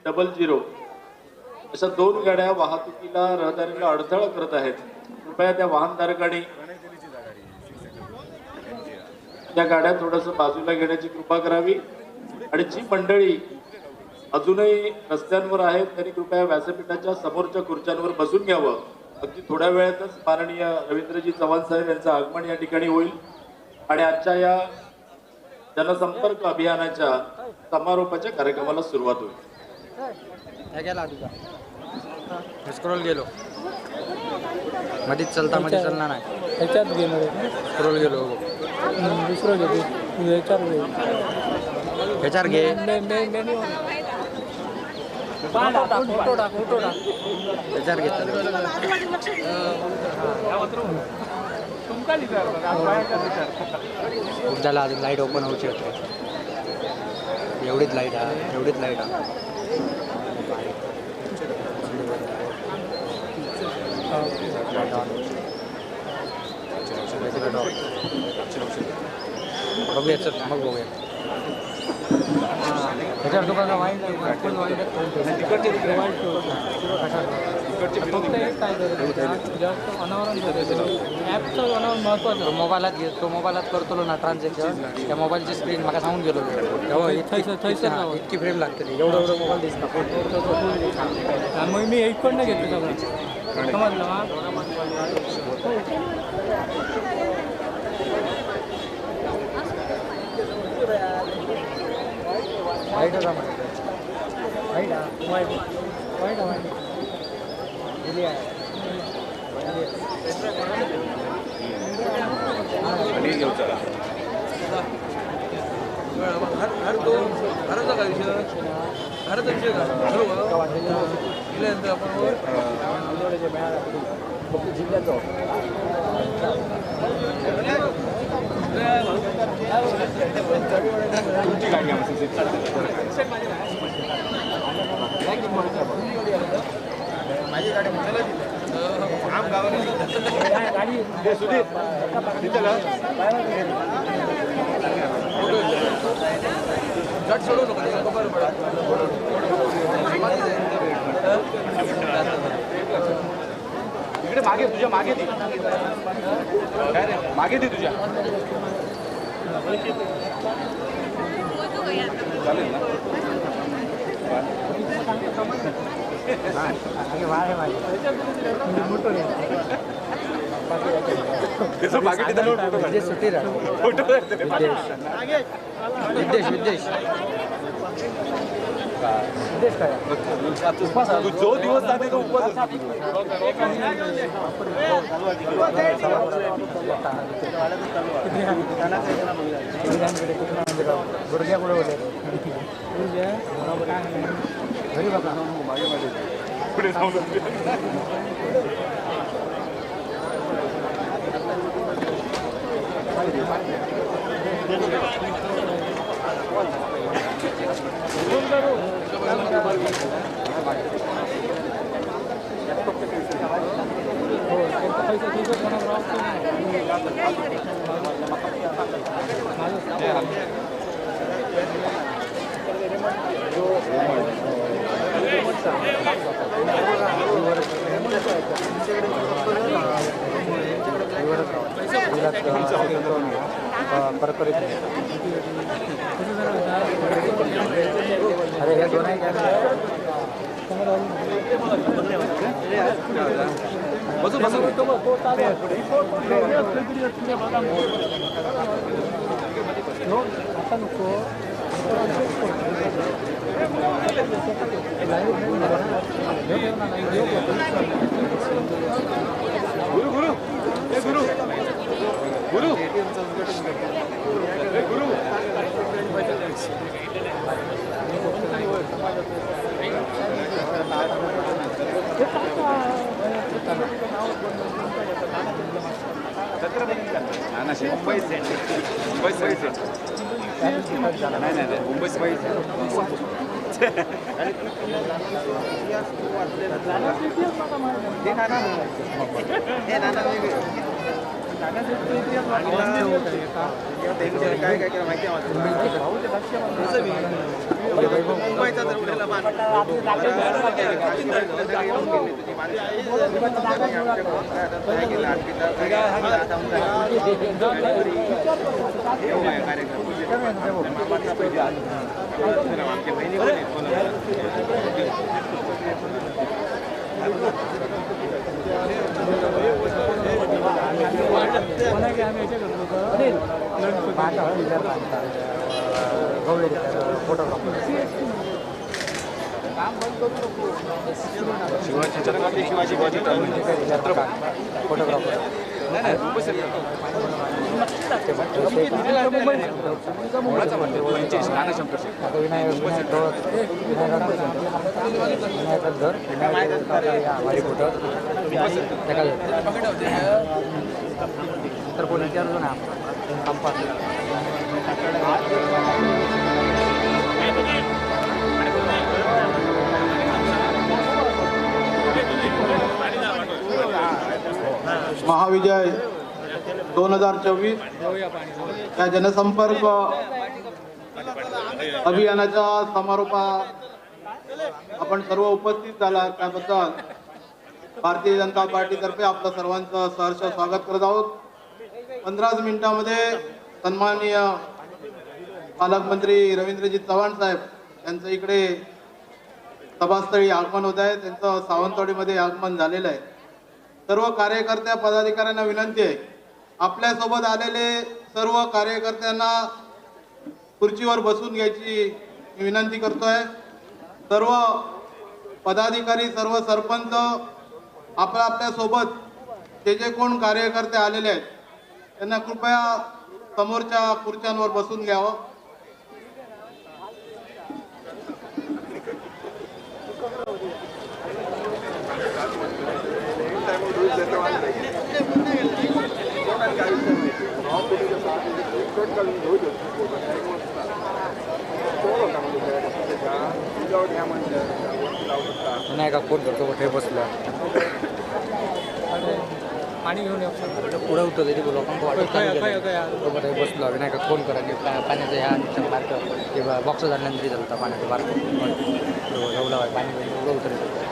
00 अशा 2 गाड्या वाहतुकीला रहदारीला अडथळा करत आहेत. कृपया त्या वाहनधारकांनी त्या गाड्या थोडंसं बाजूला घेण्याची कृपा करावी आणि जी मंडळी अजूनही रस्त्यांवर आहेत त्यांनी कृपया व्यासपीठाच्या समोरच्या खुर्च्यांवर बसून घ्यावं. अगदी थोड्या वेळातच माननीय रवींद्रजी चव्हाण साहेब यांचं आगमन या ठिकाणी होईल आणि आजच्या या जनसंपर्क अभियानाच्या समारोपाच्या कार्यक्रमाला सुरुवात होईल. स्क्रोल गेलो मध्येच चलता मध्ये चालणार नाही. ह्याच्यात गेलो स्क्रोल गेलो दुसरं घेतो ह्याच्यात घे ह्याच्यावर घे फोटो टाक ह्याच्यावर घे. खूप झाला अजून लाईट ओपन होऊची होते. एवढीच लाईट आहे एवढीच लाईट आहे. बघूया चल मग बघूया. ह्याच्यावर दुकान वाईट जास्त अनावरण ॲपचं अनावरण महत्त्वाचं. मोबाईलात घेतो मोबाईलात करतो ना ट्रान्झॅक्शन. त्या मोबाईलची स्क्रीन मला सांगून गेलो तेव्हा इतकी फ्रेम लागते एवढं एवढं मोबाईल दिसतं. मग मी इकडनं घेतो सगळं समजलं हा. वाईट आहे इकडे मागे तुझ्या मागे दे मागे दे तुझ्या चालेल ना. सुट्टी विदेश काय जो दिवस जाते तो उपवास गुडघ्या पुढे होते घरी बघा पुढे जाऊन अरे हे दोन आहे बसू बसू आता नको गुरु गुरु ए गुरु गुरु ए गुरु मुंबई नाही मुंबई काय काय माहिती आहे तर कोणी विचारतो ना कंपास महाविजय 2024 या जनसंपर्क अभियानाच्या समारोपात आपण सर्व उपस्थित झाला त्याबद्दल भारतीय जनता पार्टीतर्फे आपलं सर्वांचं सहर्ष स्वागत करत आहोत. 15 मिनिटांमध्ये सन्माननीय पालकमंत्री रवींद्रजी चव्हाण साहेब यांचं इकडे सभास्थळी आगमन होत आहे. त्यांचं सावंतवाडीमध्ये आगमन झालेलं आहे. सर्व कार्यकर्त्या पदाधिकाऱ्यांना विनंती आहे, आपल्यासोबत आलेले सर्व कार्यकर्त्यांना खुर्चीवर बसून घ्यायची मी विनंती करतोय. सर्व पदाधिकारी सर्व सरपंच आपल्या सोबत जे कोण कार्यकर्ते आलेले आहेत त्यांना कृपया समोरच्या खुर्च्यांवर बसून घ्यावं. नाही का कोण करतो कुठे बसला पाणी घेऊन येऊ पुढे होतं तरी लोकांना वाटत बसलो नाही का फोन करा पाण्याचं ह्या बारकं किंवा बॉक्स झाल्यानंतर चालतं पाण्याचं बारकं एवढं पाणी एवढं उतरतं.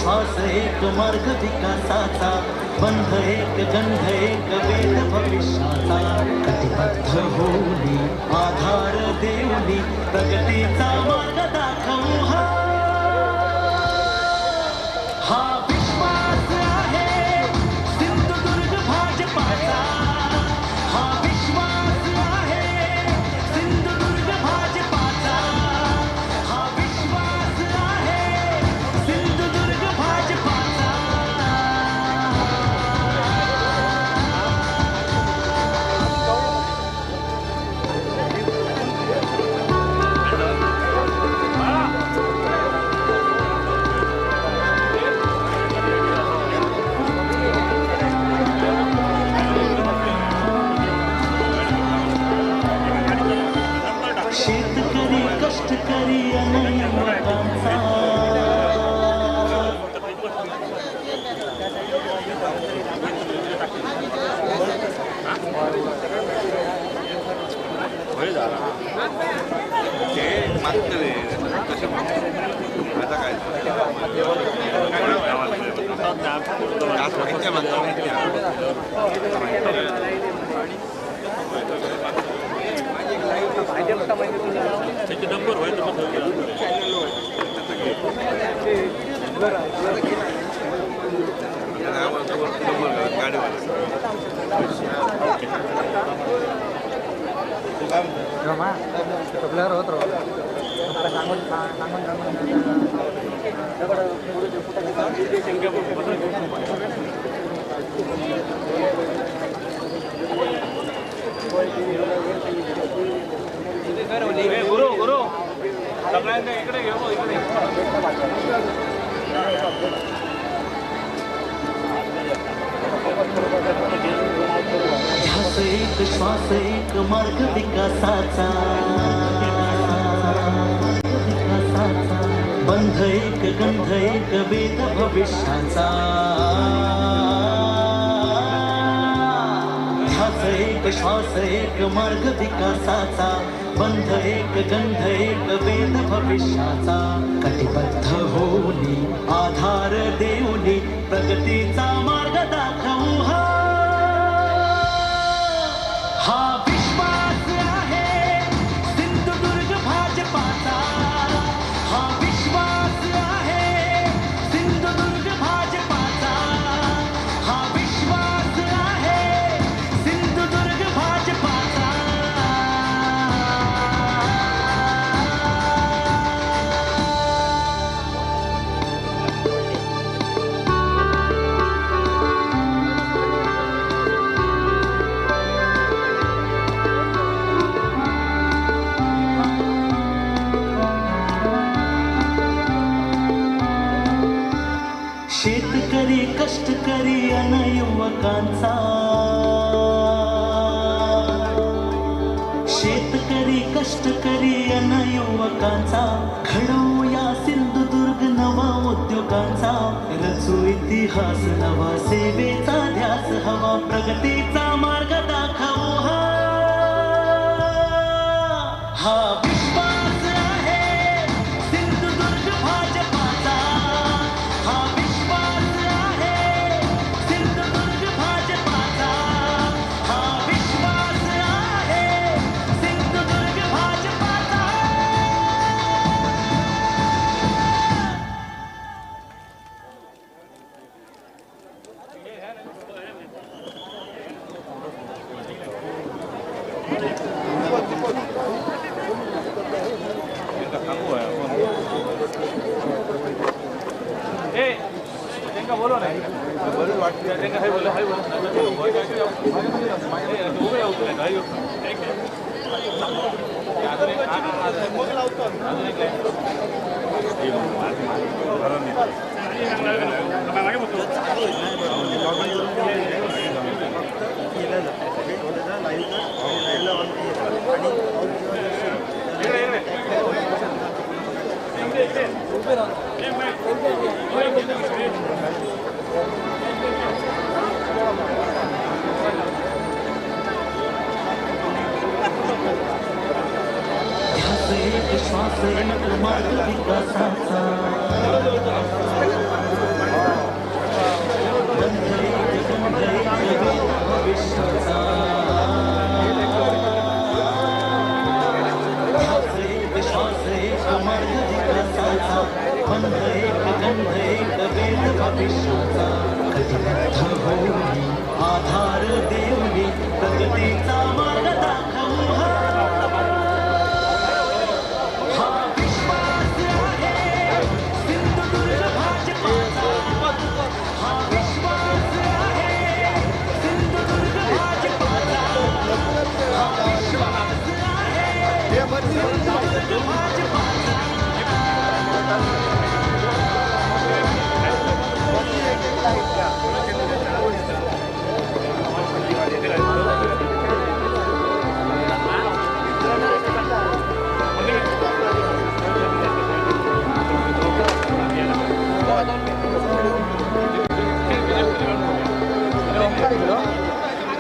श्वास एक मार्ग विकासाचा बंध एक गंध एक वेद भविष्याचा कटिबद्ध होऊनी आधार देऊनी प्रगतीचा मार्ग दाखवू हा विश्वास आहे सिंधुदुर्ग भाजपाचा. हा विश्वास आहे सिंधुदुर्ग भाजपाचा. हा विश्वास आहे सिंधुदुर्ग भाजपाचा. Roma, kebelar otro. Sangon, गुरु सगळ्यांना इकडे घेऊ इकडे ध्यास एक श्वास एक मार्ग विकासाचा बंध एक गंध एक वेद भविष्याचा ध्यास एक श्वास एक मार्ग विकासाचा बंध एक गंध एक वेद भविष्याचा कटिबद्ध होऊनी आधार देऊनी प्रगतीचा मार्ग दाखवू हा विश्वास आहे सिंधुदुर्ग भाजपाचा हा विश्वास आहे सिंधुदुर्ग भाजपाचा हा विश्वास आहे सिंधुदुर्ग भाजपाचा शेतकरी कष्टकरी अन युवकांचा शेतकरी कष्टकरी अन युवकांचा घडवूया सिंधुदुर्ग नवा उद्योगांचा रचू इतिहास नवा सेवेचा ध्यास हवा प्रगतीचा मार्ग दाखवू हा विश्वास आहे सिंधुदुर्ग भाजपाचा हा विश्वास आहे सिंधुदुर्ग भाजपाचा हा विश्वास आहे सिंधुदुर्ग भाजपाचा त्यांना बोलव नाही बरंच वाटतं त्यांना हाय बोला हाय श्वास एक मार्ग विकासाचा भविष्याचा श्वास एक मार्ग विकासाचा बंध एक गंध एक वेद भविष्याचा कटिबद्ध होऊनी आधार देऊनी प्रगतीचा मार्ग दाखवू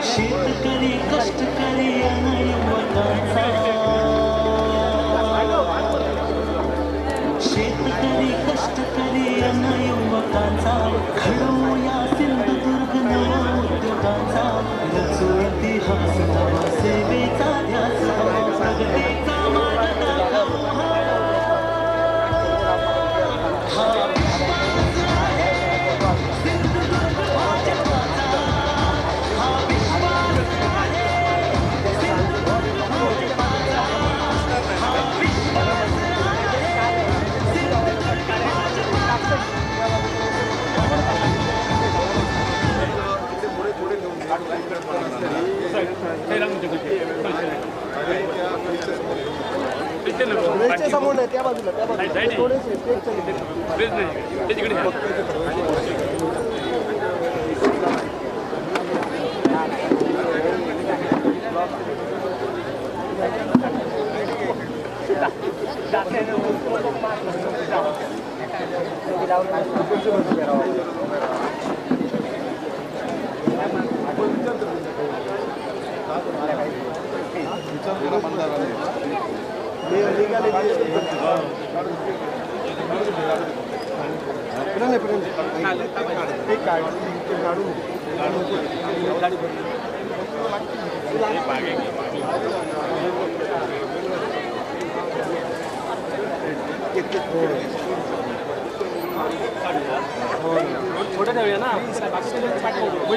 शेतकरी कष्टकरी अन युवकांचा शेतकरी कष्टकरी अन युवकांचा घडवूया सिंधुदुर्ग नवा सेवेचा ध्यास प्रगतीचा मार्ग दाखव हा विश्वास आहे सिंधुदुर्ग भाजपाचा हा विश्वास आहे सिंधुदुर्ग भाजपाचा हा विश्वास आहे सिंधुदुर्ग भाजपाचा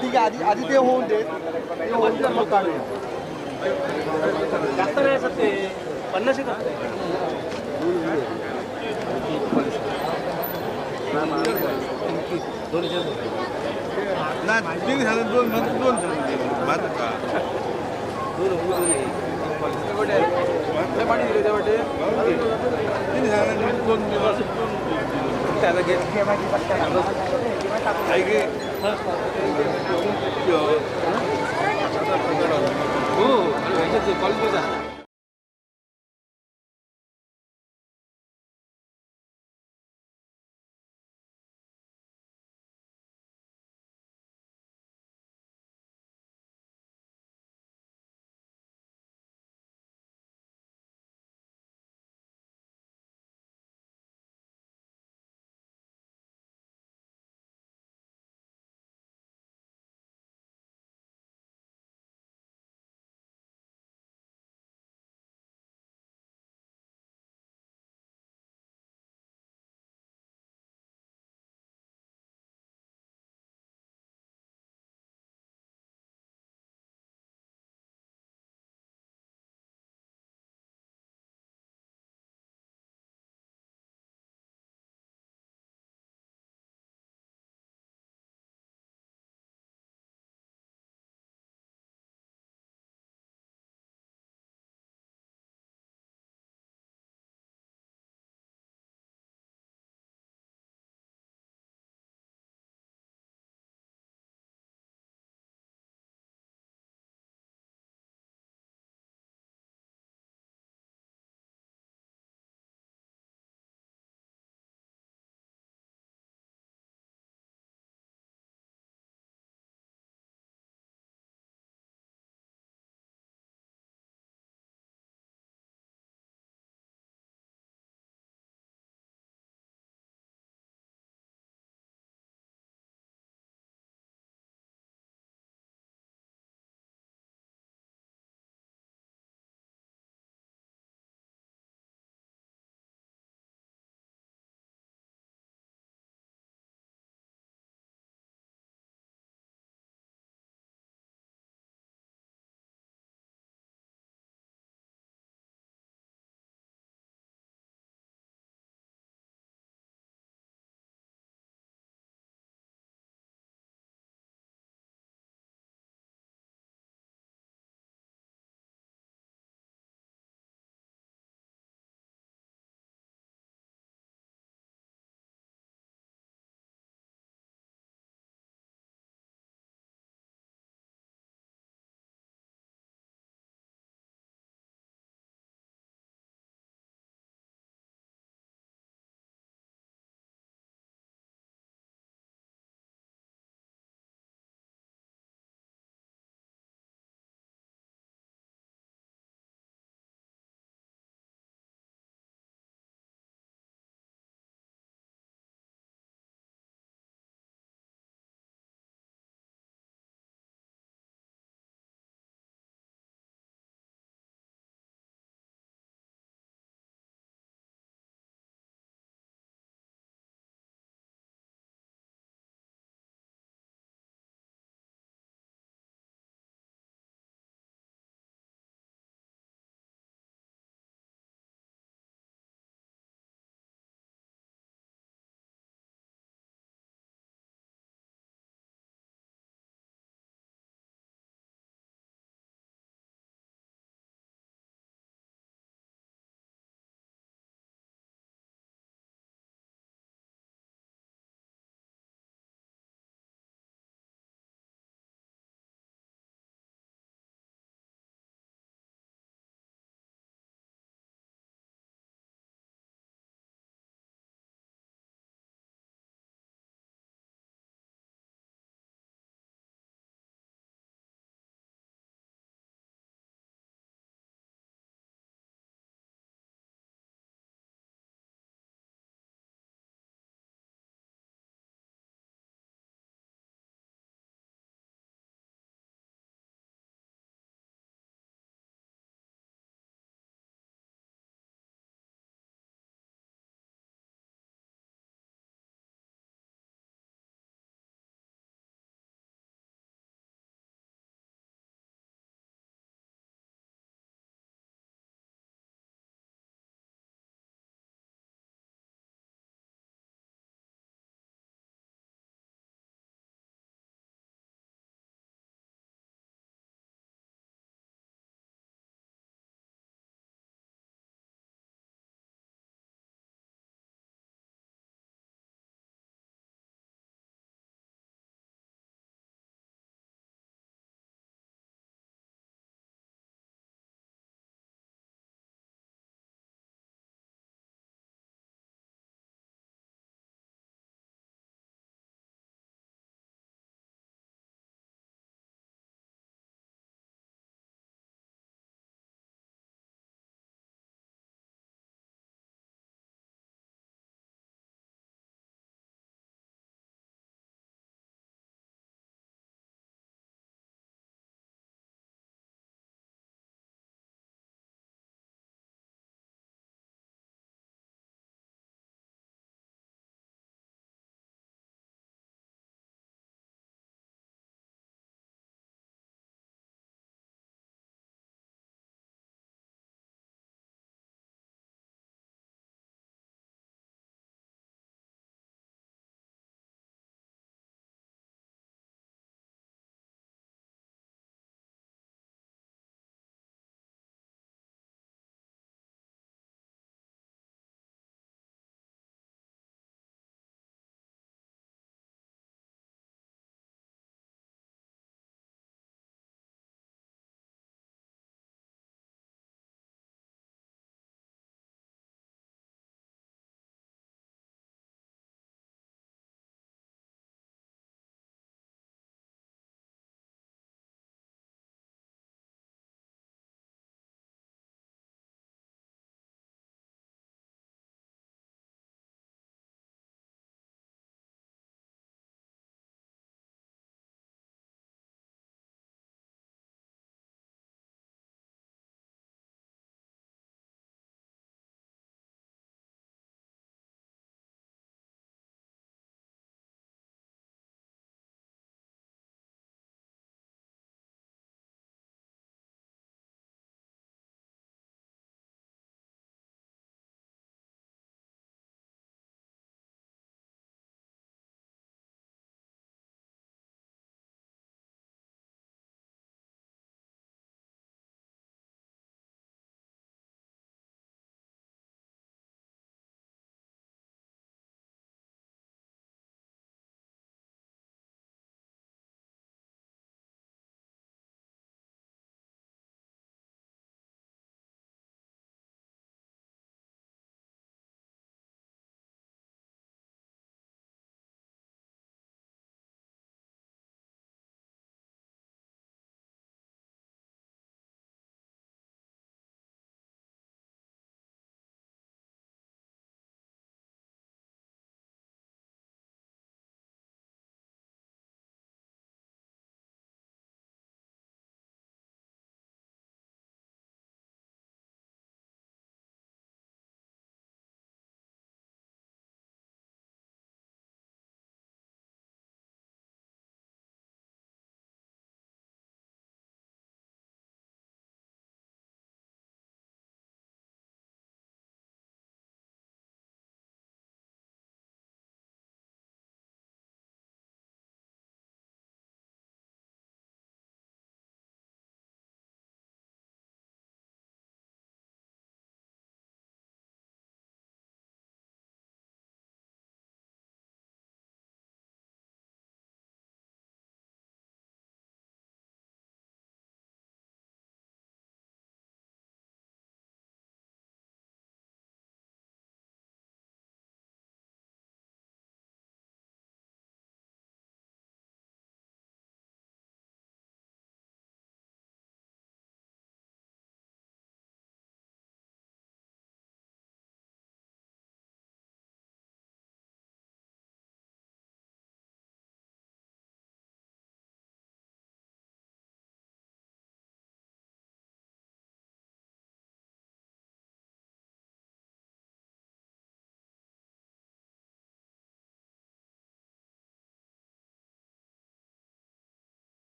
ठीक आहे आधी ते होऊन दे मग काढूया जास्त नाही सर ते 50 तीन झालं दोन झालं पाणी दिले त्या वाटे तीन झालं दोन त्याला कॉलेज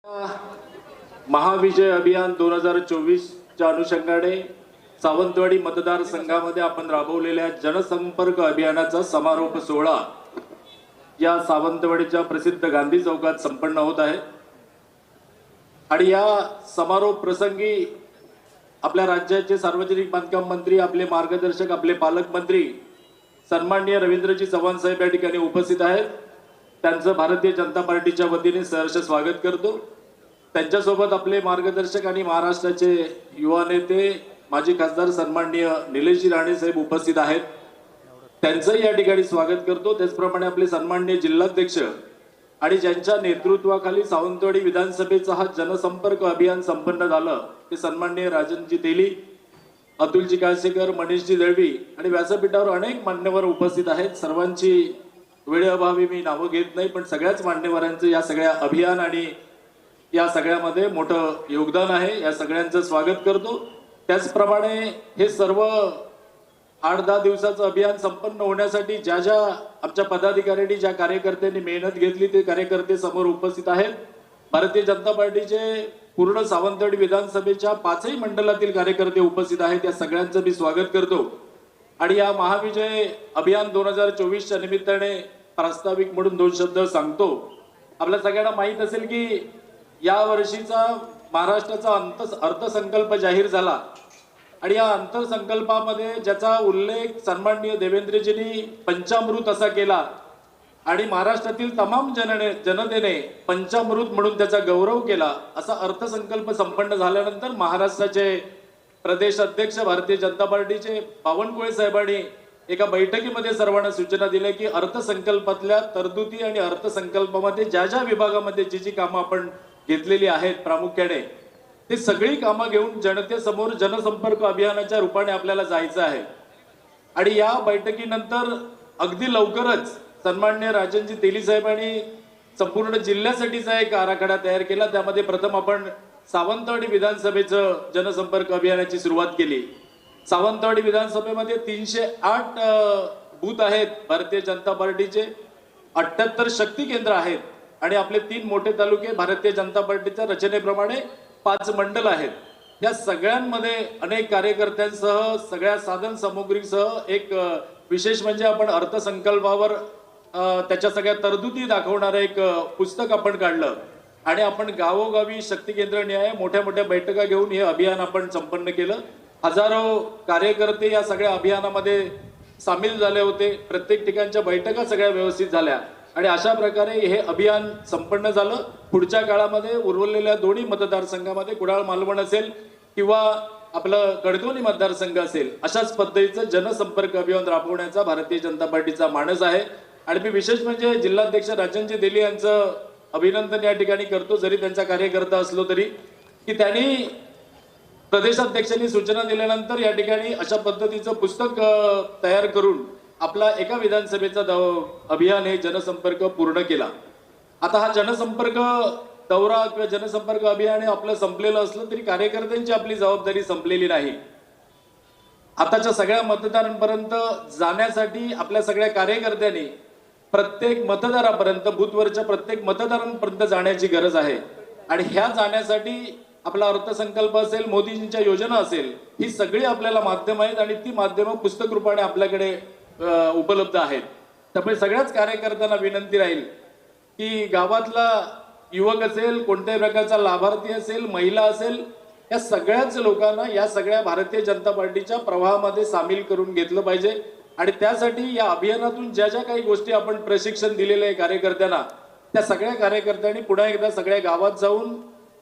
महाविजय अभियान 2024च्या अनुषंगाने सावंतवाडी मतदारसंघामध्ये आपण राबवलेल्या जनसंपर्क अभियानाचा समारोप सोहळा या सावंतवाडीच्या प्रसिद्ध गांधी चौकात संपन्न होत आहे आणि या समारोप प्रसंगी आपल्या राज्याचे सार्वजनिक बांधकाम मंत्री, आपले मार्गदर्शक, आपले पालकमंत्री सन्माननीय रवींद्रजी चव्हाण साहेब या ठिकाणी उपस्थित आहेत. त्यांचं भारतीय जनता पार्टीच्या वतीने सहर्ष स्वागत करतो. त्यांच्यासोबत आपले मार्गदर्शक आणि महाराष्ट्राचे युवा नेते माजी खासदार सन्माननीय निलेशजी राणे साहेब उपस्थित आहेत. त्यांचंही या ठिकाणी स्वागत करतो. त्याचप्रमाणे आपले सन्माननीय जिल्हाध्यक्ष आणि ज्यांच्या नेतृत्वाखाली सावंतवाडी विधानसभेचा हा जनसंपर्क अभियान संपन्न झालं ते सन्माननीय राजनजी तेली, अतुलजी काळसेकर, मनीषजी दळवी आणि व्यासपीठावर अनेक मान्यवर उपस्थित आहेत. सर्वांची वेळेअभावी मी नावं घेत नाही, पण सगळ्याच मान्यवरांचं या सगळ्या अभियान आणि या सगळ्यामध्ये मोठं योगदान आहे. या सगळ्यांचं स्वागत करतो. त्याचप्रमाणे हे सर्व 8-10 दिवसाचं अभियान संपन्न होण्यासाठी ज्या ज्या आमच्या पदाधिकाऱ्यांनी, ज्या कार्यकर्त्यांनी मेहनत घेतली ते कार्यकर्ते समोर उपस्थित आहेत. भारतीय जनता पार्टीचे पूर्ण सावंतवाडी विधानसभेच्या 5ही मंडलातील कार्यकर्ते उपस्थित आहेत. या सगळ्यांचं मी स्वागत करतो आणि या महाविजय अभियान 2024च्या निमित्ताने प्रास्ताविक म्हणून 2 शब्द सांगतो. आपल्या सगळ्यांना माहीत असेल की या वर्षीचा महाराष्ट्राचा अर्थसंकल्प जाहीर झाला आणि या अर्थसंकल्पामध्ये ज्याचा उल्लेख सन्माननीय देवेंद्रजींनी पंचामृत असा केला आणि महाराष्ट्रातील तमाम जनतेने पंचामृत म्हणून त्याचा गौरव केला. असा अर्थसंकल्प संपन्न झाल्यानंतर महाराष्ट्राचे प्रदेश अध्यक्ष भारतीय जनता पार्टीचे बावनकुळे साहेबांनी एका बैठकीमध्ये सर्वांना सूचना दिल्या की अर्थसंकल्पातल्या तरतुदी आणि अर्थसंकल्पामध्ये ज्या ज्या विभागामध्ये जी जी कामं आपण घेतलेली आहेत प्रामुख्याने ते सगळी कामं घेऊन जनतेसमोर जनसंपर्क अभियानाच्या रूपाने आपल्याला जायचं आहे. आणि या बैठकीनंतर अगदी लवकरच सन्माननीय राजनजी तेली साहेबांनी संपूर्ण जिल्ह्यासाठीचा एक आराखडा तयार केला. त्यामध्ये प्रथम आपण सावंतवाडी विधानसभेचं जनसंपर्क अभियानाची सुरुवात केली. सावंतवाडी विधानसभेमध्ये 308 बूथ आहेत भारतीय जनता पार्टीचे, 78 शक्ती केंद्र आहेत आणि आपले 3 मोठे तालुके भारतीय जनता पार्टीच्या रचनेप्रमाणे 5 मंडल आहेत. या सगळ्यांमध्ये अनेक कार्यकर्त्यांसह सगळ्या साधन सामुग्रीसह एक विशेष म्हणजे आपण अर्थसंकल्पावर त्याच्या सगळ्या तरतुदी दाखवणारं एक पुस्तक आपण काढलं आणि आपण गावोगावी शक्ती केंद्र न्याय मोठ्या मोठ्या बैठका घेऊन हे अभियान आपण संपन्न केलं. हजारो कार्यकर्ते या सगळ्या अभियानामध्ये सामील झाले होते. प्रत्येक ठिकाणच्या बैठका सगळ्या व्यवस्थित झाल्या आणि अशा प्रकारे हे अभियान संपन्न झालं. पुढच्या काळामध्ये उरवलेल्या दोन्ही मतदारसंघामध्ये कुडाळ मालवण असेल किंवा आपलं गडचिरोली मतदारसंघ असेल अशाच पद्धतीचं जनसंपर्क अभियान राबवण्याचा भारतीय जनता पार्टीचा मानस आहे. आणि मी विशेष म्हणजे जिल्हाध्यक्ष राजनजी तेली यांचं अभिनंदन या ठिकाणी करतो, जरी त्यांचा कार्यकर्ता असलो तरी, की त्यांनी प्रदेशाध्यक्षांनी सूचना दिल्यानंतर या ठिकाणी अशा पद्धतीचं पुस्तक तयार करून आपला एका विधानसभेचा अभियान हे जनसंपर्क पूर्ण केला. आता हा जनसंपर्क दौरा किंवा जनसंपर्क अभियान हे आपलं संपलेलं असलं तरी कार्यकर्त्यांची आपली जबाबदारी संपलेली नाही. आताच्या सगळ्या मतदारांपर्यंत जाण्यासाठी आपल्या सगळ्या कार्यकर्त्यांनी प्रत्येक मतदारापर्यंत, बूथवरच्या प्रत्येक मतदारांपर्यंत जाण्याची गरज आहे. आणि ह्या जाण्यासाठी आपला अर्थसंकल्प असेल, मोदीजींच्या योजना असेल, ही सगळी आपल्याला माध्यम आहेत आणि ती माध्यमं पुस्तक रूपाने आपल्याकडे उपलब्ध आहेत. त्यामुळे सगळ्याच कार्यकर्त्यांना विनंती राहील की गावातला युवक असेल, कोणत्याही प्रकारचा लाभार्थी असेल, महिला असेल, या सगळ्याच लोकांना या सगळ्या भारतीय जनता पार्टीच्या प्रवाहामध्ये सामील करून घेतलं पाहिजे. आणि त्यासाठी या अभियानातून ज्या ज्या काही गोष्टी आपण प्रशिक्षण दिलेलं आहे कार्यकर्त्यांना, त्या सगळ्या कार्यकर्त्यांनी पुन्हा एकदा सगळ्या गावात जाऊन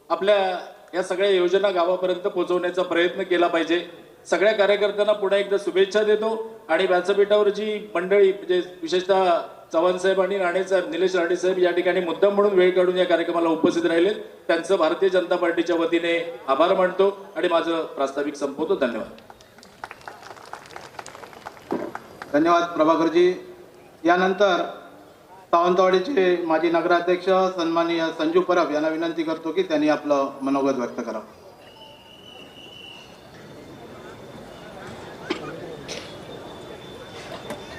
आपल्या या सगळ्या योजना गावापर्यंत पोहोचवण्याचा प्रयत्न केला पाहिजे. सगळ्या कार्यकर्त्यांना पुन्हा एकदा शुभेच्छा देतो आणि व्यासपीठावर जी मंडळी म्हणजे विशेषतः चव्हाण साहेब आणि राणे साहेब, निलेश राणे साहेब या ठिकाणी मुद्दाम म्हणून वेळ काढून या कार्यक्रमाला उपस्थित राहिले, त्यांचं भारतीय जनता पार्टीच्या वतीने आभार मानतो आणि माझं प्रास्ताविक संपवतो. धन्यवाद. धन्यवाद प्रभाकरजी. यानंतर सावंतवाडीचे माजी नगराध्यक्ष सन्माननीय संजू परब यांना विनंती करतो की त्यांनी आपलं मनोगत व्यक्त करावं.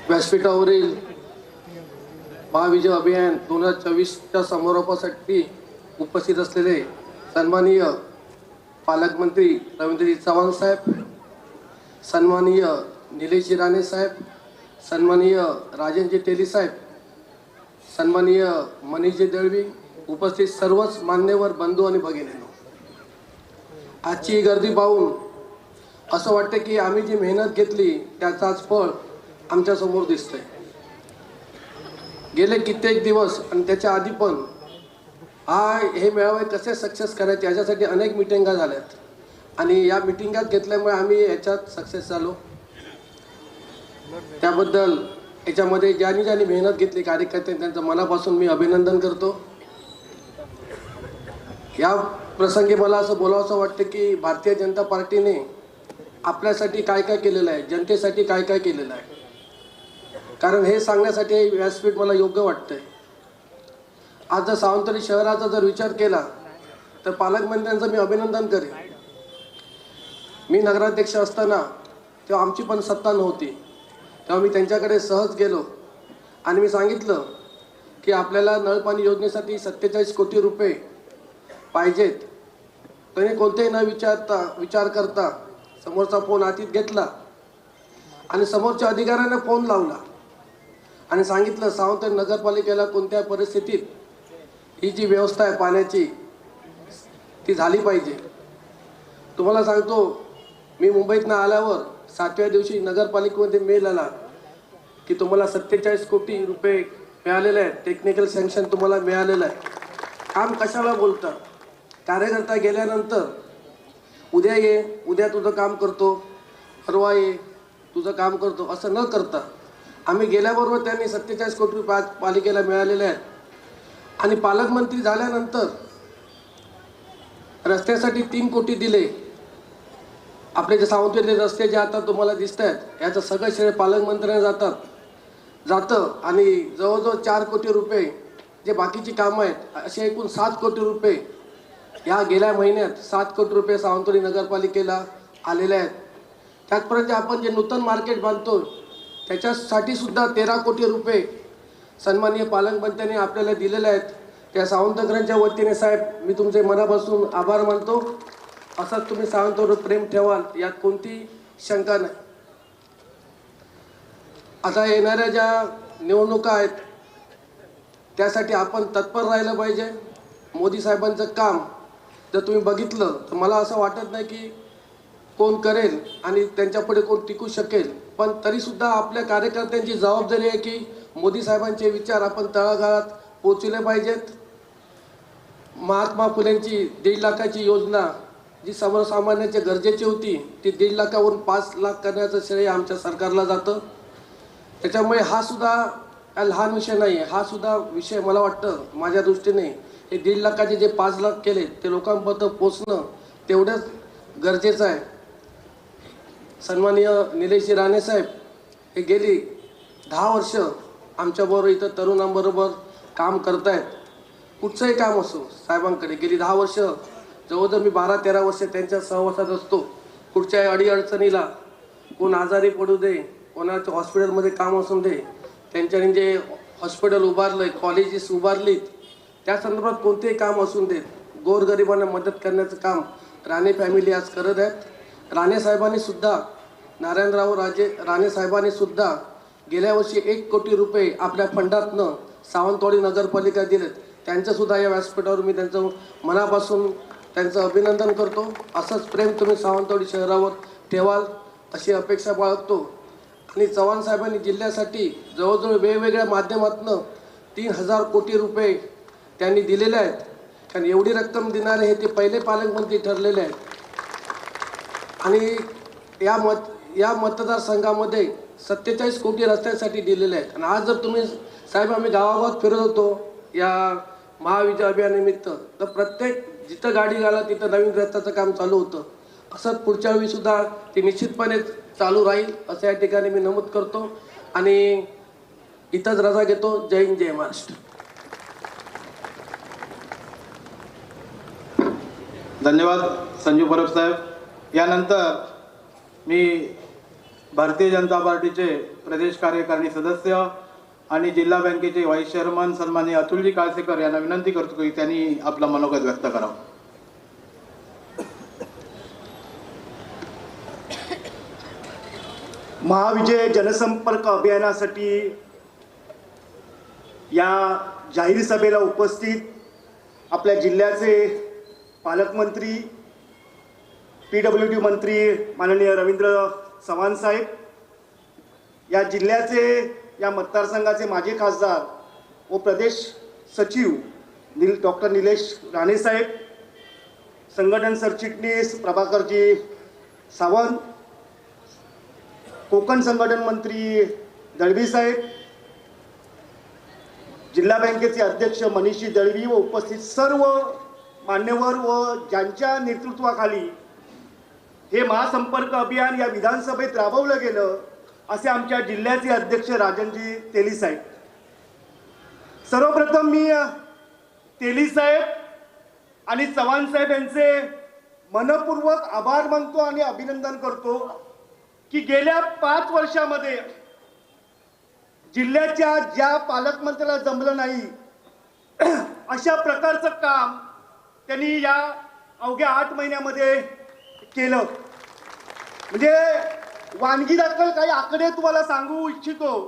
व्यासपीठावरील महाविजय अभियान 2024च्या समारोपासाठी उपस्थित असलेले सन्माननीय पालकमंत्री रवींद्रजी चव्हाण साहेब, सन्माननीय निलेशजी राणे साहेब, सन्माननीय राजेंद्रजी तेली साहेब, सन्माननीय मनीषजी दळवी, उपस्थित सर्वच मान्यवर बंधू आणि भगिनींनो, आजची ही गर्दी पाहून असं वाटतं की आम्ही जी मेहनत घेतली त्याचाच फळ आमच्यासमोर दिसतंय. गेले कित्येक दिवस आणि त्याच्या आधी पण हे मेळावे कसे सक्सेस करायचे याच्यासाठी अनेक मिटिंगा झाल्यात आणि या मिटिंगात घेतल्यामुळे आम्ही याच्यात सक्सेस झालो. त्याबद्दल याच्यामध्ये ज्यांनी मेहनत घेतली कार्यकर्त्यांनी त्यांचं मनापासून मी अभिनंदन करतो. या प्रसंगी मला असं बोलावंसं वाटतं की भारतीय जनता पार्टीने आपल्यासाठी काय काय केलेलं आहे, जनतेसाठी काय काय केलेलं आहे, कारण हे सांगण्यासाठी हे व्यासपीठ मला योग्य वाटतंय. आज जर सावंतवाडी शहराचा जर विचार केला तर पालकमंत्र्यांचं मी अभिनंदन करेन. मी नगराध्यक्ष असताना तेव्हा आमची पण सत्ता नव्हती, तेव्हा मी त्यांच्याकडे सहज गेलो आणि मी सांगितलं की आपल्याला नळपाणी योजनेसाठी 47 कोटी रुपये पाहिजेत. त्यांनी कोणतेही न विचार करता समोरचा फोन हातीत घेतला आणि समोरच्या अधिकाऱ्याने फोन लावला आणि सांगितलं सावंतवाडी नगरपालिकेला कोणत्या परिस्थितीत ही जी व्यवस्था आहे पाण्याची ती झाली पाहिजे. तुम्हाला सांगतो, मी मुंबईतनं आल्यावर 7व्या दिवशी नगरपालिकेमध्ये मेल आला की तुम्हाला 47 कोटी रुपये मिळालेले आहेत, टेक्निकल सँक्शन तुम्हाला मिळालेलं आहे. काम कशाला बोलता, कार्यकर्ता गेल्यानंतर उद्या ये, उद्या तुझं काम करतो, परवा ये, तुझं काम करतो, असं न करता आम्ही गेल्याबरोबर त्यांनी 47 कोटी रुपये पालिकेला मिळालेले आहेत. आणि पालकमंत्री झाल्यानंतर रस्त्यासाठी 3 कोटी दिले. आपले जे सावंतवाडी रस्ते जे आता तुम्हाला दिसत आहेत याचं सगळं श्रेय पालकमंत्र्यांना जातं आणि जवळजवळ 4 कोटी रुपये जे बाकीची कामं आहेत असे एकूण 7 कोटी रुपये ह्या गेल्या महिन्यात 7 कोटी रुपये सावंतवाडी नगरपालिकेला आलेले आहेत. त्याचप्रमाणे आपण जे नूतन मार्केट बांधतो त्याच्यासाठी सुद्धा 13 कोटी रुपये सन्माननीय पालकमंत्र्यांनी आपल्याला दिलेले आहेत. त्या सावंतकरांच्या वतीने साहेब मी तुमचे मनापासून आभार मानतो. असंच तुम्ही सावंतवर प्रेम ठेवाल यात कोणती शंका नाही. आता येणाऱ्या ज्या निवडणुका आहेत त्यासाठी आपण तत्पर राहिलं पाहिजे. मोदी साहेबांचं काम जर तुम्ही बघितलं तर मला असं वाटत नाही की कोण करेल आणि त्यांच्यापुढे कोण टिकू शकेल, पण तरीसुद्धा आपल्या कार्यकर्त्यांची जबाबदारी आहे की मोदी साहेबांचे विचार आपण तळागाळात पोचवले पाहिजेत. महात्मा फुलेंची 1.5 लाखाची योजना जी सर्वसामान्यांची गरजेची होती ती 1.5 लाखावरून 5 लाख करण्याचं श्रेय आमच्या सरकारला जातं. त्याच्यामुळे हा सुद्धा लहान विषय नाही आहे, हा सुद्धा विषय मला वाटतं माझ्या दृष्टीने हे 1.5 लाखाचे जे 5 लाख केले ते लोकांपर्यंत पोचणं तेवढंच गरजेचं आहे. सन्माननीय निलेशजी राणे साहेब हे गेली 10 वर्ष आमच्याबरोबर इथं तरुणांबरोबर काम करत आहेत. कुठचंही काम असो साहेबांकडे गेली 10 वर्ष जवळजवळ मी 12-13 वर्ष त्यांच्या सहवासात असतो. कुठच्याही अडीअडचणीला कोण आजारी पडू दे, कोणाच्या हॉस्पिटलमध्ये काम असू दे, त्यांच्याने जे हॉस्पिटल उभारलं, कॉलेजेस उभारलीत, त्या संदर्भात कोणतेही काम असून देत गोरगरिबांना मदत करण्याचं काम राणे फॅमिली आज करत आहेत. राणे साहेबांनी सुद्धा नारायणराव राणे साहेबांनी सुद्धा गेल्या वर्षी 1 कोटी रुपये आपल्या फंडातनं सावंतवाडी नगरपालिका दिलेत. त्यांचंसुद्धा या व्यासपीठावर मी त्यांचं मनापासून त्यांचं अभिनंदन करतो. असंच प्रेम तुम्ही सावंतवाडी शहरावर ठेवाल अशी अपेक्षा बाळगतो. आणि चव्हाण साहेबांनी जिल्ह्यासाठी जवळजवळ वेगवेगळ्या माध्यमातून 3000 कोटी रुपये त्यांनी दिलेले आहेत. कारण एवढी रक्कम देणारे हे ते पहिले पालकमंत्री ठरलेले आहेत. आणि या मतदारसंघामध्ये 47 कोटी रस्त्यांसाठी दिलेले आहेत. आणि आज जर तुम्ही साहेब आम्ही गावागावात फिरत होतो या महाविजय अभियानानिमित्त तर प्रत्येक जिथं गाडी घाला तिथं नवीन रस्त्याचं काम चालू होतं. असंच पुढच्या वेळी सुद्धा ते निश्चितपणे चालू राहील असं या ठिकाणी मी नमूद करतो आणि इथंच रजा घेतो. जय हिंद, जय महाराष्ट्र. धन्यवाद संजीव परब साहेब. यानंतर मी भारतीय जनता पार्टीचे प्रदेश कार्यकारिणी सदस्य आणि जिल्हा बँकेचे व्हाईस चेअरमन सन्माननीय अतुलजी काळसेकर यांना विनंती करतो की त्यांनी आपलं मनोगत व्यक्त करावं. महाविजय जनसंपर्क अभियानासाठी या जाहीर सभेला उपस्थित आपल्या जिल्ह्याचे पालकमंत्री PWD मंत्री माननीय रवींद्र चव्हाण साहेब, या जिल्ह्याचे या मतदारसंघाचे माजी खासदार व प्रदेश सचिव डॉक्टर निलेश राणे साहेब, संघटन सरचिटणीस प्रभाकरजी सावंत, कोकण संघटन मंत्री दळवी साहेब, जिल्हा बँकेचे अध्यक्ष मनीषजी दळवी व उपस्थित सर्व मान्यवर व ज्यांच्या नेतृत्वाखाली हे महासंपर्क अभियान या विधानसभेत राबवलं गेलं असे आमच्या जिल्ह्याचे अध्यक्ष राजनजी तेली साहेब. सर्वप्रथम मी तेली साहेब आणि चव्हाण साहेब यांचे मनपूर्वक आभार मानतो आणि अभिनंदन करतो की गेल्या 5 वर्षामध्ये जिल्ह्याच्या ज्या पालकमंत्र्याला जमलं नाही अशा प्रकारचं काम त्यांनी या अवघ्या 8 महिन्यामध्ये केलं. म्हणजे वानगी दाखल काही आकडे तुम्हाला सांगू इच्छितो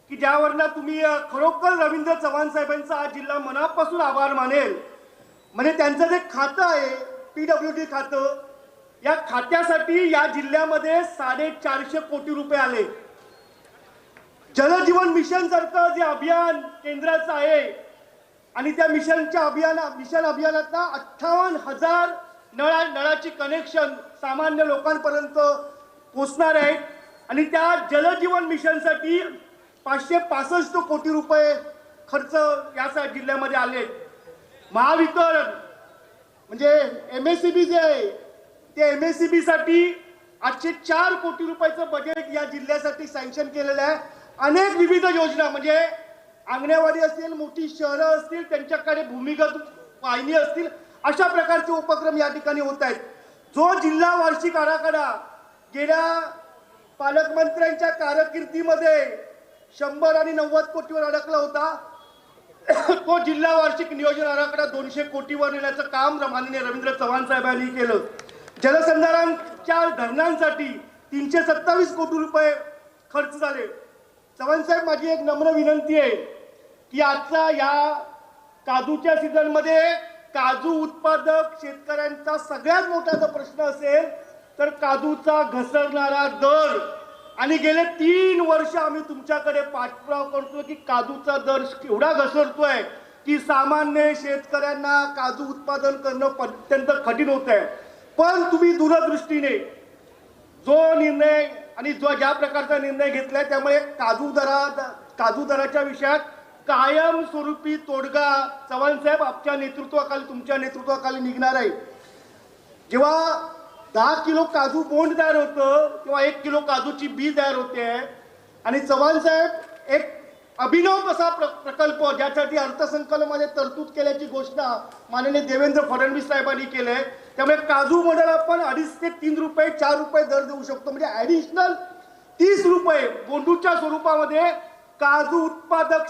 की ज्यावरनं तुम्ही खरोखर रवींद्र चव्हाण साहेबांचा हा जिल्हा मनापासून आभार मानेल. म्हणजे त्यांचं जे खातं आहे PWD खातं, या खात्यासाठी या जिल्ह्यामध्ये 450 कोटी रुपये आले. जलजीवन मिशन सारखं जे अभियान केंद्राचं आहे आणि त्या मिशन अभियानात 58,000 नळाची कनेक्शन सामान्य लोकांपर्यंत पोचणार आहेत आणि त्या जलजीवन मिशनसाठी 565 कोटी रुपये खर्च या जिल्ह्यामध्ये आले. महावितरण म्हणजे MSCB जे आहे ते MSCB साठी 804 कोटी रुपयाचं बजेट या जिल्ह्यासाठी सँक्शन केलेलं आहे. अनेक विविध योजना म्हणजे अंगणवाडी असतील, मोठी शहरं असतील, त्यांच्याकडे भूमिगत वाहिनी असतील, अशा प्रकारचे उपक्रम या ठिकाणी होत आहेत. जो जिल्हा वार्षिक आराखडा गेल्या पालकमंत्र्यांच्या कारकिर्दीमध्ये 100 आणि 90 कोटीवर अडकला होता, तो जिल्हा वार्षिक नियोजन आराखडा 200 कोटीवर नेण्याचं काम माननीय रवींद्र चव्हाण साहेबांनी केलं. जलसंधारणाच्या धरणांसाठी 327 कोटी रुपये खर्च झाले. चव्हाण साहेब, माझी एक नम्र विनंती आहे की आजचा या काजूच्या सीझनमध्ये काजू उत्पादक शेतकऱ्यांचा सगळ्यात मोठा जर प्रश्न असेल तर काजूचा घसरणारा दर. आणि गेले 3 वर्ष आम्ही तुमच्याकडे पाठपुरावा करतो की काजूचा दर एवढा घसरतोय की सामान्य शेतकऱ्यांना काजू उत्पादन करणं अत्यंत कठीण होत आहे. पण तुम्ही दूरदृष्टीने जो निर्णय आणि ज्या प्रकारचा निर्णय घेतलाय त्यामुळे काजू दराच्या विषयात कायमस्वरूपी तोडगा चव्हाण साहेब आपल्या नेतृत्वाखाली, तुमच्या नेतृत्वाखाली निघणार आहे. जेव्हा 10 किलो काजू बोंड तयार होतं तेव्हा 1 किलो काजूची बी तयार होते. आणि चव्हाण साहेब एक अभिनव असा प्रकल्प ज्यासाठी अर्थसंकल्पामध्ये तरतूद केल्याची घोषणा माननीय देवेंद्र फडणवीस साहेबांनी केली. त्यामुळे काजू मॉडेल आपण 2.5 ते 3 रुपये 4 रुपये दर देऊ शकतो. म्हणजे ॲडिशनल 30 रुपये बोंडूच्या स्वरूपामध्ये काजू उत्पादक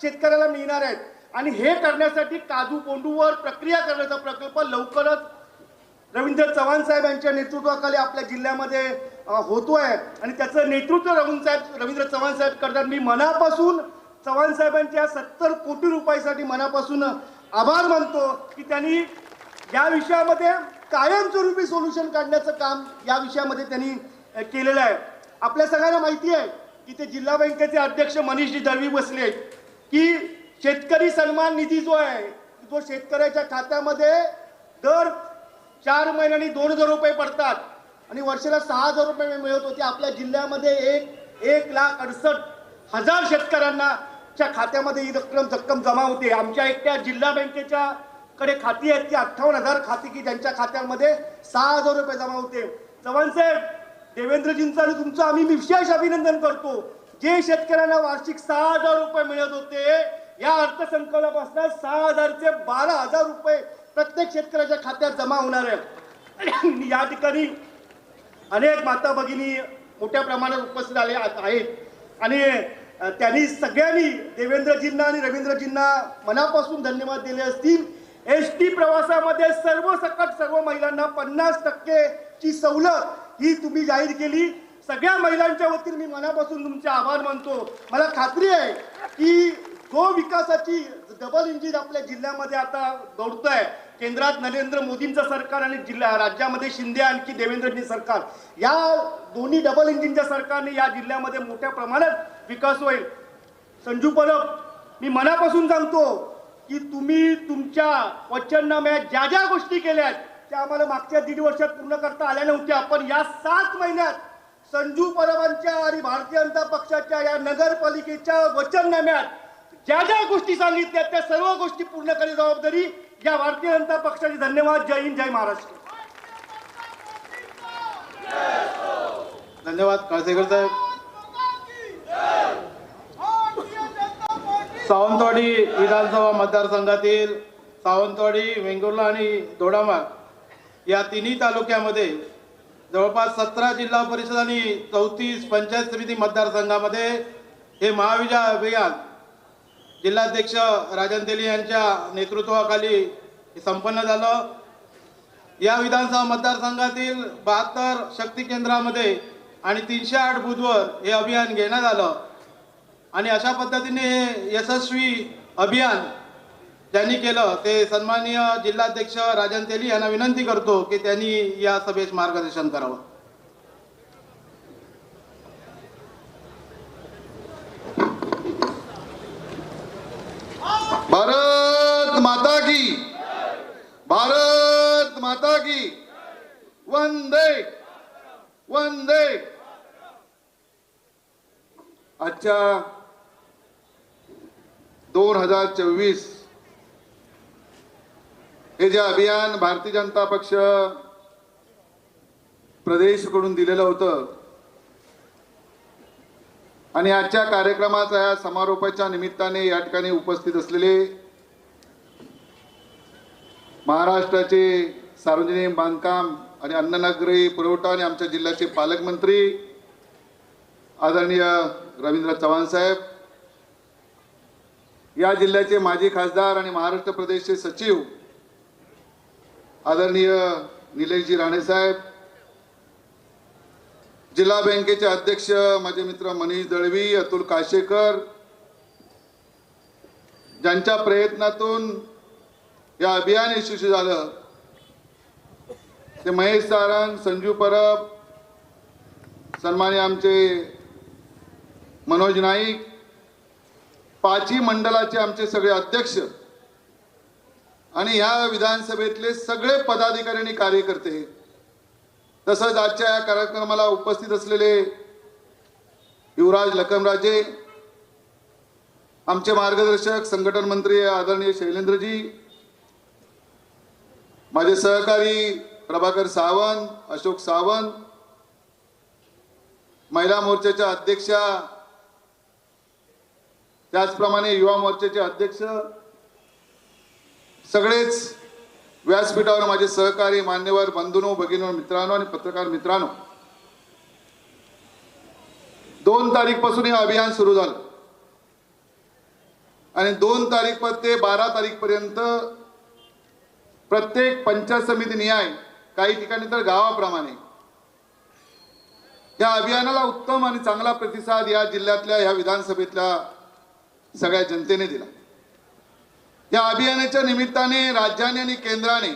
शेतकऱ्याला मिळणार आहेत. आणि हे करण्यासाठी काजू बोंडूवर प्रक्रिया करण्याचा प्रकल्प लवकरच रवींद्र चव्हाण साहेब यांच्या नेतृत्वाखाली आपल्या जिल्ह्यामध्ये होतोय आणि त्याचं नेतृत्व रवींद्र चव्हाण साहेब करतात. मी मनापासून चव्हाण साहेबांच्या 70 कोटी रुपयासाठी मनापासून आभार मानतो की त्यांनी या विषयामध्ये कायमस्वरूपी सोल्युशन काढण्याचं काम या विषयामध्ये त्यांनी केलेलं आहे. आपल्या सगळ्यांना माहिती आहे की ते जिल्हा बँकेचे अध्यक्ष मनीषजी दळवी बसले की शेतकरी सन्मान निधी जो आहे तो शेतकऱ्याच्या खात्यामध्ये दर 4 महिन्यांनी 2,000 रुपये पडतात आणि वर्षाला 6,000 रुपये मिळत होते. आपल्या जिल्ह्यामध्ये 1,68,000 शेतकऱ्यांना च्या खात्यामध्ये ही रक्कम जमा होते. आमच्या एकट्या जिल्हा बँकेच्या कडे खाती आहेत की 58,000 खाती की ज्यांच्या खात्यामध्ये 6,000 रुपये जमा होते. चव्हाण साहेब, देवेंद्रजींचं आणि तुमचं आम्ही विशेष अभिनंदन करतो. जे शेतकऱ्यांना वार्षिक 6,000 रुपये मिळत होते या अर्थसंकल्पापासून 6,000 चे 12,000 रुपये प्रत्येक शेतकऱ्याच्या खात्यात जमा होणार आहे. या ठिकाणी अनेक माता भगिनी मोठ्या प्रमाणात उपस्थित आले आहेत आणि त्यांनी सगळ्यांनी देवेंद्रजींना आणि रवींद्रजींना मनापासून धन्यवाद दिले असतील. एसटी प्रवासामध्ये सर्वसकट सर्व महिलांना 50%ची सवलत ही तुम्ही जाहीर केली. सगळ्या महिलांच्या वतीने मी मनापासून तुमचे आभार मानतो. मला खात्री आहे की जो विकासाची डबल इंजिन आपल्या जिल्ह्यामध्ये आता दौडतंय, केंद्रात नरेंद्र मोदींचं सरकार आणि राज्यामध्ये शिंदे आणखी देवेंद्रजी सरकार, या दोन्ही डबल इंजिनच्या सरकारने या जिल्ह्यामध्ये मोठ्या प्रमाणात विकास होईल. संजू परब, मी मनापासून सांगतो की तुम्ही तुमच्या वचननाम्यात ज्या ज्या गोष्टी केल्यात त्या आम्हाला मागच्या 1.5 वर्षात पूर्ण करता आल्या नव्हत्या, पण या 7 महिन्यात संजू परबांच्या आणि भारतीय जनता पक्षाच्या या नगरपालिकेच्या वचननाम्यात ज्या ज्या गोष्टी सांगितल्या त्या सर्व गोष्टी पूर्ण करण्याची जबाबदारी या भारतीय जनता पक्षाची. धन्यवाद. जय हिंद, जय महाराष्ट्र. धन्यवाद कळसेकर साहेब. सावंतवाडी विधानसभा मतदारसंघातील सावंतवाडी, वेंगुर्ला आणि दोडामार्ग या तिन्ही तालुक्यामध्ये जवळपास 17 जिल्हा परिषद आणि 34 पंचायत समिती मतदारसंघामध्ये हे महाविजय अभियान जिल्हाध्यक्ष राजन तेली यांच्या नेतृत्वाखाली संपन्न झालं. या विधानसभा मतदारसंघातील 72 शक्ती केंद्रामध्ये आणि 308 बूथवर हे अभियान घेण्यात आलं. आणि अशा पद्धतीने हे यशस्वी अभियान ज्यांनी केलं ते सन्माननीय जिल्हाध्यक्ष राजन तेली यांना विनंती करतो की त्यांनी या सभेस मार्गदर्शन करावं. भारत माता की, भारत माता की, वंदे वंदे. आजच्या 2024 हे जे अभियान भारतीय जनता पक्ष प्रदेशकडून दिलेलं होतं आणि आजच्या कार्यक्रमाचा या समारोपाच्या निमित्ताने या ठिकाणी उपस्थित असलेले महाराष्ट्राचे सार्वजनिक बांधकाम आणि अन्न नागरी पुरवठा आणि आमच्या जिल्ह्याचे पालकमंत्री आदरणीय रवींद्र चव्हाण साहेब, या जिल्ह्याचे माजी खासदार आणि महाराष्ट्र प्रदेशचे सचिव आदरणीय निलेशजी राणे साहेब, जिल्हा बँकेचे अध्यक्ष माझे मित्र मनीष दळवी, अतुल काशेकर, ज्यांच्या प्रयत्नातून या अभियान यशस्वी झालं ते महेश सारंग, संजू परब, सन्माननीय आमचे मनोज नाईक, पाची मंडळाचे आमचे सगळे अध्यक्ष आणि ह्या विधानसभेतले सगळे पदाधिकारी आणि कार्यकर्ते, तसंच आजच्या या कार्यक्रमाला उपस्थित असलेले युवराज लखमराजे, आमचे मार्गदर्शक संघटन मंत्री आदरणीय शैलेंद्रजी, माझे सहकारी प्रभाकर सावंत, अशोक सावंत, महिला मोर्चाच्या अध्यक्षा, त्याचप्रमाणे युवा मोर्चाचे अध्यक्ष, सगळेच व्यासपीठावर माझे सहकारी मान्यवर बंधूंनो, भगिनींनो, मित्रांनो आणि पत्रकार मित्रांनो, 2 तारीखपासून हे अभियान सुरू झालं आणि 2 तारीख ते 12 तारीखपर्यंत प्रत्येक पंचायत समिती निहाय, काही ठिकाणी तर गावाप्रमाणे या अभियानाला उत्तम आणि चांगला प्रतिसाद या जिल्ह्यातल्या या विधानसभेतल्या सगळ्या जनतेने दिला. या अभियानाच्या निमित्ताने राज्याने आणि केंद्राने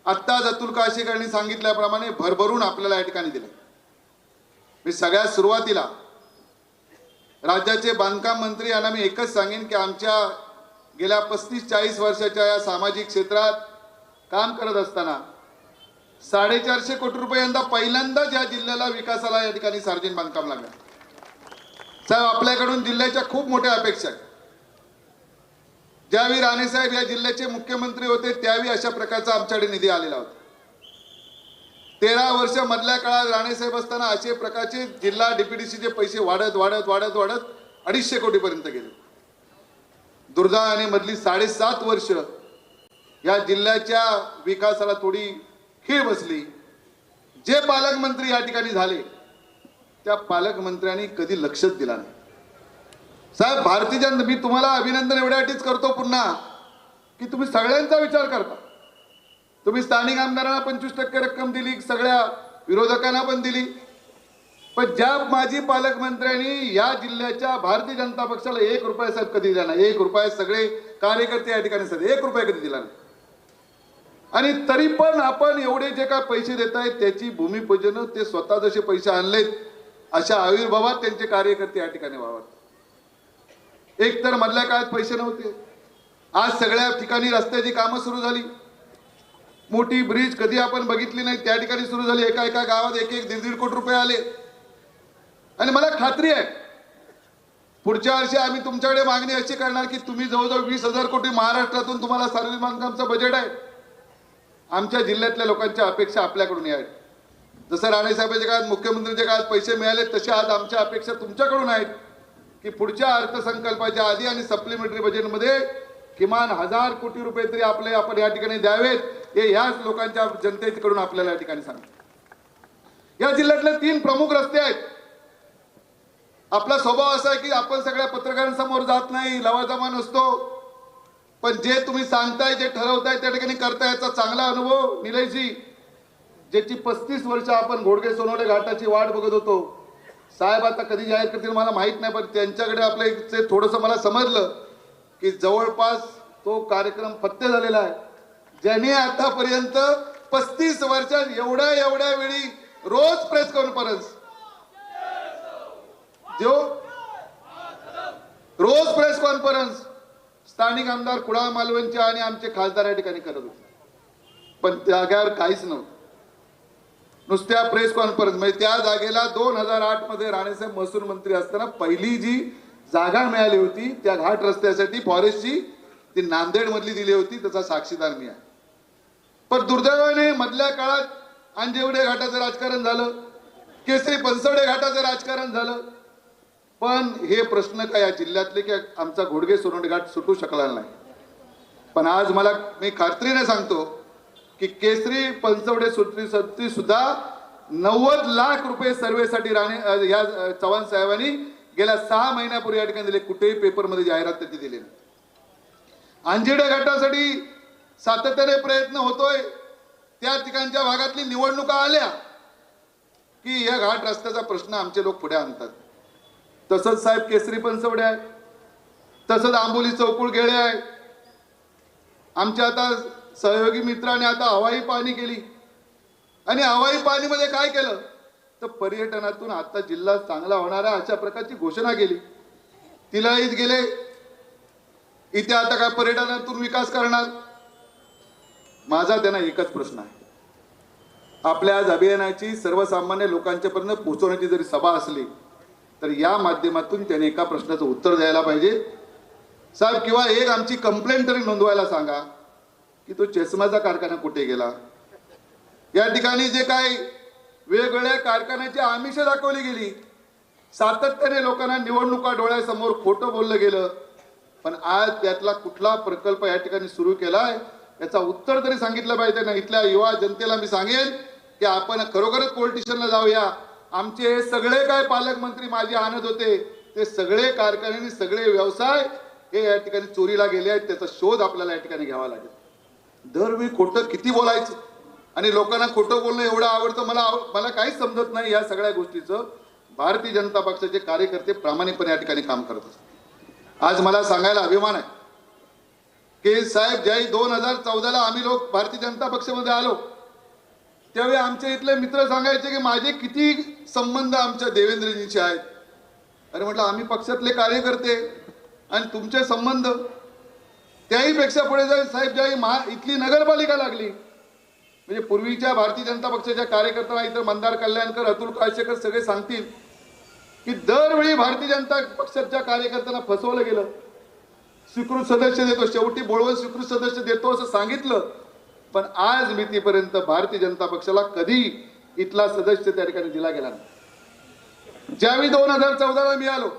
आत्ताच अतुल काशेकरांनी सांगितल्याप्रमाणे भरभरून आपल्याला या ठिकाणी दिलं. मी सगळ्यात सुरुवातीला राज्याचे बांधकाम मंत्री यांना मी एकच सांगेन की आमच्या गेल्या 35-40 वर्षाच्या या सामाजिक क्षेत्रात काम करत असताना 450 कोटी रुपये यंदा पहिल्यांदाच या जिल्ह्याला विकासाला या ठिकाणी सार्वजनिक बांधकाम लागलं. साहेब, आपल्याकडून जिल्ह्याच्या खूप मोठ्या अपेक्षा आहेत. ज्यावेळी राणेसाहेब या जिल्ह्याचे मुख्यमंत्री होते त्यावेळी अशा प्रकारचा आमच्याकडे निधी आलेला होता. 13 वर्ष मधल्या काळात राणेसाहेब असताना असे प्रकारचे जिल्हा डीपीडीसीचे पैसे वाढत वाढत वाढत वाढत 250 कोटीपर्यंत गेले. दुर्दैवाने मधली 7.5 वर्ष या जिल्ह्याच्या विकासाला थोडी खीळ बसली. जे पालकमंत्री या ठिकाणी झाले त्या पालकमंत्र्यांनी कधी लक्षच दिला नाही. साहेब भारतीय जनता, मी तुम्हाला अभिनंदन एवढ्यासाठीच करतो पुन्हा की तुम्ही सगळ्यांचा विचार करता. तुम्ही स्थानिक आमदारांना 25% रक्कम दिली, सगळ्या विरोधकांना पण दिली, पण ज्या माजी पालकमंत्र्यांनी या जिल्ह्याच्या भारतीय जनता पक्षाला 1 रुपया साहेब कधी दिला नाही. 1 रुपया सगळे कार्यकर्ते या ठिकाणी साहेब 1 रुपया कधी दिला नाही. आणि तरी पण आपण एवढे जे काय पैसे देत आहेत त्याची भूमिपूजन ते स्वतः जसे पैसे आणलेत अशा आविर्भावात त्यांचे कार्यकर्ते या ठिकाणी व्हावेत. एक तर मधल्या काळात पैसे नव्हते, आज सगळ्या ठिकाणी रस्त्याची कामं सुरू झाली. मोठी ब्रिज कधी आपण बघितली नाही त्या ठिकाणी सुरू झाली. एका एका गावात 1-1, 1.5 कोटी रुपये आले. आणि मला खात्री आहे पुढच्या वर्षी आम्ही तुमच्याकडे मागणी अशी करणार की तुम्ही जवळजवळ 20,000 कोटी महाराष्ट्रातून तुम्हाला सार्वजनिक बांधकामचं बजेट आहे. आमच्या जिल्ह्यातल्या लोकांच्या अपेक्षा आपल्याकडून आहेत. जसं राणेसाहेबांच्या काळात मुख्यमंत्र्यांच्या काळात पैसे मिळाले तसे आज आमच्या अपेक्षा तुमच्याकडून आहेत की पुढच्या अर्थसंकल्पाच्या आधी आणि सप्लिमेंटरी बजेटमध्ये किमान 1000 कोटी रुपये तरी आपण या ठिकाणी द्यावेत, हे याच लोकांच्या जनतेकडून आपल्याला या ठिकाणी सांगतो. या जिल्ह्यातले 3 प्रमुख रस्ते आहेत. आपला स्वभाव असा आहे की आपण सगळ्या पत्रकारांसमोर जात नाही, लवाजमा नसतो, पण जे तुम्ही सांगताय जे ठरवताय त्या ठिकाणी करताय याचा चांगला अनुभव निलेशजी, ज्याची 35 वर्ष आपण घोडगे सोनवणे घाटाची वाट बघत होतो. साहेब आता कधी जाहीर करतील मला माहित नाही, पण त्यांच्याकडे आपलं थोडंसं मला समजलं की जवळपास तो कार्यक्रम फत्ते झालेला आहे. ज्याने आतापर्यंत 35 वर्षात एवढ्या वेळी रोज प्रेस कॉन्फरन्स रोज प्रेस कॉन्फरन्स स्थानिक आमदार कुणाल मालवणचे आणि आमचे खासदार या ठिकाणी करत होते, पण त्या जागेवर काहीच नव्हतं. नुसत्या प्रेस कॉन्फरन्स म्हणजे त्या जागेला 2008 मध्ये राणेसाहेब महसूल मंत्री असताना पहिली जी जागा मिळाली होती त्या घाट रस्त्यासाठी फॉरेस्टची, ती नांदेड मधली दिली होती, त्याचा साक्षीदार मी आहे. पण दुर्दैवाने मधल्या काळात अंजेवडे घाटाचं राजकारण झालं, केसरी पंचवडे घाटाचं राजकारण झालं, पण हे प्रश्न काय या जिल्ह्यातले की आमचा घोडगे सोनवणे घाट सुटू शकला नाही. पण आज मी खात्रीने सांगतो की केसरी पंचवडे सुट्टी सुद्धा 90 लाख रुपये सर्वेसाठी या चव्हाण साहेबांनी गेल्या 6 महिन्यापूर्वी या ठिकाणी दिले. कुठेही पेपरमध्ये जाहिरात त्याची दिली नाही. अंजिडे घाटासाठी सातत्याने प्रयत्न होतोय. त्या ठिकाणच्या भागातली निवडणुका आल्या की या घाट रस्त्याचा प्रश्न आमचे लोक पुढे आणतात. तसंच साहेब केसरी पंचवडे आहे, तसंच आंबोली चौकुळ गेळे आहे. आमच्या आता सहयोगी मित्राने आता हवाई पाहणी केली आणि हवाई पाहणीमध्ये काय केलं तर पर्यटनातून आता जिल्हा चांगला होणार आहे अशा प्रकारची घोषणा केली. तिलाहीत गेले, इथे आता काय पर्यटनातून विकास करणार. माझा त्यांना एकच प्रश्न आहे, आपल्या आज अभियानाची सर्वसामान्य लोकांच्यापर्यंत पोहोचवण्याची जरी सभा असली तर या माध्यमातून त्याने एका प्रश्नाचं उत्तर द्यायला पाहिजे साहेब, किंवा एक आमची कंप्लेंट तरी नोंदवायला सांगा की तो चष्म्याचा कारखाना कुठे गेला. या ठिकाणी जे काही वेगवेगळ्या कारखान्याची आमिष दाखवली गेली, सातत्याने लोकांना निवडणुका डोळ्यासमोर खोटं बोललं गेलं, पण आज त्यातला कुठला प्रकल्प या ठिकाणी सुरू केलाय याचा उत्तर तरी सांगितलं पाहिजे ना. इथल्या युवा जनतेला मी सांगेन की आपण खरोखरच पॉलिटिशियनला जाऊया. आमचे हे सगळे काय पालकमंत्री माझे आणत होते ते सगळे कारखाने सगळे व्यवसाय हे या ठिकाणी चोरीला गेले आहेत, त्याचा शोध आपल्याला या ठिकाणी घ्यावा लागेल. दरवेळी खोटं किती बोलायचं आणि लोकांना खोटं बोलणं एवढं आवडतं मला काहीच समजत नाही. या सगळ्या गोष्टीचं भारतीय जनता पक्षाचे कार्यकर्ते प्रामाणिकपणे या ठिकाणी काम करत असतात. आज मला सांगायला अभिमान आहे की साहेब ज्याही 2014ला आम्ही लोक भारतीय जनता पक्षामध्ये आलो त्यावेळी आमच्या इथले मित्र सांगायचे की माझे किती संबंध आमच्या देवेंद्रजींशी आहेत. अरे म्हटलं आम्ही पक्षातले कार्यकर्ते आणि तुमचे संबंध त्याही पेक्षा पुढे जाईल साहेब. ज्याही इथली नगरपालिका लागली म्हणजे पूर्वीच्या भारतीय जनता पक्षाच्या कार्यकर्त्यांना इतर मंदार कल्याणकर, अतुल काळशेकर सगळे सांगतील की दरवेळी भारतीय जनता पक्षाच्या कार्यकर्त्यांना फसवलं गेलं. स्वीकृत सदस्य देतो, शेवटी बोळवण स्वीकृत सदस्य देतो असं सांगितलं, पण आज मितीपर्यंत भारतीय जनता पक्षाला कधी इथला सदस्य त्या ठिकाणी दिला गेला नाही. ज्यावेळी 2014ला मी आलो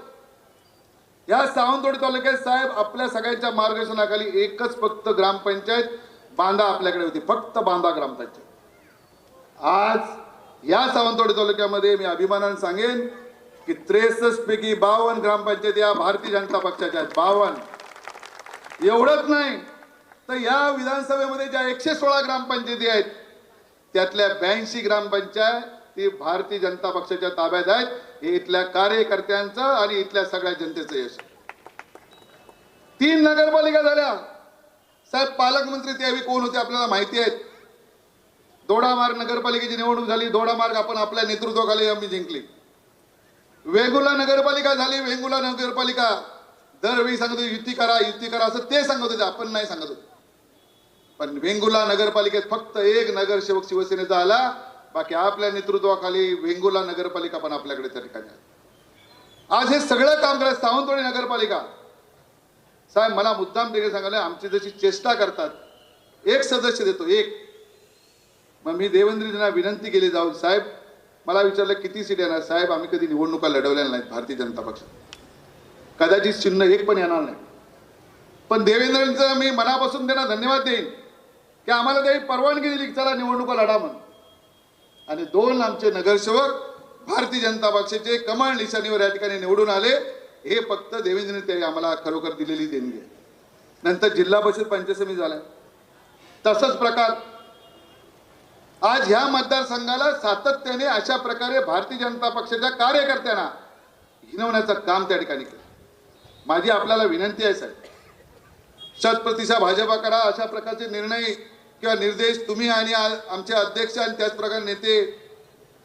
या सावंतवाडी तालुक्यात साहेब आपल्या सगळ्यांच्या मार्गदर्शनाखाली एकच फक्त ग्रामपंचायत बांधा आपल्याकडे होती, फक्त बांधा ग्रामपंचायत. आज या सावंतवाडी तालुक्यामध्ये मी अभिमानाने सांगेन की 63 पैकी 52 ग्रामपंचायती या भारतीय जनता पक्षाच्या आहेत. 52. एवढंच नाही तर या विधानसभेमध्ये ज्या 116 ग्रामपंचायती आहेत त्यातल्या 82 ग्रामपंचायत ती भारतीय जनता पक्षाच्या ताब्यात आहेत. हे इथल्या कार्यकर्त्यांचं आणि इथल्या सगळ्या जनतेचं यश. 3 नगरपालिका झाल्या. साहेब पालकमंत्री त्यावेळी कोण होते आपल्याला माहिती आहेत. दोडामार्ग नगरपालिकेची निवडणूक झाली. दोडामार्ग आपण आपल्या नेतृत्वाखाली आम्ही जिंकली. वेंगुर्ला नगरपालिका झाली. वेंगुर्ला नगरपालिका दरवेळी सांगत होते युती करा युती करा असं ते सांगत होते, आपण नाही सांगत होतो. पण वेंगुर्ला नगरपालिकेत फक्त एक नगरसेवक शिवसेनेचा आला. बाकी आपल्या नेतृत्वाखाली वेंगुर्ला नगरपालिका पण आपल्याकडे त्या ठिकाणी आहे. आज हे सगळं काम करायचं. सावंतवाडी नगरपालिका साहेब मला मुद्दाम देखील सांगायला आमची जशी चेष्टा करतात. एक सदस्य देतो एक. मग मी देवेंद्रजींना विनंती केली जाऊन साहेब मला विचारलं किती सीट येणार. साहेब आम्ही कधी निवडणुका लढवल्या नाहीत भारतीय जनता पक्ष. कदाचित चिन्ह एक पण येणार नाही. पण देवेंद्रजींचं मी मनापासून त्यांना धन्यवाद देईन की आम्हाला काही परवानगी दिली चला निवडणुका लढा म्हणून. आणि 2 आमचे नगरसेवक भारतीय जनता पक्षाचे कमळ निशाणीवर या ठिकाणी निवडून आले. हे फक्त देवेंद्रने ते आम्हाला खरोखर दिलेली देणगी आहे. नंतर जिल्हा परिषद पंचायत समिती झाल्या. तसंच प्रकार आज ह्या मतदारसंघाला सातत्याने अशा प्रकारे भारतीय जनता पक्षाच्या कार्यकर्त्यांना हिणवण्याचं काम त्या ठिकाणी केलं. माझी आपल्याला विनंती आहे साहेब 100% भाजपा करा. अशा प्रकारचे निर्णय किंवा निर्देश तुम्ही आणि आमचे अध्यक्ष आणि त्याचप्रकारे नेते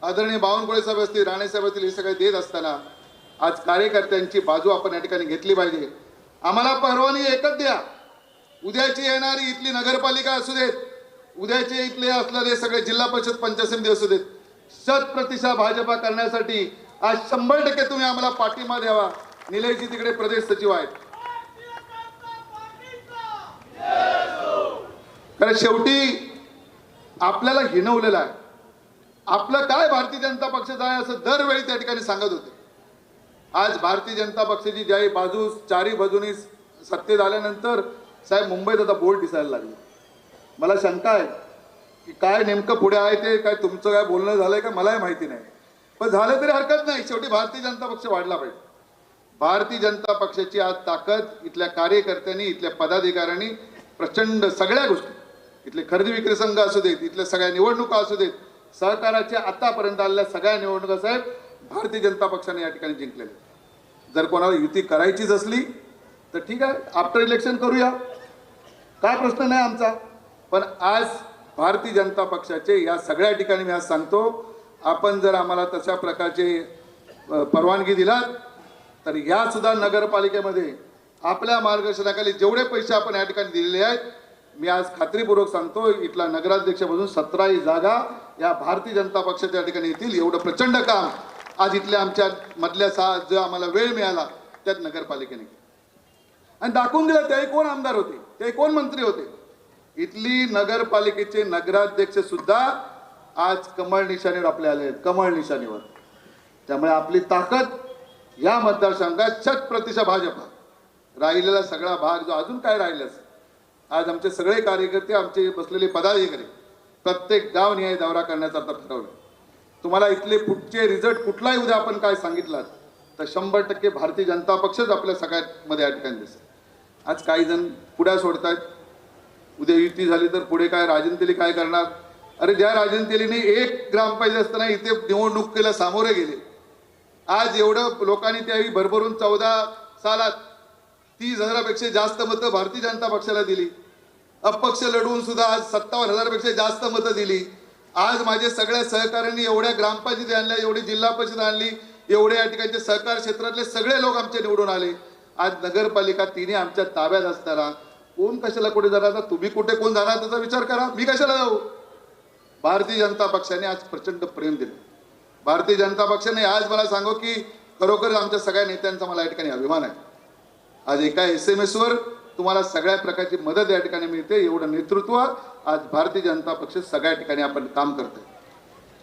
आदरणीय बावनकुळे साहेब असतील राणे साहेब असतील हे सगळे देत असताना आज कार्यकर्त्यांची बाजू आपण या ठिकाणी घेतली पाहिजे. आम्हाला परवानगी एकच द्या. उद्याची येणारी इथली नगरपालिका असू देत, उद्याचे इथले असलेले सगळे जिल्हा परिषद पंचायत समिती असू देत, 100% भाजपा करण्यासाठी आज 100% तुम्ही आम्हाला पाठिंबा द्यावा. निलेशजी तिकडे प्रदेश सचिव आहेत. कारण शेवटी आपल्याला हिणवलेलं आहे. आपलं काय भारतीय जनता पक्षाचं आहे असं दरवेळी त्या ठिकाणी सांगत होते. आज भारतीय जनता पक्षाची ज्याही बाजू चारी बाजूनी सत्तेत आल्यानंतर साहेब मुंबईत आता बोर्ड दिसायला लागले. मला शंका आहे की काय नेमकं पुढे आहे ते काय तुमचं काय बोलणं झालंय का मलाही माहिती नाही. पण झालं तरी हरकत नाही. शेवटी भारतीय जनता पक्ष वाढला पाहिजे. भारतीय जनता पक्षाची आज ताकद इथल्या कार्यकर्त्यांनी इथल्या पदाधिकाऱ्यांनी प्रचंड सगळ्या गोष्टी इथले खरेदी विक्री संघ असू देत, इथल्या सगळ्या निवडणुका असू देत, सहकाराच्या आतापर्यंत आलेल्या सगळ्या निवडणुका साहेब भारतीय जनता पक्षाने या ठिकाणी जिंकलेल्या. जर कोणाला युती करायचीच असली तर ठीक आहे आफ्टर इलेक्शन करूया, काय प्रश्न नाही आमचा. पण आज भारतीय जनता पक्षाचे या सगळ्या ठिकाणी मी आज सांगतो आपण जर आम्हाला तशा प्रकारचे परवानगी दिलात तर या सुद्धा नगरपालिकेमध्ये आपल्या मार्गदर्शनाखाली जेवढे पैसे आपण या ठिकाणी दिलेले आहेत मी आज खात्रीपूर्वक सांगतो इथला नगराध्यक्षापासून 17 जागा या भारतीय जनता पक्षाच्या ठिकाणी येतील. एवढं प्रचंड काम आज इथल्या आमच्या मधल्या जो आम्हाला वेळ मिळाला त्यात नगरपालिकेने आणि दाखवून दिलं. त्याही कोण आमदार होते, त्याही कोण मंत्री होते. इथली नगरपालिकेचे नगराध्यक्ष सुद्धा आज कमळ निशाणीवर आपले आले आहेत, कमळ निशाणीवर. त्यामुळे आपली ताकद या मतदारसंघात 100% भाजपा. राहिलेला सगळा भाग जो अजून काय राहिलाच आज आमचे सगळे कार्यकर्ते आमचे बसलेले पदाधिकारी प्रत्येक गाव निहाय दौरा करण्याचा आता ठरवलं. तुम्हाला इथले पुढचे रिझल्ट कुठलाही उद्या आपण काय सांगितलं तर 100% भारतीय जनता पक्षच आपल्या सगळ्यामध्ये या ठिकाणी दिसेल. आज काही जण पुढ्या सोडतात. उद्या युती झाली तर पुढे काय राजन तेली काय करणार. अरे ज्या राजन तेलीने एक ग्रामपंचायत असताना इथे निवडणुकीला सामोरे गेले. आज एवढं लोकांनी त्यावेळी भरभरून 14 सालात 30,000पेक्षा जास्त मतं भारतीय जनता पक्षाला दिली. अपक्ष लढवून सुद्धा आज 57,000पेक्षा जास्त मतं दिली. आज माझे सगळ्या सहकाऱ्यांनी एवढ्या ग्रामपंचायती आणल्या, एवढी जिल्हा परिषद आणली, एवढे या ठिकाणचे सहकार क्षेत्रातले सगळे लोक आमचे निवडून आले. आज नगरपालिका तिने आमच्या ताब्यात असताना कोण कशाला कुठे जाणार. आता तुम्ही कुठे कोण जाणार त्याचा विचार करा. मी कशाला जाऊ. भारतीय जनता पक्षाने आज प्रचंड प्रेम दिलं. भारतीय जनता पक्षाने आज मला सांगू की खरोखर आमच्या सगळ्या नेत्यांचा मला या ठिकाणी अभिमान आहे. आज एका SMS वर तुम्हाला सगळ्या प्रकारची मदत या ठिकाणी मिळते. एवढं नेतृत्व आज भारतीय जनता पक्ष सगळ्या ठिकाणी आपण काम करतोय.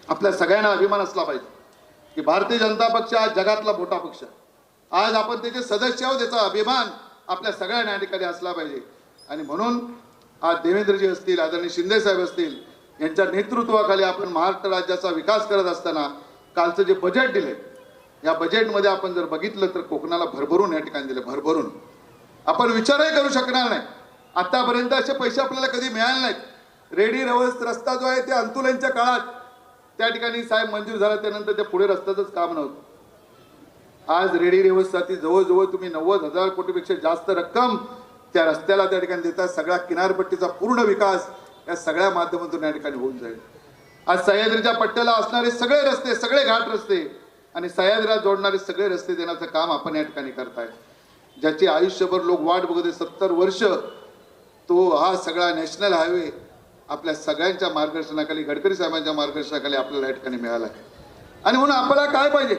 आपल्या सगळ्यांना अभिमान असला पाहिजे की भारतीय जनता पक्ष आज जगातला मोठा पक्ष. आज आपण त्याचे सदस्य आहोत याचा अभिमान आपल्या सगळ्यांना या ठिकाणी असला पाहिजे. आणि म्हणून आज देवेंद्रजी असतील, आदरणीय शिंदे साहेब असतील यांच्या नेतृत्वाखाली आपण महाराष्ट्र राज्याचा विकास करत असताना कालचं जे बजेट दिले या बजेटमध्ये आपण जर बघितलं तर कोकणाला भरभरून या ठिकाणी दिले, भरभरून. आपण विचारही करू शकणार नाही. आतापर्यंत असे पैसे आपल्याला कधी मिळाले नाहीत. रेडी रवस रस्ता जो आहे ते अंतुलांच्या काळात त्या ठिकाणी साहेब मंजूर झाला, त्यानंतर त्या पुढे रस्त्याचंच काम नव्हतं. आज रेडी रेवससाठी जवळजवळ तुम्ही 90,000 कोटीपेक्षा जास्त रक्कम त्या रस्त्याला त्या ठिकाणी देतात. सगळा किनारपट्टीचा पूर्ण विकास या सगळ्या माध्यमातून या ठिकाणी होऊन जाईल. आज सह्याद्रीच्या पट्ट्याला असणारे सगळे रस्ते, सगळे घाट रस्ते आणि सह्याद्रीला जोडणारे सगळे रस्ते देण्याचं काम आपण या ठिकाणी करताय. ज्याची आयुष्यभर लोक वाट बघत आहे 70 वर्ष, तो हा सगळा नॅशनल हायवे आपल्या सगळ्यांच्या मार्गदर्शनाखाली, गडकरी साहेबांच्या मार्गदर्शनाखाली आपल्याला या ठिकाणी मिळाला आहे. आणि म्हणून आपल्याला काय पाहिजे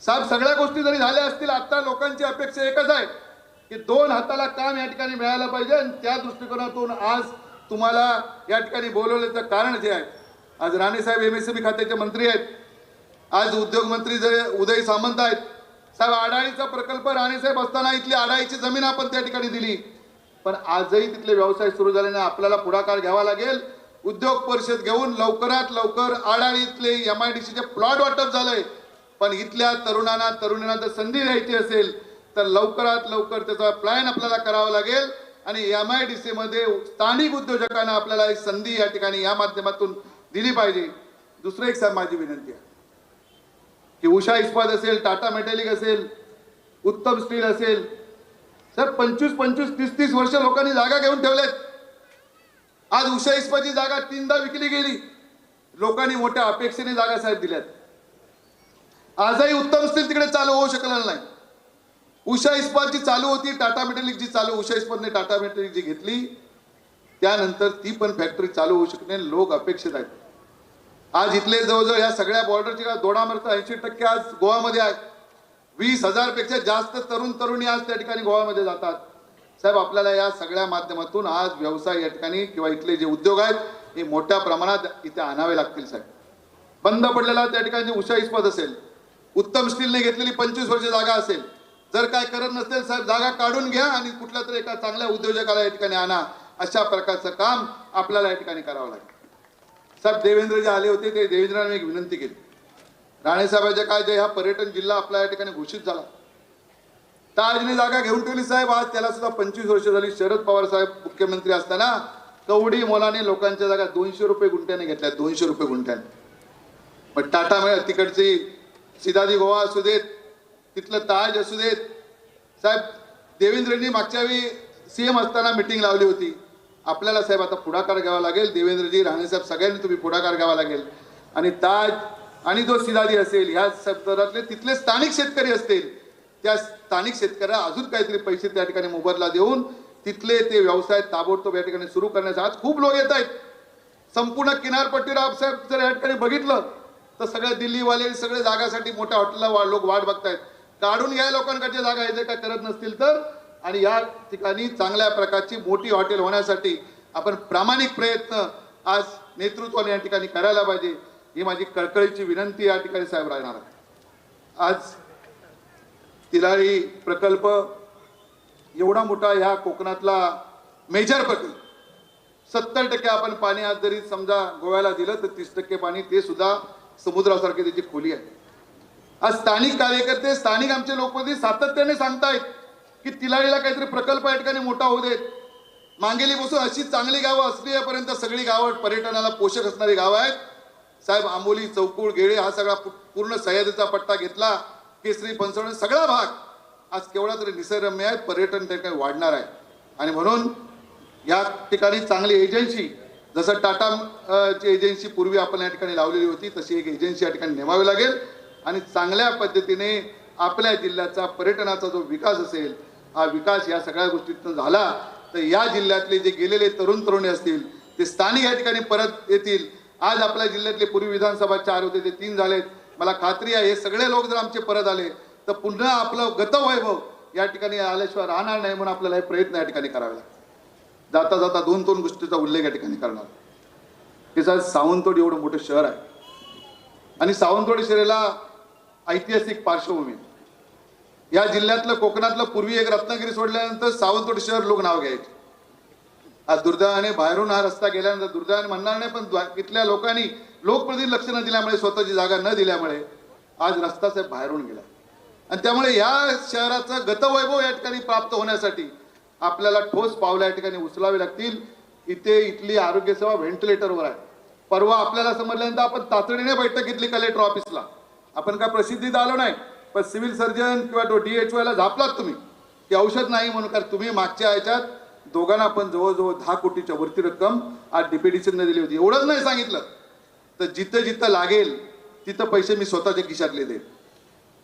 साहेब, सगळ्या गोष्टी जरी झाल्या असतील, आता लोकांची अपेक्षा एकच आहे की 2 हाताला काम या ठिकाणी मिळायला पाहिजे. आणि त्या दृष्टिकोनातून आज तुम्हाला या ठिकाणी बोलवल्याचं कारण जे आहे, आज राणेसाहेब MSME खात्याचे मंत्री आहेत, आज उद्योग मंत्री उदय सामंत आहेत. साहेब आडाळीचा प्रकल्प राणेसाहेब असताना इथली आडाळीची जमीन आपण त्या ठिकाणी दिली, पण आजही तिथले व्यवसाय सुरू झाले नाही. आपल्याला पुढाकार घ्यावा लागेल. उद्योग परिषद घेऊन लवकरात लवकर आडाळीतले MIDCचे प्लॉट वाटप झालंय, पण इथल्या तरुणांना जर संधी द्यायची असेल तर लवकरात लवकर त्याचा प्लॅन आपल्याला करावा लागेल. आणि MIDC मध्ये स्थानिक उद्योजकांना आपल्याला एक संधी या ठिकाणी या माध्यमातून दिली पाहिजे. दुसरं एक साहेब माझी विनंती आहे की उषा इस्पात असेल, टाटा मेटॅलिक असेल, उत्तम स्टील असेल, सर 25-25, 30-30 वर्ष लोकांनी जागा घेऊन ठेवल्यात. आज उषा इस्पातची जागा 3दा विकली गेली. लोकांनी मोठ्या अपेक्षेने जागा साहेब दिल्यात. आजही उत्तम स्टील तिकडे चालू होऊ शकलेलं नाही. उषा इस्पातची चालू होती, टाटा मेटॅलिक जी चालू, उषा इस्पातने टाटा मेटॅलिक जी घेतली त्यानंतर ती पण फॅक्टरी चालू होऊ शकणे लोक अपेक्षित आहेत. आज इथले जवळजवळ या सगळ्या बॉर्डरची दोडामार्ग 80% आज गोवामध्ये आहे. 20,000 पेक्षा जास्त तरुणी आज त्या ठिकाणी गोव्यामध्ये जातात. साहेब आपल्याला या सगळ्या माध्यमातून आज व्यवसाय या ठिकाणी किंवा इथले जे उद्योग आहेत हे मोठ्या प्रमाणात इथे आणावे लागतील. साहेब बंद पडलेला त्या ठिकाणी उषा इस्पात असेल, उत्तम स्टीलने घेतलेली 25 वर्ष जागा असेल, जर काय करत नसेल साहेब जागा काढून घ्या आणि कुठल्या तरी एका चांगल्या उद्योजकाला या ठिकाणी आणा. अशा प्रकारचं काम आपल्याला या ठिकाणी करावं लागेल. साहेब देवेंद्र जे आले होते ते देवेंद्रांनी एक विनंती केली. राणेसाहेबांच्या काय जे हा पर्यटन जिल्हा आपल्या या ठिकाणी घोषित झाला, ताजने जागा घेऊन ठेवली साहेब. आज त्याला सुद्धा 25 वर्ष झाली. शरद पवार साहेब मुख्यमंत्री असताना कवडी मोलाने लोकांच्या जागा 200 रुपये गुंठ्याने घेतल्या, 200 रुपये गुंठ्याने. पण टाटा तिकडची सिदादी गोवा असू देत, तिथलं ताज असू देत, साहेब देवेंद्रजी मागच्या वेळी CM असताना मिटिंग लावली होती. आपल्याला साहेब आता पुढाकार घ्यावा लागेल. देवेंद्रजी, राणेसाहेब सगळ्यांनी तुम्ही पुढाकार घ्यावा लागेल. आणि ताज आणि जो सिदादी असेल ह्या सप्ताहातले तिथले स्थानिक शेतकरी असतील, त्या स्थानिक शेतकऱ्याला अजून काहीतरी पैसे त्या ठिकाणी मोबदला देऊन तिथले ते व्यवसाय ताबडतोब या ठिकाणी सुरू करण्याचा आज खूप लोक येत आहेत. संपूर्ण किनारपट्टीला साहेब जर या ठिकाणी बघितलं तर सगळ्या दिल्लीवाले सगळे जागासाठी मोठ्या हॉटेलला लोक वाट बघतायत. काढून घ्या लोकांकडच्या जागा, हे जे काय करत नसतील तर. आणि या ठिकाणी चांगल्या प्रकारची मोठी हॉटेल होण्यासाठी आपण प्रामाणिक प्रयत्न आज नेतृत्वाने या ठिकाणी करायला पाहिजे. ही माझी कळकळीची विनंती या ठिकाणी साहेब राहणार आहे. आज तिलारी प्रकल्प एवढा मोठा ह्या कोकणातला मेजर प्रकल्प, 70% आपण पाणी आज जरी समजा गोव्याला दिलं तर 30% पाणी ते सुद्धा समुद्रासारखी त्याची खोली आहे. आज स्थानिक कार्यकर्ते, स्थानिक आमचे लोकप्रतिनिधी सातत्याने सांगतायत की तिलारीला काहीतरी प्रकल्प या ठिकाणी मोठा होऊ देत. मांगेलीपासून अशी चांगली गावं असलीपर्यंत सगळी गावं पर्यटनाला पोषक असणारी गावं आहेत. साहेब आंबोली, चौकूळ, गेळे हा सगळा पूर्ण सह्याद्रीचा पट्टा घेतला, केसरी, पंचवण सगळा भाग आज केवढा तरी निसर्गरम्य आहे. पर्यटन त्या ठिकाणी वाढणार आहे. आणि म्हणून या ठिकाणी चांगली एजन्सी, जसं टाटा ची एजन्सी पूर्वी आपण या ठिकाणी लावलेली होती तशी एक एजन्सी या ठिकाणी नेमावी लागेल. आणि चांगल्या पद्धतीने आपल्या जिल्ह्याचा पर्यटनाचा जो विकास असेल, हा विकास या सगळ्या गोष्टीतून झाला तर या जिल्ह्यातले जे गेलेले तरुणी असतील ते स्थानिक या ठिकाणी परत येतील. आज आपल्या जिल्ह्यातले पूर्वी विधानसभा 4 होते ते 3 झालेत. मला खात्री आहे हे सगळे लोक जर आमचे परत आले तर पुन्हा आपलं गतवैभव या ठिकाणी आल्याशिवाय राहणार नाही. म्हणून आपल्याला हे प्रयत्न या ठिकाणी करावे लागतात. जाता जाता 2 गोष्टीचा उल्लेख या ठिकाणी करणार की साहेब सावंतवाडी एवढं मोठं शहर आहे आणि सावंतवाडी शहराला ऐतिहासिक पार्श्वभूमी. या जिल्ह्यातलं कोकणातलं पूर्वी एक रत्नागिरी सोडल्यानंतर सावंतवाडी शहर लोक नाव घ्यायचे. आज दुर्दैवाने बाहेरून हा रस्ता गेल्यानंतर, दुर्दैवाने म्हणणार नाही पण इथल्या लोकांनी लोकप्रतिनिधी लक्ष न दिल्यामुळे, स्वतःची जागा न दिल्यामुळे आज रस्ता साहेब बाहेरून गेला. आणि त्यामुळे या शहराचं गतवैभव या ठिकाणी प्राप्त होण्यासाठी आपल्याला ठोस पावलं या ठिकाणी उचलावी लागतील. इथली आरोग्य सेवा व्हेंटिलेटरवर आहे. परवा आपल्याला समजल्यानंतर आपण तातडीने बैठक घेतली कलेक्टर ऑफिसला. आपण काय प्रसिद्धीत आलो नाही, पण सिव्हिल सर्जन किंवा DHO ला झापलात तुम्ही की औषध नाही म्हणून. कारण तुम्ही मागच्या ह्याच्यात दोघांना पण जवळजवळ 10 कोटीच्या वरती रक्कम आज DPDCने दिली होती. एवढंच नाही सांगितलं तर जिथं जिथं लागेल तिथं पैसे मी स्वतःच्या खिशातले देईन,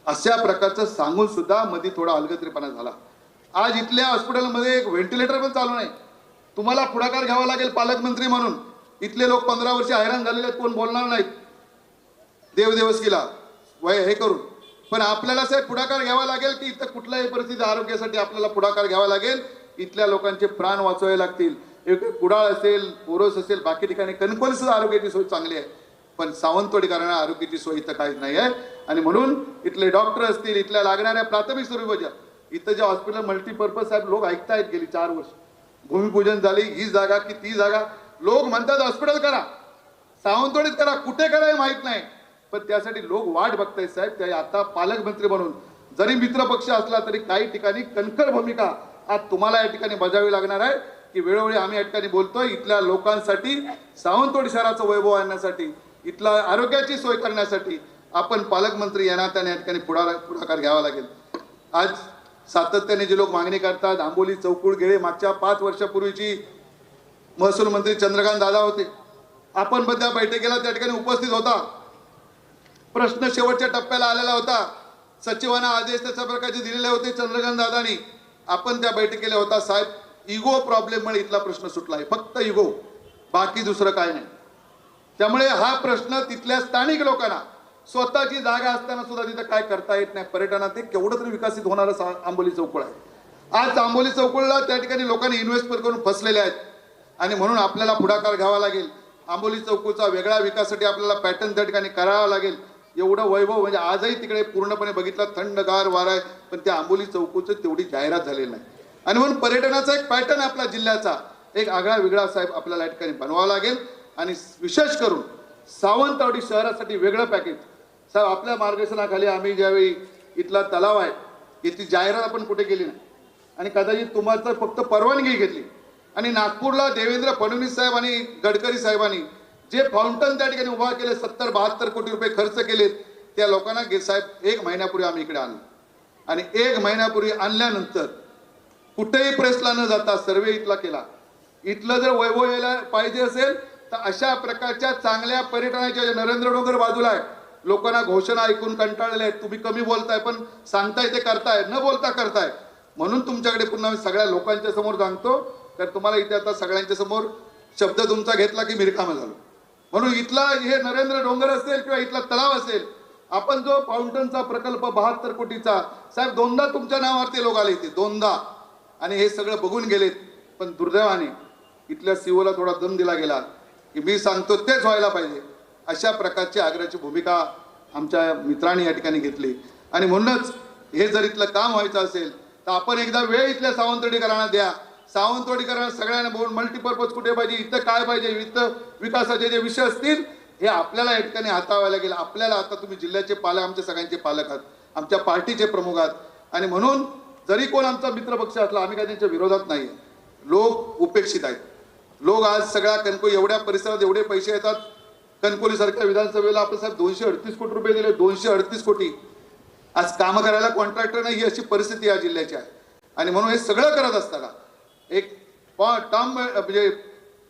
अशा प्रकारचं सांगून सुद्धा मध्ये थोडा अलगत्रीपणा झाला. आज इथल्या हॉस्पिटलमध्ये एक व्हेंटिलेटर पण चालू नाही. तुम्हाला पुढाकार घ्यावा लागेल पालकमंत्री म्हणून. इथले लोक 15 वर्ष हैराण झालेले आहेत, कोण बोलणार नाहीत देवदेवस्कीला हे करून. पण आपल्याला साहेब पुढाकार घ्यावा लागेल की इथं कुठल्याही परिस्थिती आरोग्यासाठी आपल्याला पुढाकार घ्यावा लागेल. इथल्या लोकांचे प्राण वाचवावे लागतील. एक कुडाळ असेल, पोरस असेल, बाकी ठिकाणी कणकवली सुद्धा आरोग्याची सोय चांगली आहे, पण सावंतवाडीकरांना आरोग्याची सोय इथं काहीच नाही आहे. आणि म्हणून इथले डॉक्टर असतील, इथल्या लागणाऱ्या प्राथमिक सुविधा, इथं जे हॉस्पिटल मल्टीपर्पज साहेब लोक ऐकतायत गेली 4 वर्ष. भूमिपूजन झाली, ही जागा की ती जागा, लोक म्हणतात हॉस्पिटल करा, सावंतवाडीत करा, कुठे करा हे माहित नाही, पण त्यासाठी लोक वाट बघतायत साहेब. ते आता पालकमंत्री म्हणून जरी मित्र पक्ष असला तरी काही ठिकाणी कणखर भूमिका आज तुम्हाला या ठिकाणी बजावावी लागणार आहे की वेळोवेळी आम्ही या ठिकाणी बोलतोय इथल्या लोकांसाठी, सावंतवाडी शहराचं वैभव आणण्यासाठी, इथला आरोग्याची सोय करण्यासाठी आपण पालकमंत्री यांना त्या ठिकाणी पुढाकार घ्यावा लागेल. आज सातत्याने जे लोक मागणी करतात, आंबोली चौकुड गेले, मागच्या 5 वर्षापूर्वीची महसूल मंत्री चंद्रकांत दादा होते, आपण पण त्या बैठकीला त्या ठिकाणी उपस्थित होता. प्रश्न शेवटच्या टप्प्याला आलेला होता, सचिवांना आदेश त्याच्या प्रकारचे दिलेले होते चंद्रकांत दादानी, आपण त्या बैठकीला होता. साहेब इगो प्रॉब्लेममुळे इथला प्रश्न सुटला आहे, फक्त इगो, बाकी दुसरं काय नाही. त्यामुळे हा प्रश्न तिथल्या स्थानिक लोकांना, स्वतःची जागा असताना सुद्धा तिथं काय करता येत नाही. पर्यटनात ते केवढं तरी विकसित होणारं आंबोली चौकुळ आहे. आज आंबोली चौकुळला त्या ठिकाणी लोकांनी इन्व्हेस्टमेंट करून फसलेले आहेत आणि म्हणून आपल्याला पुढाकार घ्यावा लागेल. आंबोली चौकुळचा वेगळा विकासासाठी आपल्याला पॅटर्न त्या ठिकाणी करावा लागेल. एवढं वैभव म्हणजे आजही तिकडे पूर्णपणे बघितलं थंडगार वारा आहे, पण त्या आंबोली चौकुळचं तेवढी जाहिरात झालेली नाही. आणि म्हणून पर्यटनाचा एक पॅटर्न आपल्या जिल्ह्याचा एक आगळा वेगळा साहेब आपल्याला या ठिकाणी बनवावा लागेल. आणि विशेष करून सावंतवाडी शहरासाठी वेगळं पॅकेज साहेब आपल्या मार्गदर्शनाखाली आम्ही ज्यावेळी इथला तलाव आहे याची जाहिरात आपण कुठे केली नाही आणि कदाचित तुम्हाला फक्त परवानगी घेतली. आणि नागपूरला देवेंद्र फडणवीस साहेब आणि गडकरी साहेबांनी जे फाउंटन त्या ठिकाणी उभा केले, 70-72 कोटी रुपये खर्च केलेत, त्या लोकांना साहेब 1 महिन्यापूर्वी आम्ही इकडे आणलं. आणि 1 महिन्यापूर्वी आणल्यानंतर कुठेही प्रेसला न जाता सर्वे इथला केला. इथलं जर वैभव यायला पाहिजे असेल तर अशा प्रकारच्या चांगल्या पर्यटनाच्या, नरेंद्र डोंगर बाजूला आहे, लोकांना घोषणा ऐकून कंटाळलेले आहेत. तुम्ही कमी बोलताय पण सांगताय ते करताय, न बोलता करताय. म्हणून तुमच्याकडे पुन्हा मी सगळ्या लोकांच्या समोर सांगतो, तर तुम्हाला इथे आता सगळ्यांच्या समोर शब्द तुमचा घेतला की मी रिकामं झालो. म्हणून इथला हे नरेंद्र डोंगर असेल किंवा इथला तलाव असेल, आपण जो फाउंटनचा प्रकल्प 72 कोटीचा साहेब 2दा तुमच्या नावावरती लोक आले इथे, 2दा, आणि हे सगळं बघून गेलेत. पण दुर्दैवाने इथल्या सीओला थोडा दम दिला गेला की मी सांगतो तेच व्हायला पाहिजे. अशा प्रकारची आग्रहाची भूमिका आमच्या मित्रांनी या ठिकाणी घेतली. आणि म्हणूनच हे जर इथलं काम व्हायचं असेल तर आपण एकदा वेळ इथल्या सावंतवाडीकरांना द्या. सावंतवाडीकरांना सगळ्यांना बोलून मल्टीपर्पज कुठे पाहिजे, इथं काय पाहिजे, इथं विकासाचे जे विषय असतील हे आपल्याला या ठिकाणी हाताळावे लागेल. आपल्याला आता तुम्ही जिल्ह्याचे पालक, आमच्या सगळ्यांचे पालक आहात, आमच्या पार्टीचे प्रमुख आहात. आणि म्हणून जरी कोण आमचा मित्रपक्ष असला आम्ही काय त्यांच्या विरोधात नाही. लोक उपेक्षित आहेत. लोक आज सगळ्या कणकोली एवढ्या परिसरात एवढे पैसे येतात. कणकोली सारख्या विधानसभेला आपण साहेब 238 कोटी रुपये दिले, 238 कोटी. आज काम करायला कॉन्ट्रॅक्टर नाही, ही अशी परिस्थिती या जिल्ह्याची आहे. आणि म्हणून हे सगळं करत असताना एक टर्म म्हणजे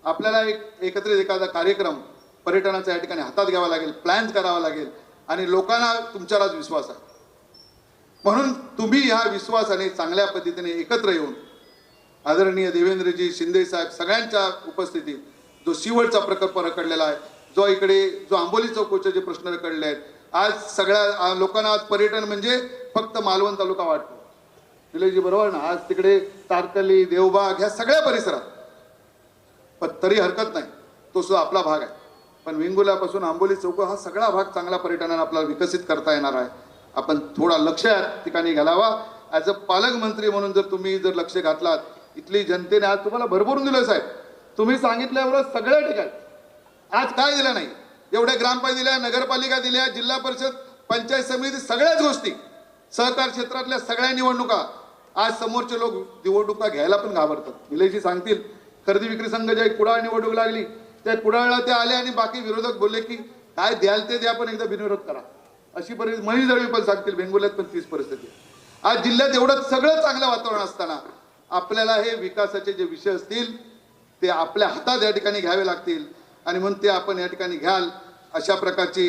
आपल्याला एक एकत्रित एखादा कार्यक्रम पर्यटनाचा या ठिकाणी हातात घ्यावा लागेल, प्लॅन करावा लागेल. आणि लोकांना तुमच्यावरच विश्वास आहे. म्हणून तुम्ही ह्या विश्वासाने चांगल्या पद्धतीने एकत्र येऊन आदरणीय देवेंद्रजी शिंदे साहेब सगळ्यांच्या उपस्थितीत जो शिवडचा प्रकल्प रखडलेला आहे, जो इकडे जो आंबोली चौकोचे जे प्रश्न रखडले आहेत, आज सगळ्या लोकांना आज पर्यटन म्हणजे फक्त मालवण तालुका वाटतो. निलेशजी बरोबर ना, आज तिकडे तारकली, देवबाग ह्या सगळ्या परिसरात, पण तरी हरकत नाही, तो सुद्धा आपला भाग आहे. पण वेंगुर्ल्यापासून आंबोली चौक हा सगळा भाग चांगल्या पर्यटनाने आपल्याला विकसित करता येणार आहे. आपण थोडा लक्ष या ठिकाणी घालावा. ॲज अ पालकमंत्री म्हणून जर तुम्ही जर लक्ष घातलात, इथली जनतेने आज तुम्हाला भरभरून दिलं साहेब. तुम्ही सांगितल्यावर सगळ्या ठिकाणी आज काय दिलं नाही, एवढ्या ग्रामपंचायत दिल्या, नगरपालिका दिल्या, जिल्हा परिषद, पंचायत समिती, सगळ्याच गोष्टी सहकार क्षेत्रातल्या सगळ्या निवडणुका आज समोरचे लोक निवडणुका घ्यायला पण घाबरतात. निलेशजी सांगतील, खरेदी विक्री संघ ज्या कुडाळ निवडणूक लागली त्या कुडाळला ते आले आणि बाकी विरोधक बोलले की काय द्याल ते द्या पण एकदा बिनविरोध करा. अशी परिस्थिती मणी दळवी पण सांगतील, वेंगुर्ल्यात पण तीच परिस्थिती. आज जिल्ह्यात एवढं सगळं चांगलं वातावरण असताना आपल्याला हे विकासाचे जे विषय असतील ते आपल्या हातात या ठिकाणी घ्यावे लागतील आणि म्हणून ते आपण या ठिकाणी घ्याल अशा प्रकारची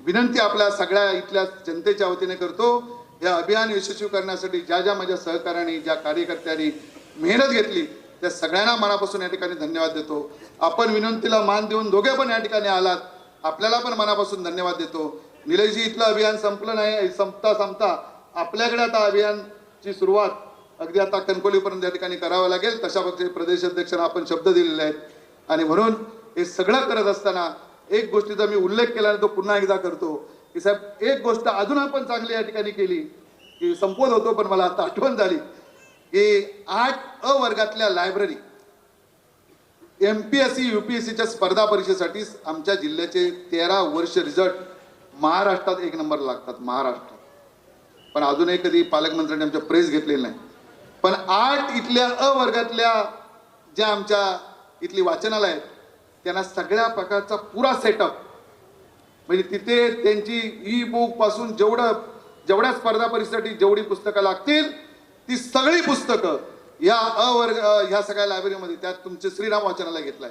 विनंती आपल्या सगळ्या इथल्या जनतेच्या वतीने करतो. हे अभियान यशस्वी करण्यासाठी ज्या ज्या माझ्या सहकाऱ्यांनी ज्या कार्यकर्त्यांनी मेहनत घेतली त्या सगळ्यांना मनापासून या ठिकाणी धन्यवाद देतो. आपण विनंतीला मान देऊन दोघे पण या ठिकाणी आलात, आपल्याला पण मनापासून धन्यवाद देतो. निलेशजी, इथलं अभियान संपलं नाही, संपता आपल्याकडे आता अभियानची सुरुवात अगदी आता कणकोलीपर्यंत या ठिकाणी करावं लागेल. तशा पक्षाचे प्रदेश अध्यक्षांना आपण शब्द दिलेले आहेत आणि म्हणून हे सगळं करत असताना एक गोष्टीचा मी उल्लेख केला आणि तो पुन्हा एकदा करतो की साहेब एक गोष्ट अजून आपण चांगली या ठिकाणी केली की संपवत होतो पण मला आता आठवण झाली की 8 वर्गातल्या लायब्ररी MPSC UPSCच्या स्पर्धा परीक्षेसाठी आमच्या जिल्ह्याचे 13 वर्ष रिझल्ट महाराष्ट्रात 1 नंबर लागतात महाराष्ट्रात. पण अजूनही कधी पालकमंत्र्यांनी आमच्या प्रेस घेतलेली नाही. पण 8 इथल्या वर्गातल्या ज्या आमच्या इथली वाचनालय आहेत त्यांना सगळ्या प्रकारचा पुरा सेटअप म्हणजे तिथे त्यांची ई-बुक पासून जेवढ्या स्पर्धा परीक्षेसाठी जेवढी पुस्तकं लागतील ती सगळी पुस्तकं या ह्या सगळ्या लायब्ररीमध्ये. त्यात तुमचे श्रीराम वाचनालय घेतलंय,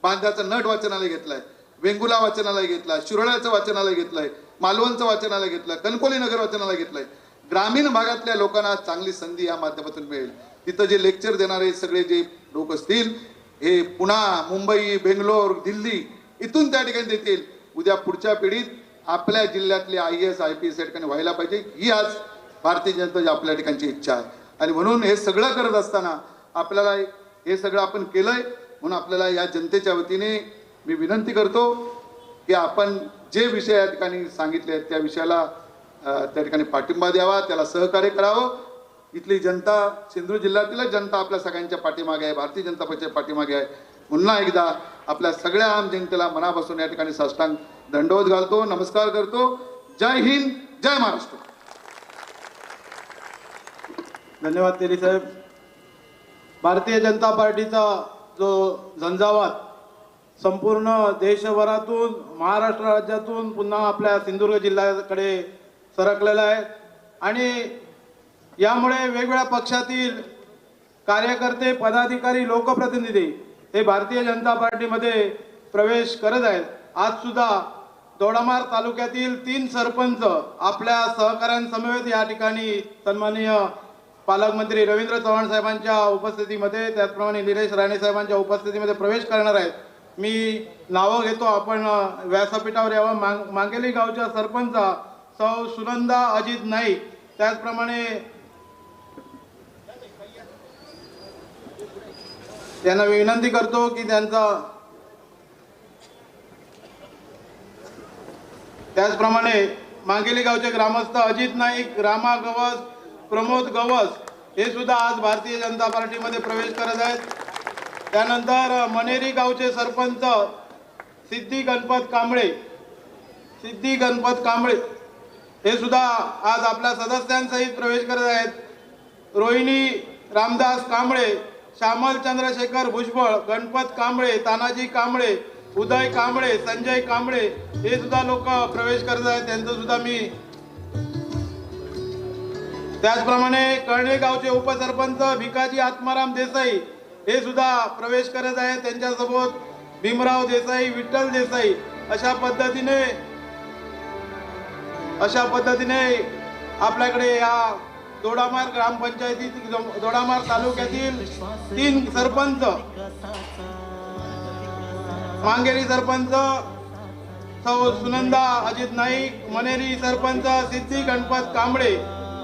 बांद्याचं नट वाचनालय घेतलंय, वेंगुला वाचनालय घेतलंय, शिरोळ्याचं वाचनालय घेतलंय, मालवणचं वाचनालय घेतलंय, कणकोली नगर वाचनालय घेतलंय. ग्रामीण भागातल्या लोकांना चांगली संधी या माध्यमातून मिळेल. तिथं जे लेक्चर देणारे सगळे जे लोक असतील हे पुणे, मुंबई, बेंगलोर, दिल्ली इथून त्या ठिकाणी देतील. उद्या पुढच्या पिढीत आपल्या जिल्ह्यातले IAS IPS या ठिकाणी व्हायला पाहिजे ही आज भारतीय जनता आपल्या ठिकाणची इच्छा आहे. आणि म्हणून हे सगळं करत असताना आपल्याला हे सगळं आपण केलंय म्हणून आपल्याला या जनतेच्या वतीने मी विनंती करतो की आपण जे विषय या ठिकाणी सांगितले आहेत त्या विषयाला त्या ठिकाणी पाठिंबा द्यावा, त्याला सहकार्य करावं. इथली जनता, सिंधुदुर्ग जिल्ह्यातील जनता आपल्या सगळ्यांच्या पाठीमागे आहे, भारतीय जनता पक्षाच्या पाठीमागे आहे. पुन्हा एकदा आपल्या सगळ्या आम जनतेला मनापासून या ठिकाणी साष्टांग दंडवत घालतो, नमस्कार करतो. जय हिंद, जय महाराष्ट्र. धन्यवाद तेली साहेब. भारतीय जनता पार्टीचा जो झंझावात संपूर्ण देशभरातून, महाराष्ट्र राज्यातून पुन्हा आपल्या सिंधुदुर्ग जिल्ह्याकडे सरकलेला आहे आणि यामुळे वेगवेगळ्या पक्षातील कार्यकर्ते, पदाधिकारी, लोकप्रतिनिधी हे भारतीय जनता पार्टीमध्ये प्रवेश करत आहेत. आज सुद्धा दोडामार्ग तालुक्यातील 3 सरपंच आपल्या सहकाऱ्यांसमवेत या ठिकाणी सन्माननीय पालकमंत्री रवींद्र चव्हाण साहेबांच्या उपस्थितीमध्ये, त्याचप्रमाणे निलेश राणे साहेबांच्या उपस्थितीमध्ये प्रवेश करणार आहेत. मी नावं घेतो, आपण व्यासपीठावर यावं. मांगेली गावच्या सरपंच सौ सुनंदा अजित नाईक, त्याचप्रमाणे त्यांना विनंती करतो की त्याचप्रमाणे मांगेली गावचे ग्रामस्थ अजित नाईक, रामा गवस, प्रमोद गवस हे सुद्धा आज भारतीय जनता पार्टीमध्ये प्रवेश करत आहेत. त्यानंतर मनेरी गावचे सरपंच सिद्धी गणपत कांबळे हे सुद्धा आज आपल्या सदस्यांसहित प्रवेश करत आहेत. रोहिणी रामदास कांबळे, श्यामल चंद्रशेखर भुजबळ, गणपत कांबळे, तानाजी कांबळे, उदय कांबळे, संजय कांबळे हे सुद्धा लोक प्रवेश करत आहेत. त्यांचं सुद्धा मी. त्याचप्रमाणे कळणे गावचे उपसरपंच भिकाजी आत्माराम देसाई हे सुद्धा प्रवेश करत आहेत. त्यांच्यासोबत भीमराव देसाई, विठ्ठल देसाई अशा पद्धतीने आपल्याकडे या दोडामार्ग ग्रामपंचायतीत, दोडामार्ग तालुक्यातील 3 सरपंच, मांगेली सरपंच सौ सुनंदा अजित नाईक, मनेरी सरपंच सिद्धी गणपत कांबळे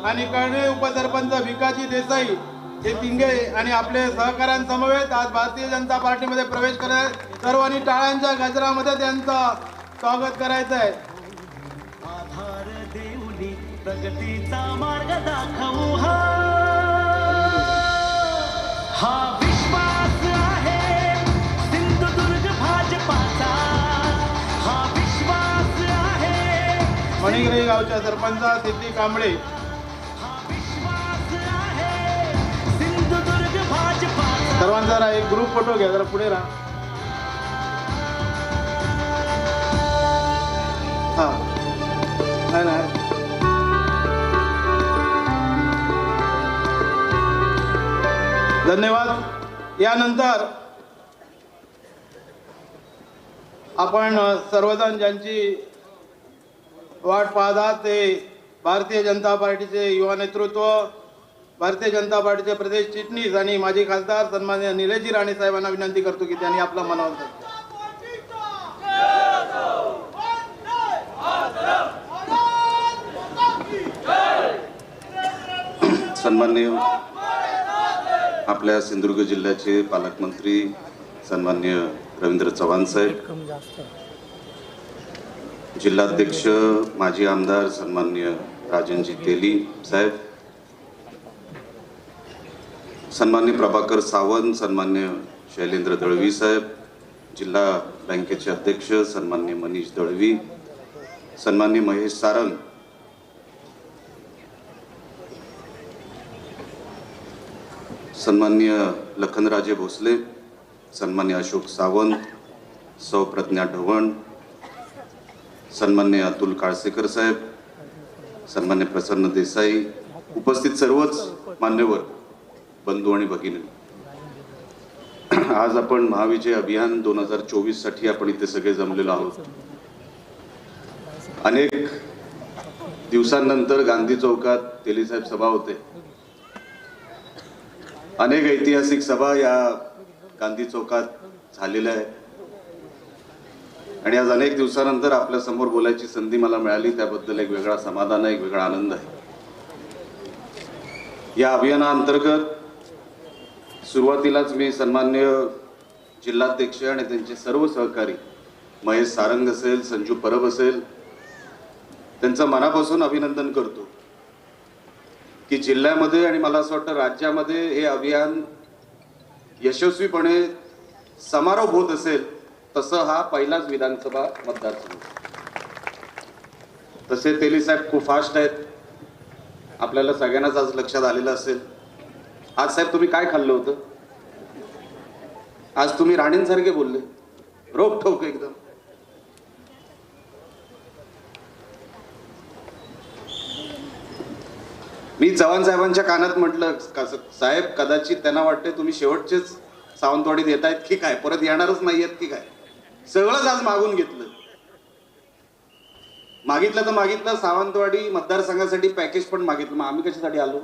आणि कळणे उपसरपंच भिकाजी देसाई हे तिघे आणि आपले सहकाऱ्यांसमवेत आज भारतीय जनता पार्टीमध्ये प्रवेश करत. सर्वांनी टाळ्यांच्या गजरामध्ये त्यांचं स्वागत करायचं आहे. प्रगतीचा मार्ग दाखवू हा विश्वास आहे सिंधुदुर्ग भाजपाचा, हा विश्वास आहे. मणिगिरी गावच्या सरपंच सिद्धी कांबळे सर्वांचा जरा एक ग्रुप फोटो घ्या, जरा पुढे राहा. हा नाही नाही धन्यवाद. यानंतर आपण सर्वजण ज्यांची वाट पाहत आहात ते भारतीय जनता पार्टीचे युवा नेतृत्व, भारतीय जनता पार्टीचे प्रदेश चिटणीस आणि माजी खासदार सन्माननीय निलेशजी राणे साहेबांना विनंती करतो की त्यांनी आपला मनावर सांगा. सन्माननीय आपल्या सिंधुदुर्ग जिल्ह्याचे पालकमंत्री सन्माननीय रवींद्र चव्हाण साहेब, जिल्हाध्यक्ष माजी आमदार सन्माननीय राजनजी तेली साहेब, सन्माननीय प्रभाकर सावंत, सन्माननीय शैलेंद्र दळवी साहेब, जिल्हा बँकेचे अध्यक्ष सन्माननीय मनीष दळवी, सन्माननीय महेश सारंग, सन्माननीय लखनराजे भोसले, सन्माननीय अशोक सावंत, सौ प्रज्ञा ढवण, सन्माननीय अतुल काळसेकर साहेब, सन्माननीय प्रसन्न देसाई, उपस्थित सर्वच मान्यवर बंधू आणि भगिनी, आज आपण महाविजय अभियान 2024 साठी आपण इथे सगळे जमलेलो आहोत. अनेक दिवसांनंतर गांधी चौकात तेली साहेब सभा होते. अनेक ऐतिहासिक सभा या गांधी चौकात झालेल्या आहेत आणि आज अनेक दिवसानंतर आपल्या समोर बोलायची संधी मला मिळाली, त्याबद्दल एक वेगळा समाधान आहे, एक वेगळा आनंद आहे. या अभियानाअंतर्गत सुरुवातीलाच मी सन्माननीय जिल्हाध्यक्ष आणि त्यांचे सर्व सहकारी महेश सारंग असेल, संजू परब असेल, त्यांचं मनापासून अभिनंदन करतो की जिल्ह्यामध्ये आणि मला असं वाटतं राज्यामध्ये हे अभियान यशस्वीपणे समारोप होत असेल तसं हा पहिलाच विधानसभा मतदारसंघ. तसे तेली साहेब खूप फास्ट आहेत, आपल्याला सगळ्यांनाच आज लक्षात आलेलं असेल. आज साहेब तुम्ही काय खाल्लं होतं? आज तुम्ही राणींसारखे बोलले, रोखठोक एकदम. मी चव्हाण साहेबांच्या कानात म्हटलं, साहेब कदाचित त्यांना वाटते तुम्ही शेवटचेच सावंतवाडीत येत आहेत की काय, परत येणारच नाही आहेत की काय. सगळंच आज मागून घेतलं. मागितलं तर मागितलं, सावंतवाडी मतदारसंघासाठी पॅकेज पण मागितलं. मग आम्ही कशासाठी आलो?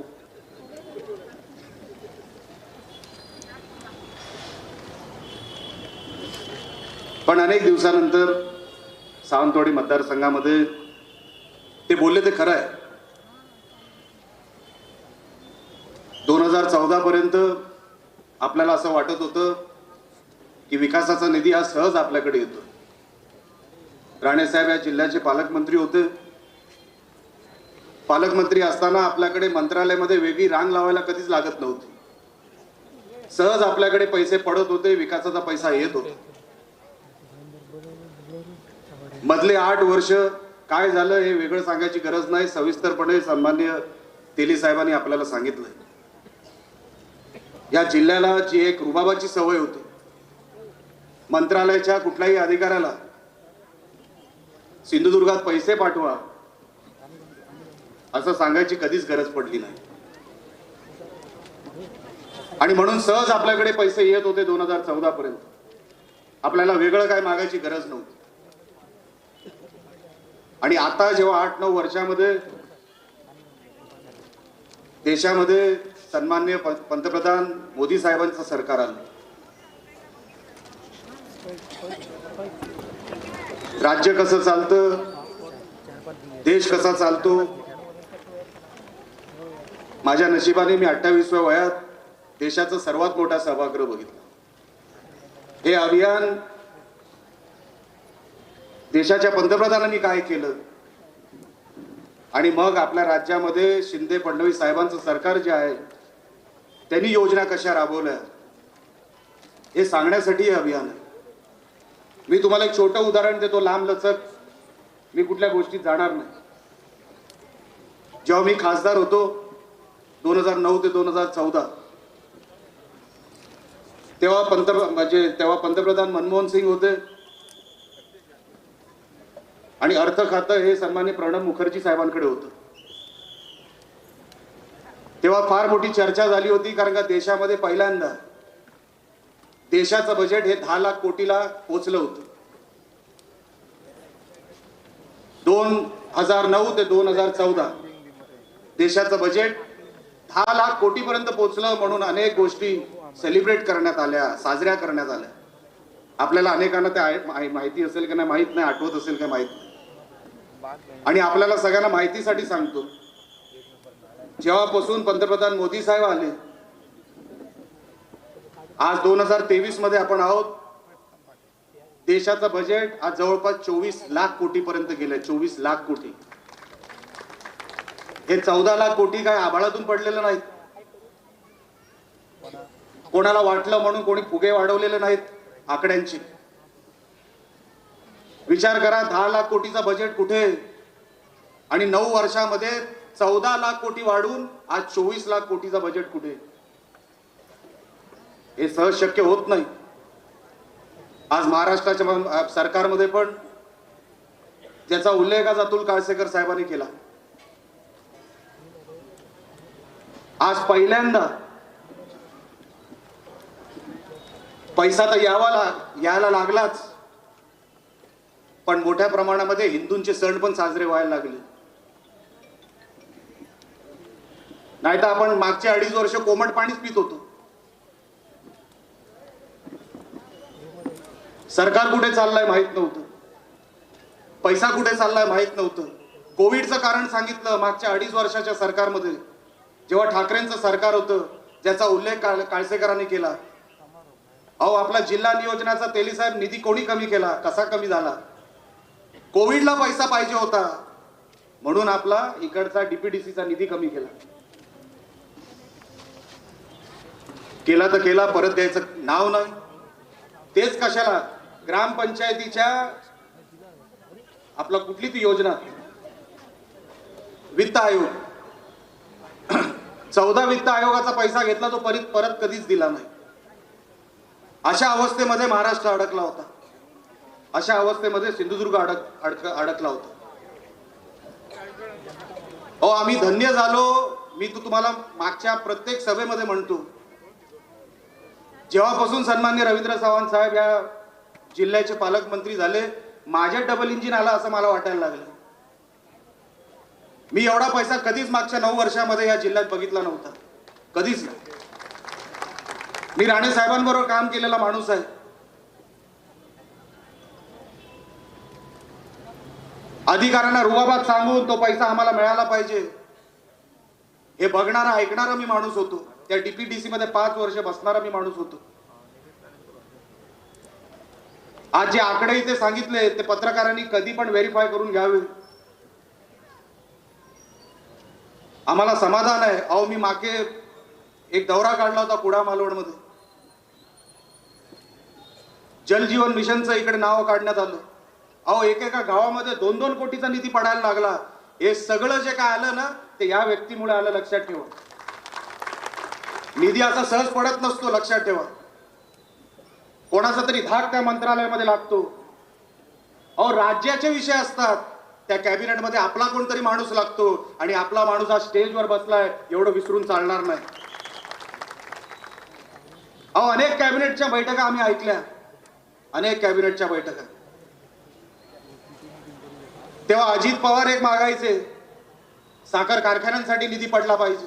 पण अनेक दिवसानंतर सावंतवाडी मतदारसंघामध्ये ते बोलले ते खरं आहे. 2014 पर्यंत आपल्याला असं वाटत होतं की विकासाचा निधी हा सहज आपल्याकडे येतो. राणेसाहेब या जिल्ह्याचे पालकमंत्री होते. पालकमंत्री असताना आपल्याकडे मंत्रालयामध्ये वेगळी रांग लावायला कधीच लागत नव्हती. सहज आपल्याकडे पैसे पडत होते, विकासाचा पैसा येत होता. मधले 8 वर्ष काय झालं हे वेगळं सांगायची गरज नाही, सविस्तरपणे सन्माननीय तेली साहेबांनी आपल्याला सांगितलंय. या जिल्ह्याला जी एक रुबाबाची सवय होती, मंत्रालयाच्या कुठल्याही अधिकाऱ्याला सिंधुदुर्गात पैसे पाठवा असं सांगायची कधीच गरज पडली नाही. आणि म्हणून सहज आपल्याकडे पैसे येत होते 2014 पर्यंत. आपल्याला वेगळं काय मागायची गरज नव्हती. आणि आता जेव्हा 8-9 वर्षामध्ये देशामध्ये सन्माननीय पंतप्रधान मोदी साहेबांचं सरकार आलं, राज्य कसं चालतं, देश कसा चालतो. माझ्या नशिबाने मी 28व्या वयात देशाचा सर्वात मोठा सभागृह बघितला. हे अभियान देशाच्या पंतप्रधानांनी काय केलं आणि मग आपल्या राज्यामध्ये शिंदे फडणवीस साहेबांचं सरकार जे आहे त्यांनी योजना कशा राबवल्या हे सांगण्यासाठी हे अभियान आहे. मी तुम्हाला एक छोटं उदाहरण देतो, लांब लचक, मी कुठल्या गोष्टीत जाणार नाही. जेव्हा मी खासदार होतो 2009 ते 2014, तेव्हा पंतप्रधान मनमोहन सिंग होते आणि अर्थ खातं हे सन्माननीय प्रणब मुखर्जी साहेबांकडे होतं. तेव्हा फार मोठी चर्चा झाली होती, कारण का देशामध्ये पहिल्यांदा देशाचं बजेट हे 10 लाख कोटीला पोहोचलं होतं. 2009 ते 2014 देशाचं बजेट 10 लाख कोटीपर्यंत पोहोचलं, म्हणून अनेक गोष्टी सेलिब्रेट करण्यात आल्या, साजऱ्या करण्यात आल्या. आपल्याला अनेकांना ते माहिती असेल की नाही माहित नाही, आठवत असेल का माहित नाही. आणि आपल्याला सगळ्यांना माहितीसाठी सांगतो, जेव्हापासून पंतप्रधान मोदी साहेब आले, आज 2023 मध्ये आपण आहोत, देशाचं बजेट आज जवळपास 24 लाख कोटी पर्यंत गेलंय. 24 लाख कोटी. हे 14 लाख कोटी काय आभाळातून पडलेलं नाहीत, कोणाला वाटलं म्हणून कोणी फुगे वाढवलेले नाहीत आकड्यांचे. विचार करा, 10 लाख कोटीचा बजेट कुठे आणि 9 वर्षामध्ये 14 लाख कोटी वाढून आज 24 लाख कोटीचा बजेट कुठे. हे सहज शक्य होत नाही. आज महाराष्ट्राच्या सरकारमध्ये पण ज्याचा उल्लेख आज अतुल काळसेकर साहेबांनी केला, आज पहिल्यांदा पैसा तर यायला लागलाच, पण मोठ्या प्रमाणामध्ये हिंदूंचे सण पण साजरे व्हायला लागले. नाही तर आपण मागचे 2.5 वर्ष कोमट पाणीच पित होतो. सरकार कुठे चाललंय माहित नव्हतं, पैसा कुठे चाललाय माहित नव्हतं. कोविडचं कारण सांगितलं मागच्या 2.5 वर्षाच्या सरकारमध्ये, जेव्हा ठाकरेंचं सरकार होतं, ज्याचा उल्लेख काळसेकरांनी केला. अहो, आपला जिल्हा नियोजनाचा तेली साहेब निधी कोणी कमी केला, कसा कमी झाला. कोविडला पैसा पाहिजे होता म्हणून आपला इकडचा डीपीडीसीचा निधी कमी केला. तर केला, परत द्यायचं नाव नाही. तेच कशाला, ग्रामपंचायतीच्या आपला कुठली ती योजना, वित्त आयोग, 14 वित्त आयोगाचा पैसा घेतला, तो परत कधीच दिला नाही. अशा अवस्थेमध्ये महाराष्ट्र अडकला होता. अशा अवस्थेमध्ये सिंधुदुर्ग अडकला होता. अहो, आम्ही धन्य झालो. मी तुम्हाला मागच्या प्रत्येक सभेमध्ये म्हणतो, जेव्हापासून सन्माननीय रवींद्र चव्हाण साहेब या जिल्ह्याचे पालकमंत्री झाले, माझ्या डबल इंजिन आला असं मला वाटायला लागलं. मी एवढा पैसा कधीच मागच्या 9 वर्षामध्ये या जिल्ह्यात बघितला नव्हता, कधीच नाही. मी राणे साहेबांबरोबर काम केलेला माणूस आहे. अधिकाऱ्यांना रुबाबात सांगून तो पैसा आम्हाला मिळाला पाहिजे हे बघणारा ऐकणारा मी माणूस होतो. त्या डीपीडीसी मध्ये 5 वर्ष बसणारा मी माणूस होतो. आज जे आकडे इथे सांगितले ते पत्रकारांनी कधी पण व्हेरीफाय करून घ्यावे. आम्हाला समाधान आहे. अहो, मी मागे एक दौरा काढला होता कुडा मालवणमध्ये. जल जीवन मिशनचं इकडे नाव काढण्यात आलं. अहो, एकेका गावामध्ये 2-2 कोटीचा निधी पडायला लागला. हे सगळं जे काय आलं ना, ते या व्यक्तीमुळे आलं, लक्षात ठेवा. निधी असा सहज पडत नसतो, लक्षात ठेवा. कोणाचा तरी धाक त्या मंत्रालयामध्ये लागतो. अहो, राज्याचे विषय असतात, त्या कॅबिनेटमध्ये आपला कोणतरी माणूस लागतो आणि आपला माणूस हा स्टेजवर बसलाय एवढं विसरून चालणार नाही. अहो, अनेक कॅबिनेटच्या बैठका आम्ही ऐकल्या, अनेक कॅबिनेटच्या बैठका. तेव्हा अजित पवार एक मागायचे, साखर कारखान्यांसाठी निधी पडला पाहिजे,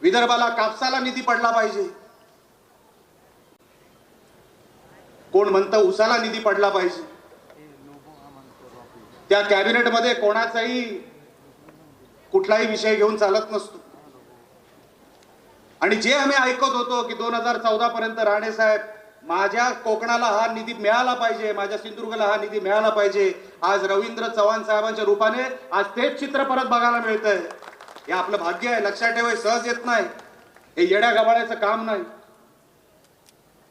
विदर्भाला कापसाला निधी पडला पाहिजे. कोण म्हणतं उसाला निधी पडला पाहिजे. त्या कॅबिनेटमध्ये कोणाचाही कुठलाही विषय घेऊन चालत नसतो. आणि जे आम्ही ऐकत होतो की 2014 पर्यंत राणे साहेब, माझ्या कोकणाला हा निधी मिळाला पाहिजे, माझ्या सिंधुदुर्गला हा निधी मिळाला पाहिजे. आज रवींद्र चव्हाण साहेबांच्या रूपाने आज तेच चित्र परत बघायला मिळतंय. हे आपलं भाग्य आहे, लक्षात ठेवा. सहज येत नाही, हे येड्या गबाळ्याचं काम नाही.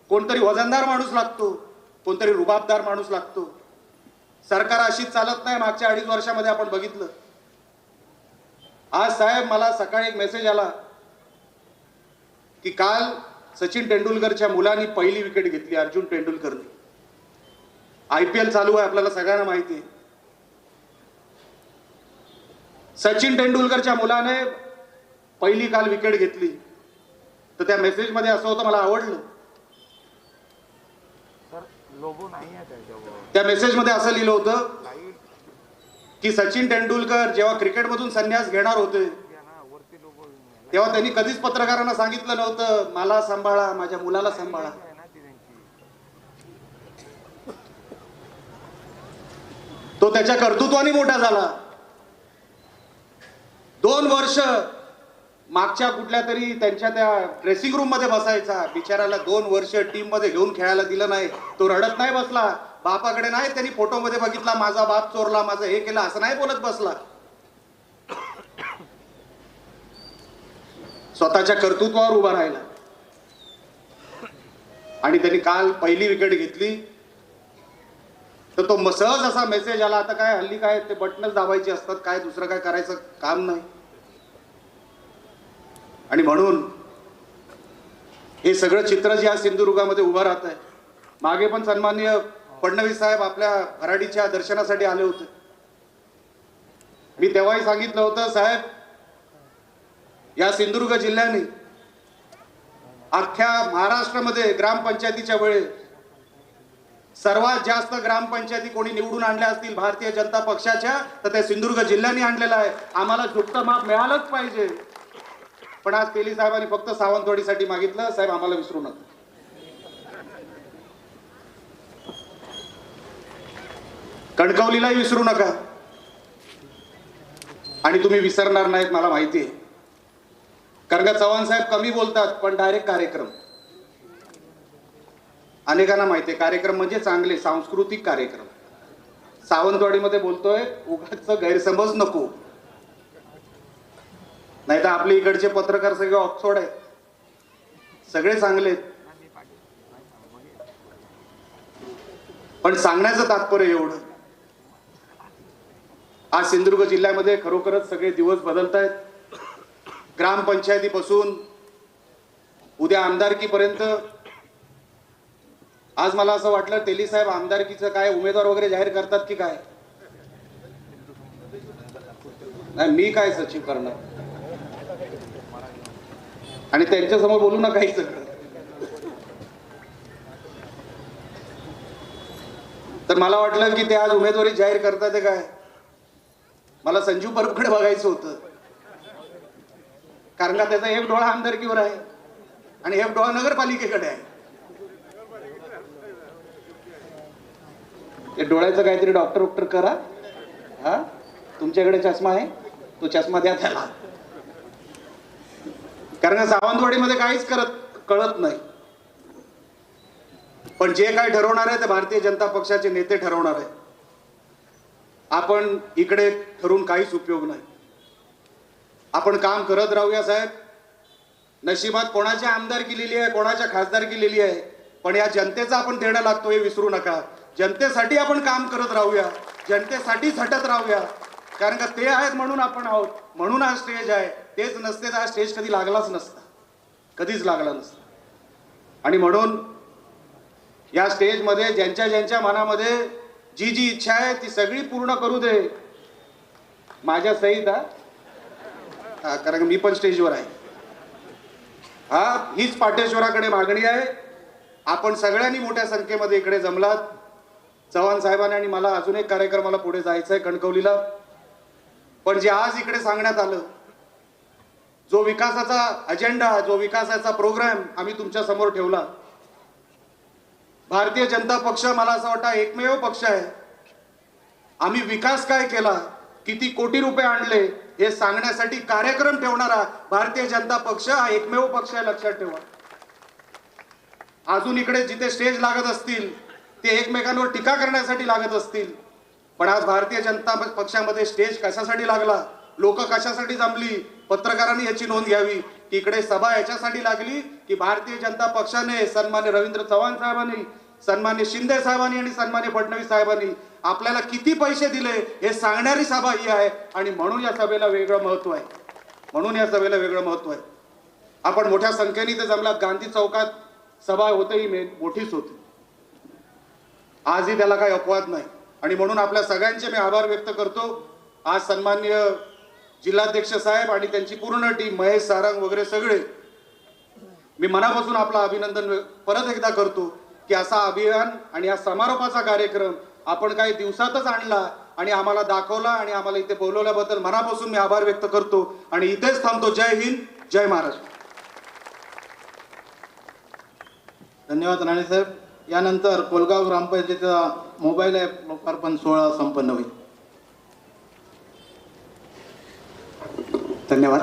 कोणतरी वजनदार माणूस लागतो, कोणतरी रुबाबदार माणूस लागतो. सरकार अशीच चालत नाही. मागच्या 2.5 वर्षामध्ये आपण बघितलं. आज साहेब, मला सकाळी एक मेसेज आला की काल सचिन तेंडुलकरच्या मुलांनी पहिली विकेट घेतली, अर्जुन तेंडुलकरने. IPL चालू आहे, आपल्याला सगळ्यांना माहिती आहे. सचिन तेंडुलकरच्या मुलाने पहिली काल विकेट घेतली. तर त्या मेसेजमध्ये असं होतं, मला आवडलं. त्या मेसेजमध्ये असं लिहिलं होतं की सचिन तेंडुलकर जेव्हा क्रिकेटमधून संन्यास घेणार होते तेव्हा त्यांनी कधीच पत्रकारांना सांगितलं नव्हतं मला सांभाळा, माझ्या मुलाला सांभाळा. तो त्याच्या कर्तृत्वाने मोठा झाला. 2 वर्ष मागच्या कुठल्या तरी त्यांच्या त्या ड्रेसिंग रूम मध्ये बसायचा. बिचाराला 2 वर्ष टीम मध्ये घेऊन खेळायला दिलं नाही. तो रडत नाही बसला. बापाकडे नाही त्यांनी फोटोमध्ये बघितला माझा बाप चोरला, माझं हे केलं, असं नाही बोलत बसला. स्वतःच्या कर्तृत्वावर उभा राहिला आणि त्यांनी काल पहिली विकेट घेतली. तर तो सहज असा मेसेज आला. आता काय हल्ली काय ते बटनच दाबायची असतात, काय दुसरं काय करायचं काम नाही. आणि म्हणून हे सगळं चित्र जे आज सिंधुदुर्गामध्ये उभं राहत आहे. मागे पण सन्माननीय फडणवीस साहेब आपल्या भराडीच्या दर्शनासाठी आले होते. मी तेव्हाही सांगितलं होतं, साहेब या सिंधुदुर्ग जिल्ह्याने अख्ख्या महाराष्ट्रामध्ये ग्रामपंचायतीच्या वेळेस सर्वात जास्त ग्रामपंचायती कोणी निवडून आणल्या असतील भारतीय जनता पक्षाच्या तर त्या सिंधुदुर्ग जिल्ह्याने आणलेला आहे. आम्हाला झुकतं माप मिळालंच पाहिजे. पण आज तेली साहेबांनी फक्त सावंतवाडीसाठी मागितलं. साहेब आम्हाला विसरू नका. कणकवलीलाही विसरू नका आणि तुम्ही विसरणार नाहीत मला माहिती आहे. कारण का चव्हाण साहेब कमी बोलतात पण डायरेक्ट कार्यक्रम. अनेकांना माहिती आहे कार्यक्रम म्हणजे चांगले सांस्कृतिक कार्यक्रम. सावंतवाडीमध्ये बोलतोय उगाच गैरसमज नको. नाही तर आपल्या इकडचे पत्रकार सगळे ऑक्सफोर्ड आहेत, सगळे चांगले. पण सांगण्याचं तात्पर्य एवढं, आज सिंधुदुर्ग जिल्ह्यामध्ये खरोखरच सगळे दिवस बदलत आहेत. ग्रामपंचायतीपासून उद्या आमदारकीपर्यंत. आज मला असं वाटलं तेली साहेब आमदारकीचं काय उमेदवार वगैरे जाहीर करतात की काय. नाही मी काय सचिव करणार आणि त्यांच्यासमोर बोलू ना काही सगळं. तर मला वाटलं की ते आज उमेदवारी जाहीर करतात काय. मला संजू परबकडे बघायचं होतं कारण का त्याचा एक डोळा आमदारकीवर आहे आणि एक डोळा नगरपालिकेकडे आहे. ते डोळ्याचं काहीतरी डॉक्टर करा. हा तुमच्याकडे चष्मा आहे तो चष्मा द्या त्याला. कारण का सावंतवाडीमध्ये काहीच कळत नाही. पण जे काय ठरवणार आहे ते भारतीय जनता पक्षाचे नेते ठरवणार आहे. आपण इकडे ठरून काहीच उपयोग नाही. आपण काम करत राहूया साहेब. नशिबात कोणाची आमदारकी लिहिली आहे, कोणाच्या खासदारकी लिहिली आहे, पण या जनतेचा आपण देणं लागतो हे विसरू नका. जनतेसाठी आपण काम करत राहूया, जनतेसाठी झटत राहूया. कारण का ते आहेत म्हणून आपण आहोत, म्हणून हा स्टेज आहे. तेच नसते तर हा स्टेज कधी लागलाच नसता, कधीच लागला नसता. आणि म्हणून या स्टेजमध्ये ज्यांच्या ज्यांच्या मनामध्ये जी जी इच्छा आहे ती सगळी पूर्ण करू दे माझ्या सहित. हा कारण मी पण स्टेजवर आहे. हा हीच पाटेश्वराकडे मागणी आहे. आपण सगळ्यांनी मोठ्या संख्येमध्ये इकडे जमलात. चव्हाण साहेबांनी आणि मला अजून एक कार्यक्रमाला पुढे जायचं आहे कणकवलीला. पण जे आज इकडे सांगण्यात आलं, जो विकासाचा अजेंडा, जो विकासाचा प्रोग्राम आम्ही तुमच्या समोर ठेवला. भारतीय जनता पक्ष मला असं वाटतं एकमेव पक्ष आहे आम्ही विकास काय केला, किती कोटी रुपये आणले हे सांगण्यासाठी कार्यक्रम ठेवणारा भारतीय जनता पक्ष हा एकमेव पक्ष आहे, लक्षात ठेवा. अजून इकडे जिथे स्टेज लागत असतील ते एकमेकांवर टीका करण्यासाठी लागत असतील. पण आज भारतीय जनता पक्षामध्ये स्टेज कशासाठी लागला, लोक कशासाठी जमली, पत्रकारांनी याची नोंद घ्यावी की इकडे सभा याच्यासाठी लागली की भारतीय जनता पक्षाने सन्मान्य रवींद्र चव्हाण साहेबांनी, सन्मान्य शिंदे साहेबांनी आणि सन्मान्य फडणवीस साहेबांनी आपल्याला किती पैसे दिले हे सांगणारी सभा ही आहे. आणि म्हणून या सभेला वेगळं महत्व आहे, म्हणून या सभेला वेगळं महत्व आहे. आपण मोठ्या संख्येने इथे जमलात. गांधी चौकात सभा होते ही मोठीच होती. आजही त्याला काही अपवाद नाही आणि म्हणून आपल्या सगळ्यांचे मी आभार व्यक्त करतो. आज सन्माननीय जिल्हाध्यक्ष साहेब आणि त्यांची पूर्ण टीम, महेश सारंग वगैरे सगळे, मी मनापासून आपलं अभिनंदन परत एकदा करतो की असा अभियान आणि या समारोपाचा कार्यक्रम आपण काही दिवसातच आणला आणि आम्हाला दाखवला आणि आम्हाला इथे बोलवल्याबद्दल मनापासून मी आभार व्यक्त करतो आणि इथेच थांबतो. जय हिंद, जय महाराष्ट्र. धन्यवाद राणे साहेब. यानंतर कोलगाव ग्रामपंचायतीचा मोबाईल ॲप लोकार्पण सोहळा संपन्न होईल. धन्यवाद.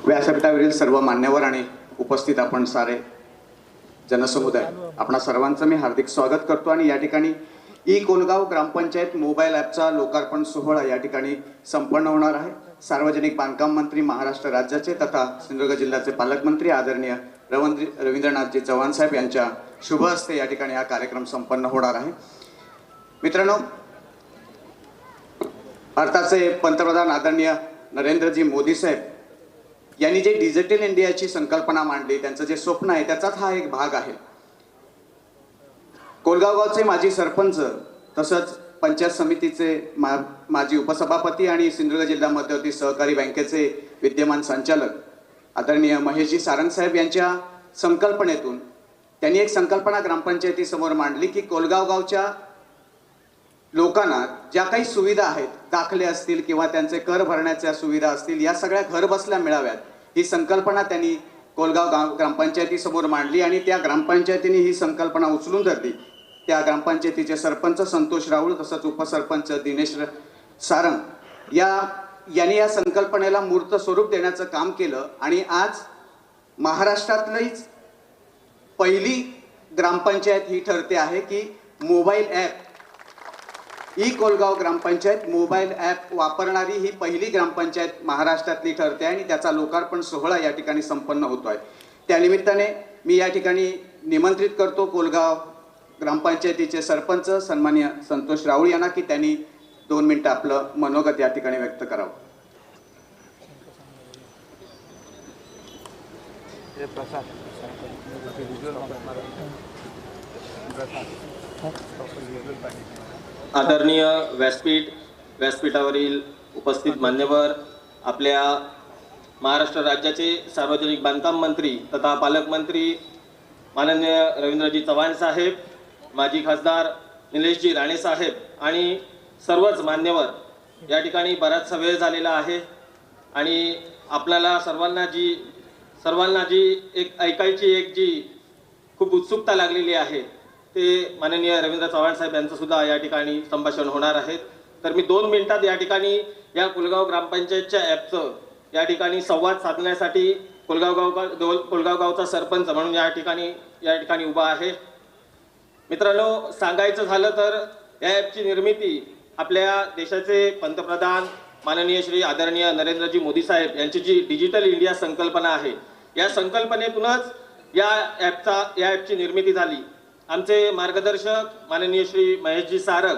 व्यासपीठावरील सर्व मान्यवर आणि उपस्थित आपण सारे जनसमुदाय, आपणा सर्वांचं मी हार्दिक स्वागत करतो आणि या ठिकाणी कोलगाव ग्रामपंचायत मोबाईल ॲपचा लोकार्पण सोहळा या ठिकाणी संपन्न होणार आहे. सार्वजनिक बांधकाम मंत्री महाराष्ट्र राज्याचे तथा सिंधुदुर्ग जिल्ह्याचे पालकमंत्री आदरणीय रवींद्रनाथजी चव्हाण साहेब यांच्या शुभ हस्ते या ठिकाणी हा कार्यक्रम संपन्न होणार आहे. मित्रांनो, भारताचे पंतप्रधान आदरणीय नरेंद्रजी मोदी साहेब यांनी जे डिजिटल इंडियाची संकल्पना मांडली, त्यांचं जे स्वप्न आहे त्याचाच हा एक भाग आहे. कोलगाव गावचे माजी सरपंच तसंच पंचायत समितीचे माजी उपसभापती आणि सिंधुदुर्ग जिल्हा मध्यवर्ती सहकारी बँकेचे विद्यमान संचालक आदरणीय महेशजी सारंग साहेब यांच्या संकल्पनेतून त्यांनी एक संकल्पना ग्रामपंचायतीसमोर मांडली की कोलगाव गावच्या लोकांना ज्या काही सुविधा आहेत, दाखले असतील किंवा त्यांचे कर भरण्याच्या सुविधा असतील, या सगळ्या घर बसल्या मिळाव्यात, ही संकल्पना त्यांनी कोलगाव ग्रामपंचायतीसमोर मांडली आणि त्या ग्रामपंचायतीने ही संकल्पना उचलून धरली. त्या ग्रामपंचायतीचे सरपंच संतोष राऊळ तसंच उपसरपंच दिनेश सारंग यांनी या संकल्पनेला मूर्त स्वरूप देण्याचं काम केलं आणि आज महाराष्ट्रातलीच पहिली ग्रामपंचायत ही ठरते आहे की मोबाईल ॲप, कोलगाव ग्रामपंचायत मोबाईल ॲप वापरणारी ही पहिली ग्रामपंचायत महाराष्ट्रातली ठरते आणि त्याचा लोकार्पण सोहळा या ठिकाणी संपन्न होतो आहे. त्यानिमित्ताने मी या ठिकाणी निमंत्रित करतो कोलगाव ग्रामपंचायतीचे सरपंच सन्माननीय संतोष राऊळ यांना की त्यांनी 2 मिनिटं आपलं मनोगत या ठिकाणी व्यक्त करावं. आदरणीय व्यासपीठावरील उपस्थित मान्यवर, आपल्या महाराष्ट्र राज्याचे सार्वजनिक बांधकाम मंत्री तथा पालकमंत्री माननीय रवींद्रजी चव्हाण साहेब, माजी खासदार निलेशजी राणे साहेब आणि सर्वच मान्यवर, या ठिकाणी बराचसा वेळ झालेला आहे आणि आपल्याला सर्वांना जी एक ऐकायची जी खूप उत्सुकता लागलेली आहे ते माननीय रवींद्र चव्हाण साहेब यांचं सुद्धा या ठिकाणी संभाषण होणार आहे. तर मी 2 मिनिटात या ठिकाणी या कोलगाव ग्रामपंचायतच्या ॲपचं या ठिकाणी संवाद साधण्यासाठी कोलगाव गावचा सरपंच म्हणून या ठिकाणी उभा आहे. मित्रांनो, सांगायचं झालं तर या ॲपची निर्मिती आपल्या देशाचे पंतप्रधान माननीय श्री आदरणीय नरेंद्रजी मोदी साहेब यांची जी डिजिटल इंडिया संकल्पना आहे, या संकल्पनेतूनच या ॲपची निर्मिती झाली. आमचे मार्गदर्शक माननीय श्री महेशजी सारंग,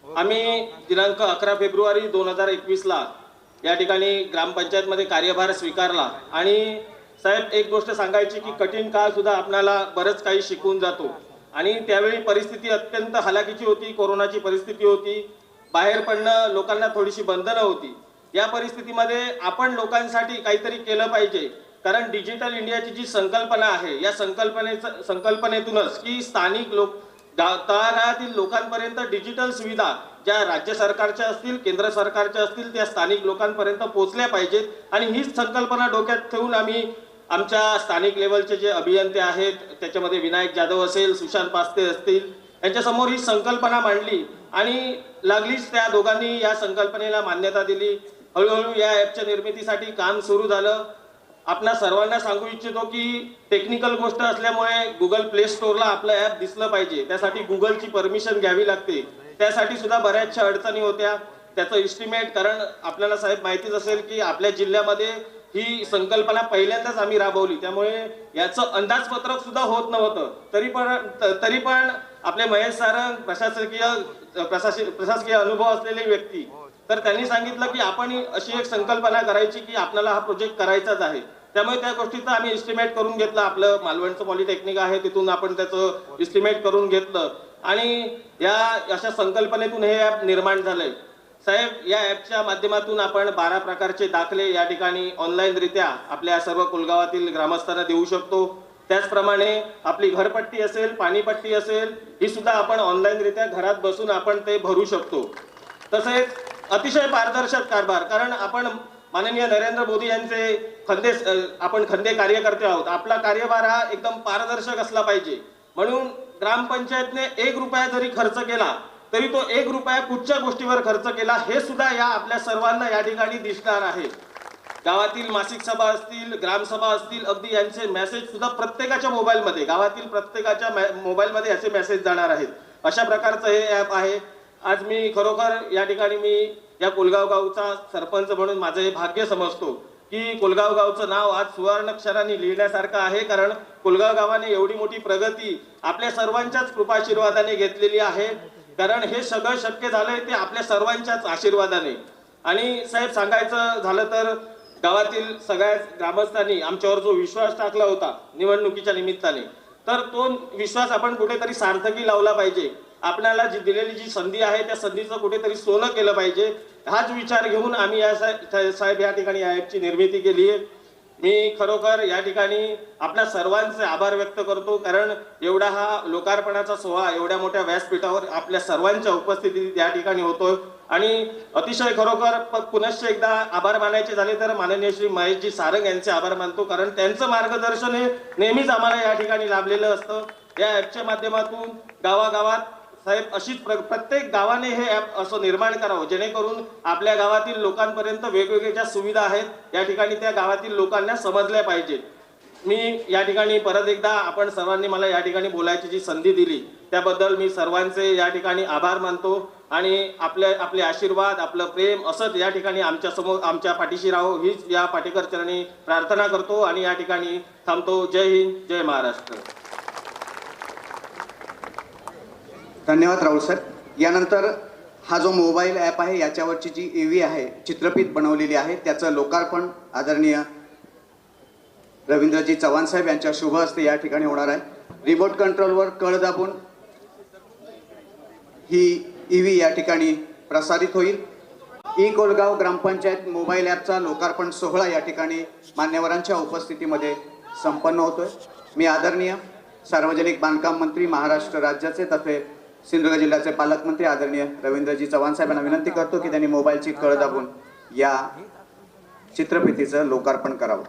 आम्ही दिनांक 11 फेब्रुवारी 2021ला या ठिकाणी ग्रामपंचायतमध्ये कार्यभार स्वीकारला आणि साहेब, एक गोष्ट सांगायची की कठीण काळ सुद्धा आपल्याला बरंच काही शिकवून जातो आणि त्यावेळी परिस्थिती अत्यंत हलाखीची होती. कोरोनाची परिस्थिती होती, बाहेर पडणं लोकांना थोडीशी बंधनं होती. या परिस्थितीमध्ये आपण लोकांसाठी काहीतरी केलं पाहिजे, कारण डिजिटल इंडियाची जी संकल्पना आहे या संकल्पनेतूनच की स्थानिक तळागाळातील लोकांपर्यंत डिजिटल सुविधा ज्या राज्य सरकारच्या असतील, केंद्र सरकारच्या असतील, त्या स्थानिक लोकांपर्यंत पोहोचल्या पाहिजेत आणि हीच संकल्पना डोक्यात ठेवून आम्ही आमच्या स्थानिक लेवलचे जे अभियंते आहेत, त्याच्यामध्ये विनायक जाधव असेल, सुशांत पास्ते असतील, यांच्यासमोर ही संकल्पना मांडली आणि लागलीच त्या दोघांनी या संकल्पनेला मान्यता दिली. हळूहळू या ॲपच्या निर्मितीसाठी काम सुरू झालं. आपणा सर्वांना सांगू इच्छितो की टेक्निकल गोष्ट असल्यामुळे गुगल प्ले स्टोअरला आपलं ॲप दिसलं पाहिजे, त्यासाठी गुगलची परमिशन घ्यावी लागते. त्यासाठी सुद्धा बऱ्याचशा अडचणी होत्या. त्याचं इस्टिमेट, कारण आपल्याला साहेब माहितीच असेल की आपल्या जिल्ह्यामध्ये ही संकल्पना पहिल्यांदाच आम्ही राबवली, त्यामुळे याचं अंदाजपत्रक सुद्धा होत नव्हतं. तरी पण आपले महेश सारंग प्रशासकीय अनुभव असलेले व्यक्ती, तर त्यांनी सांगितलं की आपण अशी एक संकल्पना करायची की आपल्याला हा प्रोजेक्ट करायचाच आहे. त्यामुळे त्या गोष्टीचं आम्ही इस्टिमेट करून घेतलं. आपलं मालवणचं पॉलिटेक्निक आहे, तिथून आपण त्याचं इस्टिमेट करून घेतलं आणि या अशा संकल्पनेतून हे ॲप निर्माण झालंय. साहेब, या ॲपच्या माध्यमातून आपण 12 प्रकारचे दाखले या ठिकाणी ऑनलाईनरित्या आपल्या सर्व कुलगावातील ग्रामस्थांना देऊ शकतो. त्याचप्रमाणे आपली घरपट्टी असेल, पाणीपट्टी असेल, ही सुद्धा आपण ऑनलाईनरित्या घरात बसून आपण ते भरू शकतो. तसेच अतिशय पारदर्शक कारभार, कारण आपण माननीय नरेंद्र मोदी यांचे आपण खंदे कार्यकर्ते आहोत. आपला कार्यभार हा एकदम पारदर्शक असला पाहिजे. म्हणून ग्रामपंचायतने 1 रुपया जरी खर्च केला तरी तो 1 रुपया कुठच्या गोष्टीवर खर्च केला हे सुद्धा या आपल्या सर्वांना या ठिकाणी दिसणार आहे. गावातील मासिक सभा असतील, ग्रामसभा असतील, अगदी यांचे मेसेज सुद्धा प्रत्येकाच्या मोबाईलमध्ये, गावातील प्रत्येकाच्या मोबाईलमध्ये याचे मेसेज जाणार आहेत. अशा प्रकारचं हे ॲप आहे. आज मी खरोखर या ठिकाणी मी या कोलगाव गावचा सरपंच म्हणून माझं हे भाग्य समजतो की कोलगाव गावचं नाव आज सुवर्णाक्षरांनी लिहिण्यासारखं आहे. कारण कोलगाव गावाने एवढी मोठी प्रगती आपल्या सर्वांच्याच कृपाशीर्वादाने घेतलेली आहे. कारण हे सगळं शक्य झालंय ते आपल्या सर्वांच्याच आशीर्वादाने. आणि साहेब, सांगायचं झालं तर गावातील सगळ्या ग्रामस्थांनी आमच्यावर जो विश्वास टाकला होता निवडणुकीच्या निमित्ताने, तर तो विश्वास आपण कुठेतरी सार्थकी लावला पाहिजे. आपल्याला जी दिलेली जी संधी आहे त्या संधीचं कुठेतरी सोनं केलं पाहिजे. हाच विचार घेऊन आम्ही साहेब या ठिकाणी या ॲपची निर्मिती केली आहे. मी खरोखर या ठिकाणी आपल्या सर्वांचे आभार व्यक्त करतो. कारण एवढा हा लोकार्पणाचा सोहळा एवढ्या मोठ्या व्यासपीठावर आपल्या सर्वांच्या उपस्थितीत या ठिकाणी होतोय आणि अतिशय खरोखर पुनश्च एकदा आभार मानायचे झाले तर माननीय श्री महेशजी सारंग यांचे आभार मानतो. कारण त्यांचं मार्गदर्शन हे नेहमीच आम्हाला या ठिकाणी लाभलेलं असतं. या ॲपच्या माध्यमातून गावागावात साहेब अशीच प्रत्येक गावाने हे ॲप असं निर्माण करावं जेणेकरून आपल्या गावातील लोकांपर्यंत वेगवेगळ्या ज्या सुविधा आहेत या ठिकाणी त्या गावातील लोकांना समजल्या पाहिजेत. मी या ठिकाणी परत एकदा आपण सर्वांनी मला या ठिकाणी बोलायची जी संधी दिली त्याबद्दल मी सर्वांचे या ठिकाणी आभार मानतो आणि आपले आशीर्वाद, आपलं प्रेम असंच या ठिकाणी आमच्या समोर आमच्या पाठीशी राहो हीच या पाटेकर चरणी प्रार्थना करतो आणि या ठिकाणी थांबतो. जय हिंद, जय महाराष्ट्र. धन्यवाद राहुल सर. यानंतर हा जो मोबाईल ॲप आहे याच्यावरची जी EV आहे चित्रफित बनवलेली आहे त्याचं लोकार्पण आदरणीय रवींद्रजी चव्हाण साहेब यांच्या शुभ हस्ते या ठिकाणी होणार आहे. रिमोट कंट्रोलवर कळ दाबून ही EV या ठिकाणी प्रसारित होईल. कोलगाव ग्रामपंचायत मोबाईल ॲपचा लोकार्पण सोहळा या ठिकाणी मान्यवरांच्या उपस्थितीमध्ये संपन्न होतोय. मी आदरणीय सार्वजनिक बांधकाम मंत्री महाराष्ट्र राज्याचे तथे सिंधुदुर्ग जिल्ह्याचे पालकमंत्री आदरणीय रवींद्रजी चव्हाण साहेबांना विनंती करतो की त्यांनी मोबाईलची कळ दाबून या चित्रफितीचं लोकार्पण करावं.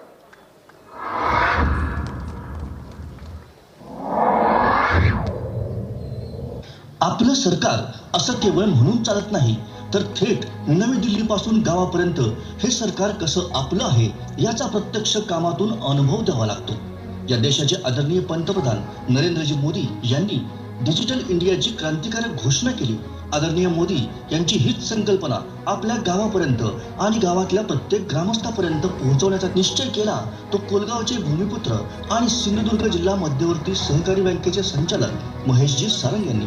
आपलं सरकार असं केवळ म्हणून चालत नाही तर थेट नवी दिल्लीपासून गावापर्यंत हे सरकार कसं आपलं आहे याचा प्रत्यक्ष कामातून अनुभव द्यावा लागतो. या देशाचे आदरणीय पंतप्रधान नरेंद्रजी मोदी यांनी डिजिटल इंडियाची क्रांतिकारक घोषणा केली. आदरणीय मोदी यांची हीच संकल्पना आपल्या गावापर्यंत आणि गावातल्या प्रत्येक ग्रामस्थापर्यंत पोहोचवण्याचा निश्चय केला तो कोलगावचे भूमिपुत्र आणि सिंधुदुर्ग जिल्हा मध्यवर्ती सहकारी बँकेचे संचालक महेशजी सारंग यांनी.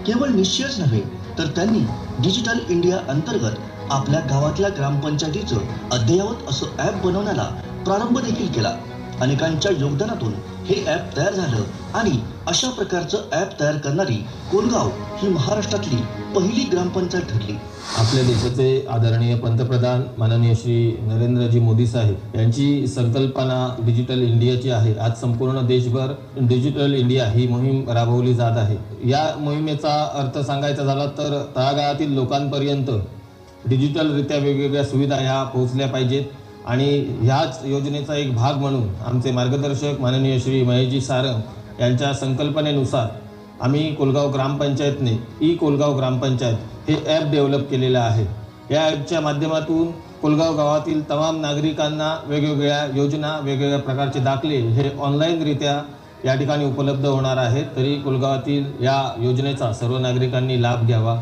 केवळ निश्चयच नव्हे तर त्यांनी डिजिटल इंडिया अंतर्गत आपल्या गावातल्या ग्रामपंचायतीचं अद्ययावत असं ॲप बनवण्याला प्रारंभ देखील केला. अनेकांच्या योगदानातून हे ॲप तयार झालं आणि अशा प्रकारचं ॲप तयार करणारी कोलगाव ही महाराष्ट्रातली पहिली ग्रामपंचायत ठरली. आपल्या देशाचे आदरणीय पंतप्रधान माननीय श्री नरेंद्रजी मोदी साहेब यांची संकल्पना डिजिटल इंडियाची आहे. आज संपूर्ण देशभर डिजिटल इंडिया ही मोहीम राबवली जात आहे. या मोहिमेचा अर्थ सांगायचा झाला तर तळागाळातील लोकांपर्यंत डिजिटलरित्या वेगवेगळ्या सुविधा ह्या पोहोचल्या पाहिजेत आणि ह्याच योजनेचा एक भाग म्हणून आमचे मार्गदर्शक माननीय श्री महेशजी सारंग यांच्या संकल्पनेनुसार आम्ही कोलगाव ग्रामपंचायतने कोलगाव ग्रामपंचायत हे ॲप डेव्हलप केलेलं आहे. या ॲपच्या माध्यमातून कोलगाव गावातील तमाम नागरिकांना वेगवेगळ्या योजना, वेगवेगळ्या प्रकारचे दाखले हे ऑनलाईनरित्या या ठिकाणी उपलब्ध होणार आहेत. तरी कोलगावातील या योजनेचा सर्व नागरिकांनी लाभ घ्यावा.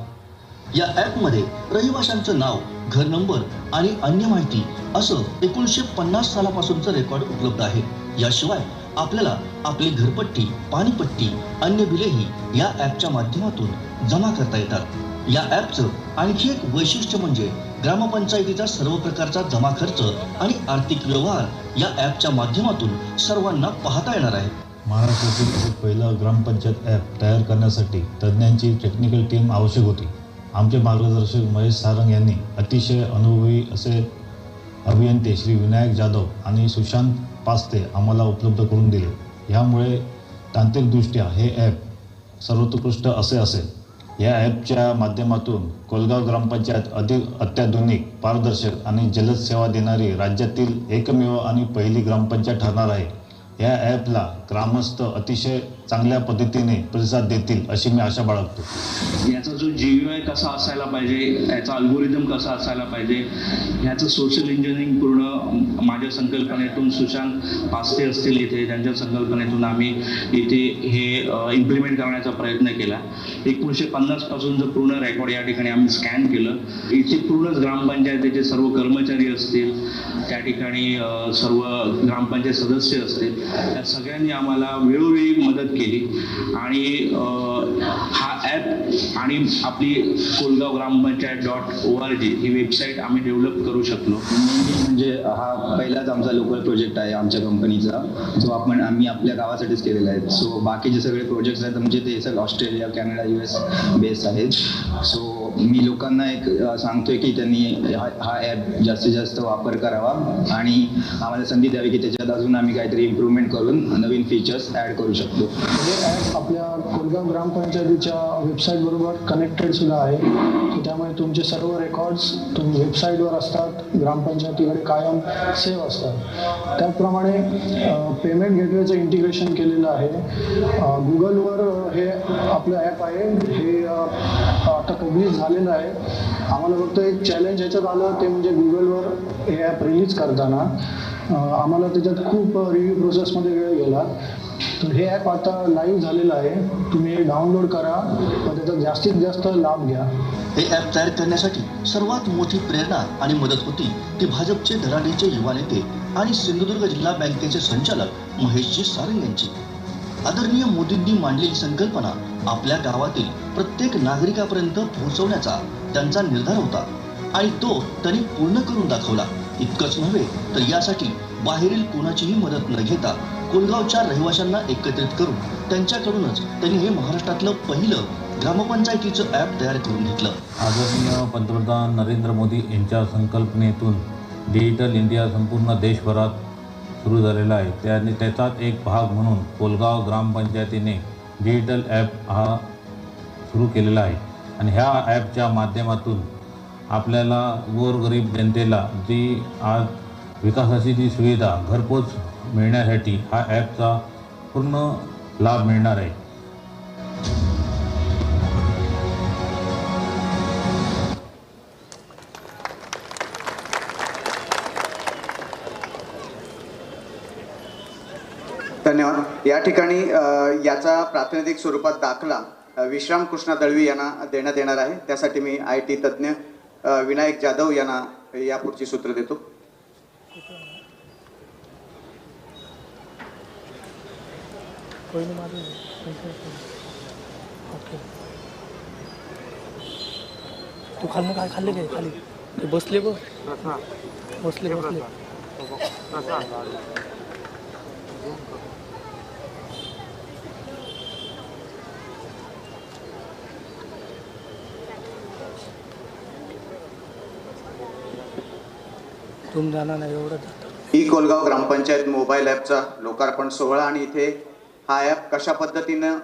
या ॲपमध्ये रहिवाशांचं नाव, घर नंबर आणि अन्य माहिती असं 1950 सालापासूनचं रेकॉर्ड उपलब्ध आहे. याशिवाय आपल्याला आपली घरपट्टी, पाणीपट्टी, अन्य बिलेही या ॲपच्या माध्यमातून जमा करता येतात. या ॲपचं आणखी एक वैशिष्ट्य म्हणजे ग्रामपंचायतीचा सर्व प्रकारचा जमा खर्च आणि आर्थिक व्यवहार या ॲपच्या माध्यमातून सर्वांना पाहता येणार आहे. महाराष्ट्रातील पहिलं ग्रामपंचायत ॲप तयार करण्यासाठी तज्ज्ञांची टेक्निकल टीम आवश्यक होती. आमचे मार्गदर्शक महेश सारंग यांनी अतिशय अनुभवी असे अभियंते श्री विनायक जाधव आणि सुशांत पास्ते आम्हाला उपलब्ध करून दिले. यामुळे तांत्रिकदृष्ट्या हे ॲप सर्वोत्कृष्ट असे असेल. या ॲपच्या माध्यमातून कोलगाव ग्रामपंचायत अधिक अत्याधुनिक, पारदर्शक आणि जलद सेवा देणारी राज्यातील एकमेव आणि पहिली ग्रामपंचायत ठरणार आहे. या ॲपला ग्रामस्थ अतिशय चांगल्या पद्धतीने प्रतिसाद देतील अशी मी आशा बाळगतो. याचा जो GUI कसा असायला पाहिजे, याचा अल्गोरिदम कसा असायला पाहिजे, ह्याचं सोशल इंजिनिअरिंग पूर्ण माझ्या संकल्पनेतून सुशांत पास्ते असतील इथे, त्यांच्या संकल्पनेतून आम्ही इथे हे इम्प्लिमेंट करण्याचा प्रयत्न केला. 1950 पासूनचं पूर्ण रेकॉर्ड या ठिकाणी आम्ही स्कॅन केलं. इथे पूर्णच ग्रामपंचायतीचे सर्व कर्मचारी असतील, त्या ठिकाणी सर्व ग्रामपंचायत सदस्य असतील, त्या सगळ्यांनी आम्हाला वेळोवेळी मदत केली आणि हा ॲप आणि आपली कोलगाव ग्रामपंचायत .org ही वेबसाईट आम्ही डेव्हलप करू शकलो. म्हणजे हा पहिलाच आमचा लोकल प्रोजेक्ट आहे आमच्या कंपनीचा, जो आम्ही आपल्या गावासाठीच केलेला आहे. सो बाकीचे सगळे प्रोजेक्ट्स आहेत म्हणजे ते सगळं ऑस्ट्रेलिया, कॅनडा, US बेस्ड आहेत. सो मी लोकांना एक सांगतोय की त्यांनी हा ॲप जास्तीत जास्त वापर करावा आणि आम्हाला संधी द्यावी की त्याच्यात अजून आम्ही काहीतरी इम्प्रूव्हमेंट करून नवीन फीचर्स ॲड करू शकतो. हे ॲप आपल्या कोलगाव ग्रामपंचायतीच्या वेबसाईटबरोबर कनेक्टेड सुद्धा आहे. त्यामुळे तुमचे सर्व रेकॉर्ड्स तुम्ही वेबसाईटवर असतात, ग्रामपंचायतीकडे कायम सेव्ह असतात. त्याचप्रमाणे पेमेंट गेटवेचं इंटिग्रेशन केलेलं आहे. गुगलवर हे आपलं ॲप आहे, हे आता पब्लिश झालेलं आहे. आम्हाला फक्त एक चॅलेंज ह्याच्यात आलं ते म्हणजे गुगलवर हे ॲप रिलीज करताना आम्हाला त्याच्यात खूप रिव्ह्यू प्रोसेसमध्ये वेळ गेला. तर हे ॲप आता लाईव्ह झालेलं आहे, तुम्ही डाउनलोड करा व त्याचा जास्तीत जास्त लाभ घ्या. हे ॲप तयार करण्यासाठी सर्वात मोठी प्रेरणा आणि मदत होती ती भाजपचे धडाडीचे युवा नेते आणि सिंधुदुर्ग जिल्हा बँकेचे संचालक महेशजी सारंग यांची. आदरणीय मोदींनी मांडलेली संकल्पना आपल्या गावातील प्रत्येक नागरिकापर्यंत पोहोचवण्याचा त्यांचा निर्धार होता आणि तो त्यांनी पूर्ण करून दाखवला. इतकंच नव्हे तर यासाठी बाहेरील कोणाचीही मदत न घेता कोलगावच्या रहिवाशांना एकत्रित करून त्यांच्याकडूनच त्यांनी हे महाराष्ट्रातलं पहिलं ग्रामपंचायतीचं ॲप तयार करून घेतलं. आदरणीय पंतप्रधान नरेंद्र मोदी यांच्या संकल्पनेतून डिजिटल इंडिया संपूर्ण देशभरात सुरू झालेला आहे. आणि त्याचाच एक भाग म्हणून कोलगाव ग्रामपंचायतीने डिजिटल ॲप हा सुरू केलेला आहे आणि ह्या ॲपच्या माध्यमातून आपल्याला गोरगरीब जनतेला जी आज विकासाची जी सुविधा घरपोच मिळण्यासाठी हा ॲपचा पूर्ण लाभ मिळणार आहे. धन्यवाद. या ठिकाणी याचा प्रातिनिधिक स्वरूपात दाखला विश्राम कृष्णा दळवी यांना देण्यात येणार आहे. त्यासाठी मी IT तज्ज्ञ विनायक जाधव यांना यापुढची सूत्र देतो. तू खाल्लं काय खाल्ले काय खाली ते बसले बघ बसले बसले तुम जाणार नाही एवढं. ही कोलगाव ग्रामपंचायत मोबाईल ॲपचा लोकार्पण सोहळा आणि इथे हा ॲप कशा पद्धतीनं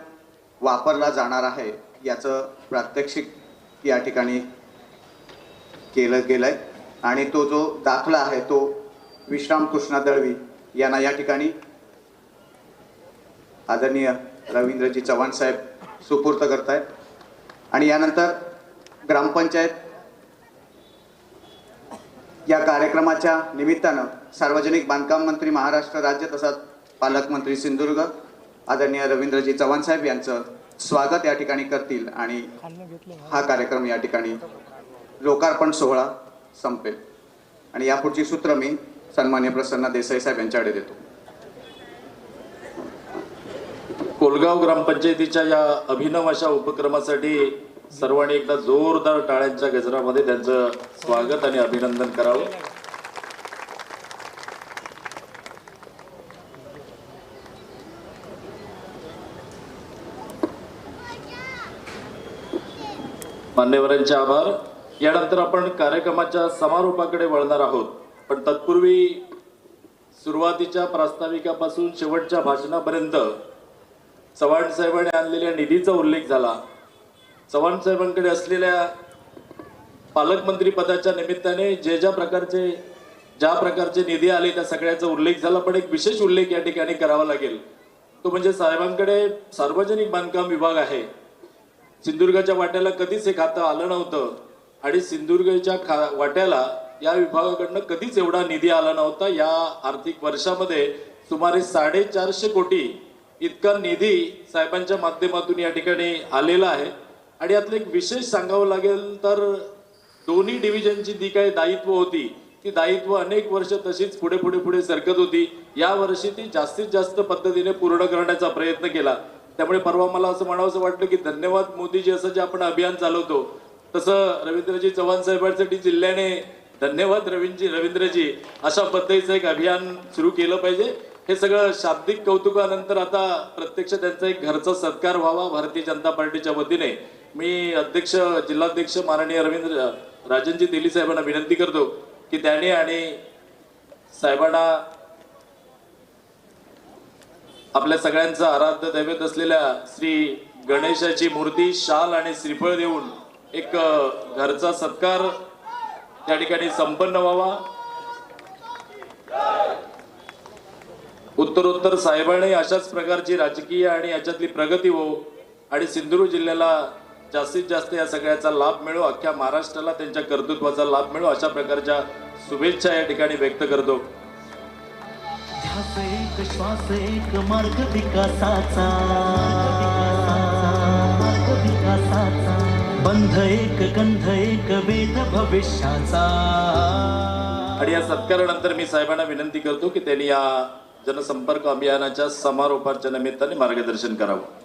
वापरला जाणार आहे याचं प्रात्यक्षिक या ठिकाणी केलं गेलं आहे आणि तो जो दाखला आहे तो विश्राम कृष्णा दळवी यांना या ठिकाणी आदरणीय रवींद्रजी चव्हाण साहेब सुपूर्त करतायत. आणि यानंतर ग्रामपंचायत या कार्यक्रमाच्या निमित्तानं सार्वजनिक बांधकाम मंत्री महाराष्ट्र राज्य तसंच पालकमंत्री सिंधुदुर्ग आदरणीय रवींद्रजी चव्हाण साहेब यांचं स्वागत या ठिकाणी करतील आणि हा कार्यक्रम या ठिकाणी लोकार्पण सोहळा संपेल. आणि यापुढची सूत्र मी सन्मान्य प्रसन्न देसाई साहेब यांच्याकडे देतो. कोलगाव ग्रामपंचायतीच्या या अभिनव अशा उपक्रमासाठी सर्वांनी एकदा जोरदार टाळ्यांच्या गजरामध्ये त्यांचं स्वागत आणि अभिनंदन करावं. मान्यवरांचे आभार. यानंतर आपण कार्यक्रमाच्या समारोपाकडे वळणार आहोत, पण तत्पूर्वी सुरुवातीच्या प्रास्ताविकापासून शेवटच्या भाषणापर्यंत चव्हाण साहेबांनी आणलेल्या निधीचा उल्लेख झाला. चव्हाण साहेबांकडे असलेल्या पालकमंत्री पदाच्या निमित्ताने ज्या प्रकारचे निधी आले त्या सगळ्याचा उल्लेख झाला, पण एक विशेष उल्लेख या ठिकाणी करावा लागेल. तो म्हणजे साहेबांकडे सार्वजनिक बांधकाम विभाग आहे. सिंधुदुर्गाच्या वाट्याला कधीच हे खातं आलं नव्हतं आणि सिंधुदुर्गाच्या वाट्याला या विभागाकडनं कधीच एवढा निधी आला नव्हता. या आर्थिक वर्षामध्ये सुमारे 450 कोटी इतका निधी साहेबांच्या माध्यमातून या ठिकाणी आलेला आहे. आणि यातलं एक विशेष सांगावं लागेल तर दोन्ही डिव्हिजनची जी काही दायित्व होती ती दायित्व अनेक वर्ष तशीच पुढे सरकत होती. या वर्षी ती जास्तीत जास्त पद्धतीने पूर्ण करण्याचा प्रयत्न केला. त्यामुळे परवा मला असं म्हणावंसं वाटलं की धन्यवाद मोदीजी असं जे आपण अभियान चालवतो तसं रवींद्रजी चव्हाण साहेबांसाठी जिल्ह्याने धन्यवाद रवींद्रजी अशा पद्धतीचं एक अभियान सुरू केलं पाहिजे. हे सगळं शाब्दिक कौतुकानंतर आता प्रत्यक्ष त्यांचा एक घरचा सत्कार व्हावा भारतीय जनता पार्टीच्या वतीने. मी जिल्हाध्यक्ष माननीय राजनजी तेली साहेबांना विनंती करतो की त्याने आणि साहेबांना आपल्या सगळ्यांचं आराध्य दैवत असलेल्या श्री गणेशाची मूर्ती, शाल आणि श्रीफळ देऊन एक घरचा सत्कार त्या ठिकाणी संपन्न व्हावा. उत्तरोत्तर साहेबांनी अशाच प्रकारची राजकीय आणि याच्यातली प्रगती हो आणि सिंधुदुर्ग जिल्ह्याला जास्तीत जास्त या सगळ्याचा लाभ मिळो, अख्ख्या महाराष्ट्राला त्यांच्या कर्तृत्वाचा लाभ मिळो अशा प्रकारच्या शुभेच्छा या ठिकाणी व्यक्त करतो. एक श्वास एक मार्ग विकासाचा, बंध एक गंध एक वेद भविष्याचा. आणि या सत्कारानंतर मी साहेबांना विनंती करतो की त्यांनी या जनसंपर्क अभियानाच्या समारोपाच्या निमित्ताने मार्गदर्शन करावं.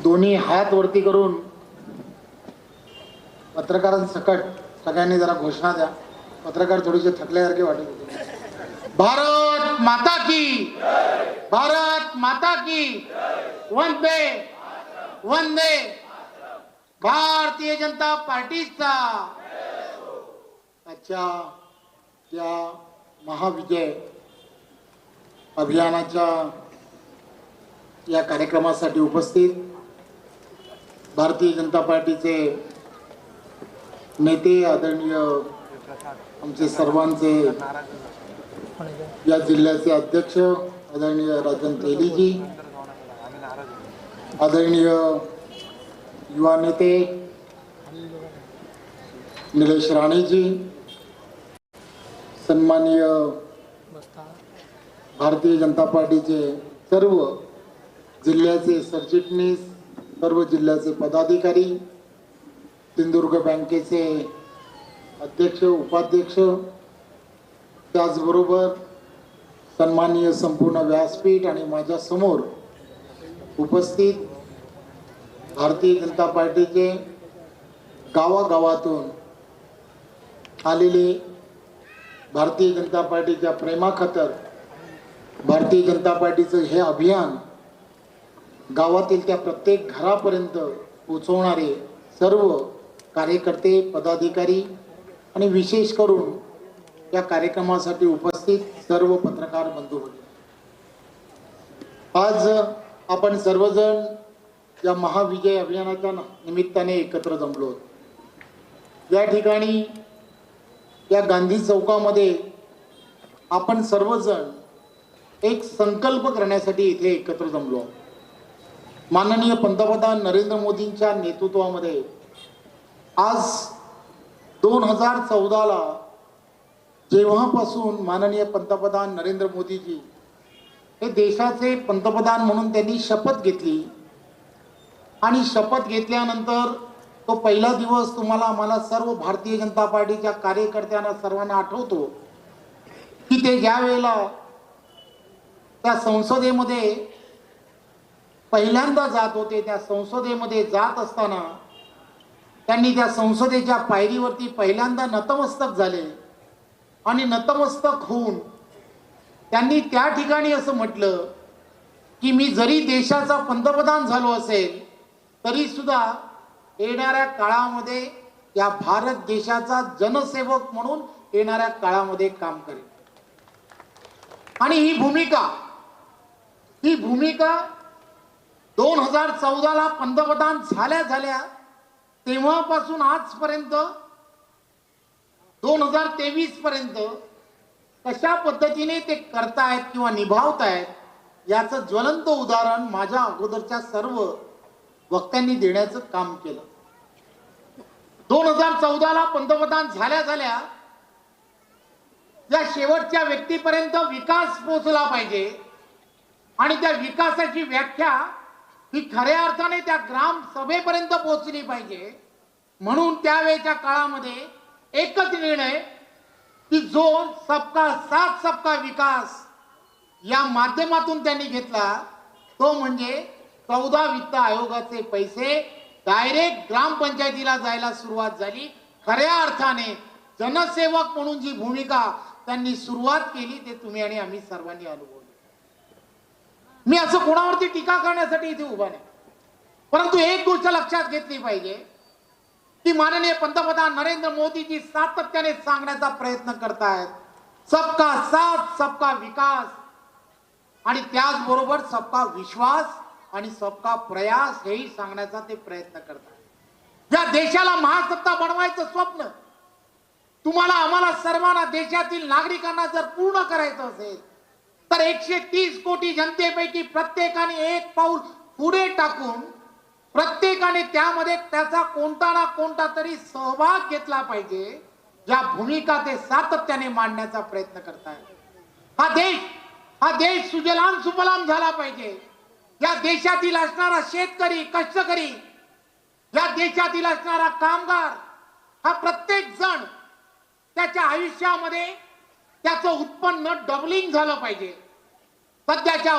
दोन्ही हात वरती करून पत्रकारांसकट सगळ्यांनी जरा घोषणा द्या. पत्रकार थोडेसे थकल्यासारखे वाटत होते. भारत माता की, भारत माता की, वंदे वंदे भारतीय जनता पार्टीचा आजच्या या महाविजय अभियानाच्या या कार्यक्रमासाठी उपस्थित भारतीय जनता पार्टीचे नेते, आदरणीय आमचे सर्वांचे या जिल्ह्याचे अध्यक्ष आदरणीय राजन तेलीजी, आदरणीय युवा नेते निलेश राणेजी, सन्माननीय भारतीय जनता पार्टीचे सर्व जिल्ह्याचे सरचिटणीस, सर्व जिल्ह्याचे पदाधिकारी, सिंधुदुर्ग बँकेचे अध्यक्ष उपाध्यक्ष, त्याचबरोबर सन्माननीय संपूर्ण व्यासपीठ आणि माझ्या समोर उपस्थित भारतीय जनता पार्टीचे गावागावातून आलेले भारतीय जनता पार्टीच्या प्रेमाखातर भारतीय जनता पार्टीचं हे अभियान गावातील त्या प्रत्येक घरापर्यंत पोहोचवणारे सर्व कार्यकर्ते, पदाधिकारी आणि विशेष करून या कार्यक्रमासाठी उपस्थित सर्व पत्रकार बंधू भगिनी, आज आपण सर्वजण या महाविजय अभियानाच्या निमित्ताने एकत्र जमलो आहोत. या ठिकाणी या गांधी चौकामध्ये आपण सर्वजण एक संकल्प करण्यासाठी इथे एकत्र जमलो आहोत. माननीय पंतप्रधान नरेंद्र मोदींच्या नेतृत्वामध्ये आज 2014ला जेव्हापासून माननीय पंतप्रधान नरेंद्र मोदीजी हे देशाचे पंतप्रधान म्हणून त्यांनी शपथ घेतली आणि शपथ घेतल्यानंतर तो पहिला दिवस तुम्हाला आम्हाला सर्व भारतीय जनता पार्टीच्या कार्यकर्त्यांना सर्वांना आठवतो की ते ज्या वेळेला त्या संसदेमध्ये पहिल्यांदा जात होते, त्या संसदेमध्ये जात असताना त्यांनी त्या संसदेच्या पायरीवरती पहिल्यांदा नतमस्तक झाले आणि नतमस्तक होऊन त्यांनी त्या ठिकाणी असं म्हटलं की मी जरी देशाचा पंतप्रधान झालो असेल तरी सुद्धा येणाऱ्या काळामध्ये या भारत देशाचा जनसेवक म्हणून येणाऱ्या काळामध्ये काम करेल. आणि ही भूमिका 2014ला पंतप्रधान झाल्या तेव्हापासून आजपर्यंत 2023 पर्यंत कशा पद्धतीने ते करतायत किंवा निभावतायत याचं ज्वलंत उदाहरण माझ्या अगोदरच्या सर्व वक्त्यांनी देण्याचं काम केलं. 2014ला पंतप्रधान झाल्या या शेवटच्या व्यक्तीपर्यंत विकास पोहोचला पाहिजे आणि त्या विकासाची व्याख्या ही खऱ्या अर्थाने त्या ग्राम सभेपर्यंत पोहोचली पाहिजे. म्हणून त्यावेळेच्या काळामध्ये एकच निर्णय की जो सबका साथ सबका विकास या माध्यमातून त्यांनी घेतला तो म्हणजे 14 वित्त आयोगाचे पैसे डायरेक्ट ग्रामपंचायतीला जायला सुरुवात झाली. खऱ्या अर्थाने जनसेवक म्हणून जी भूमिका त्यांनी सुरुवात केली ते तुम्ही आणि आम्ही सर्वांनी अनुभवली. मी असं कोणावरती टीका करण्यासाठी इथे उभा नाही, परंतु एक गोष्ट लक्षात घेतली पाहिजे की माननीय पंतप्रधान नरेंद्र मोदीजी सातत्याने सांगण्याचा प्रयत्न करतायत सबका साथ सबका विकास आणि त्याचबरोबर सबका विश्वास आणि सबका प्रयास हेही सांगण्याचा ते प्रयत्न करतात. या देशाला महासत्ता बनवायचं स्वप्न तुम्हाला आम्हाला सर्वांना देशातील नागरिकांना जर पूर्ण करायचं असेल तर 130 कोटी जनतेपैकी प्रत्येकाने एक पाऊल पुढे टाकून प्रत्येकाने त्यामध्ये त्याचा कोणता ना कोणता तरी सहभाग घेतला पाहिजे. या भूमिका ते सातत्याने मांडण्याचा प्रयत्न करतायत. हा देश सुजलाम सुफलाम झाला पाहिजे. या देशातील असणारा शेतकरी कष्टकरी या देशातील असणारा कामगार हा प्रत्येक जण त्याच्या आयुष्यामध्ये त्याचं उत्पन्न डबलिंग झालं पाहिजे. सध्याच्या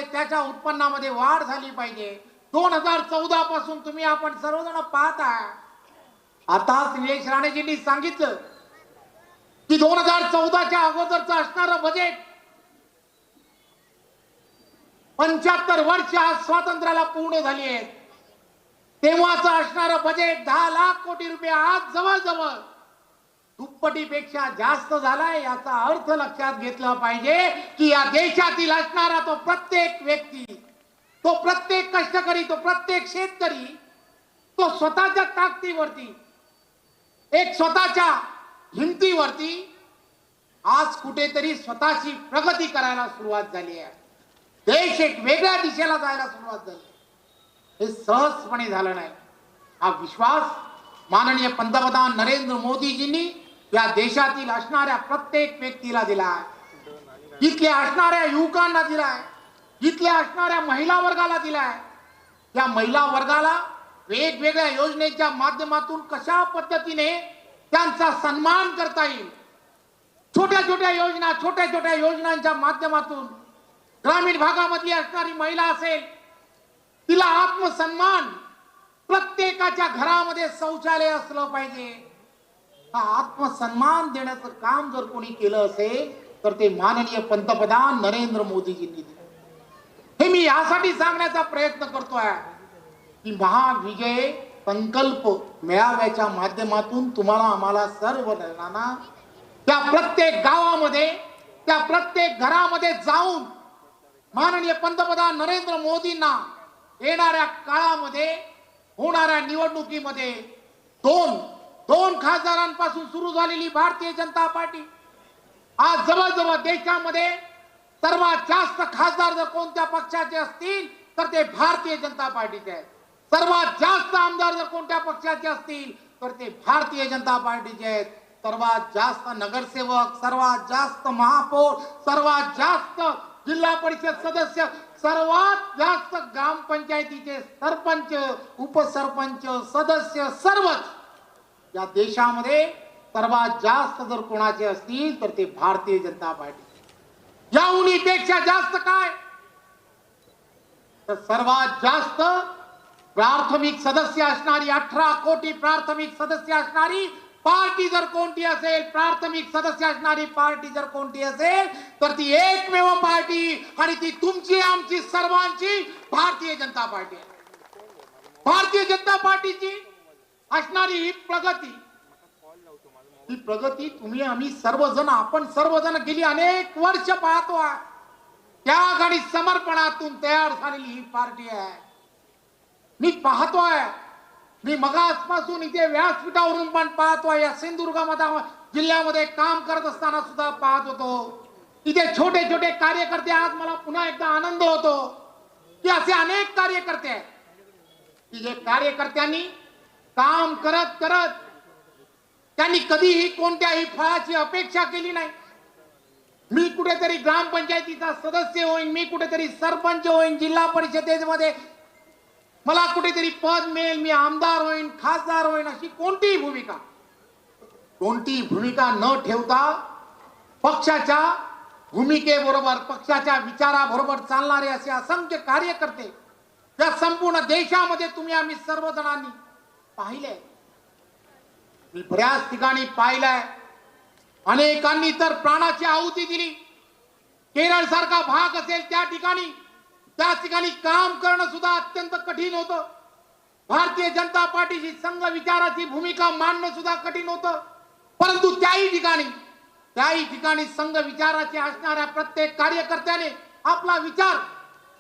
त्याच्या उत्पन्नामध्ये वाढ झाली पाहिजे. 2014 पासून तुम्ही आपण सर्वजण पाहता. आता निलेश राणेजींनी सांगितलं की 2014च्या अगोदरचं असणारं बजेट 75 वर्ष आज स्वातंत्र्याला पूर्ण झाली आहेत तेव्हाचं असणारं बजेट 10 लाख कोटी रुपये आज जवळजवळ दुप्पटीपेक्षा जास्त झालाय. याचा अर्थ लक्षात घेतला पाहिजे की या देशातील असणारा तो प्रत्येक व्यक्ती, तो प्रत्येक कष्टकरी, तो प्रत्येक शेतकरी तो स्वतःच्या ताकदीवरती एक स्वतःच्या हिमतीवरती आज कुठेतरी स्वतःची प्रगती करायला सुरुवात झाली आहे. देश एक वेगळ्या दिशेला जायला सुरुवात झाली. हे सहजपणे झालं नाही. हा विश्वास माननीय पंतप्रधान नरेंद्र मोदीजींनी या देशातील असणाऱ्या प्रत्येक व्यक्तीला दिलाय. इथल्या असणाऱ्या युवकांना दिलाय, इथल्या असणाऱ्या महिला वर्गाला दिलाय. या महिला वर्गाला वेगवेगळ्या योजनेच्या माध्यमातून कशा पद्धतीने त्यांचा सन्मान करता येईल. छोट्या छोट्या योजनांच्या माध्यमातून ग्रामीण भागामधली असणारी महिला असेल तिला आत्मसन्मान, प्रत्येकाच्या घरामध्ये शौचालय असलं पाहिजे. हा आत्मसन्मान देण्याचं काम जर कोणी केलं असेल तर ते माननीय पंतप्रधान नरेंद्र मोदीजींनी दिलं. हे मी यासाठी सांगण्याचा प्रयत्न करतोय की महाविजय संकल्प मेळाव्याच्या माध्यमातून तुम्हाला आम्हाला सर्व जणांना त्या प्रत्येक गावामध्ये त्या प्रत्येक घरामध्ये जाऊन माननीय पंतप्रधान नरेंद्र मोदींना येणाऱ्या काळामध्ये होणाऱ्या निवडणुकीमध्ये दोन खासदारांपासून सुरू झालेली भारतीय जनता पार्टी आज जवळजवळ देशामध्ये सर्वात जास्त खासदार जर कोणत्या पक्षाचे असतील तर ते भारतीय जनता पार्टीचे आहेत. सर्वात जास्त आमदार जर कोणत्या पक्षाचे असतील तर ते भारतीय जनता पार्टीचे आहेत. सर्वात जास्त नगरसेवक, सर्वात जास्त महापौर, सर्वात जास्त जिल्हा परिषद सदस्य, सर्वात जास्त ग्रामपंचायतीचे सरपंच, उपसरपंच, सदस्य सर्वच या देशामध्ये सर्वात जास्त जर कोणाचे असतील तर ते भारतीय जनता पार्टी। याहूनपेक्षा जास्त काय तर सर्वात जास्त प्राथमिक सदस्य असणारी 18 कोटी प्राथमिक सदस्य असणारी पार्टी जर कोणती असेल, प्राथमिक सदस्य असणारी पार्टी जर कोणती असेल तर ती एकमेव पार्टी आणि ती तुमची आमची सर्वांची भारतीय जनता पार्टी आहे। भारतीय जनता पार्टीची असणारी ही प्रगती तुम्ही आम्ही सर्वजण, आपण सर्वजण गेली अनेक वर्ष पाहतोय। त्याग आणि समर्पणातून तयार झालेली ही पार्टी आहे। मी पाहतोय, मी मगासपासून इथे व्यासपीठावरून पण पाहतोय, या सिंधुदुर्ग जिल्ह्यामध्ये काम करत असताना सुद्धा पाहत होतो। इथे छोटे छोटे कार्यकर्ते, आज मला पुन्हा एकदा आनंद होतो की असे अनेक कार्यकर्ते आहेत की जे कार्यकर्त्यांनी काम करत करत त्यांनी कधीही कोणत्याही फळाची अपेक्षा केली नाही। मी कुठेतरी ग्रामपंचायतीचा सदस्य होईन, मी कुठेतरी सरपंच होईन, जिल्हा परिषदेमध्ये मला कुठेतरी पद मिळेल, मी आमदार होईन, खासदार होईन, अशी कोणतीही भूमिका न ठेवता पक्षाच्या भूमिकेबरोबर, पक्षाच्या विचाराबरोबर चालणारे असे असंख्य कार्यकर्ते या संपूर्ण देशामध्ये तुम्ही आम्ही सर्वजणांनी पाहिले। मी बऱ्याच ठिकाणी पाहिलंय, अनेकांनी तर प्राणाची आहुती दिली। केरळ सारखा भाग असेल त्या ठिकाणी काम करणं सुद्धा अत्यंत कठीण होतं। भारतीय जनता पार्टीची संघ विचाराची भूमिका मांडणं सुद्धा कठीण होतं, परंतु त्याही ठिकाणी संघ विचाराचे असणाऱ्या प्रत्येक कार्यकर्त्याने आपला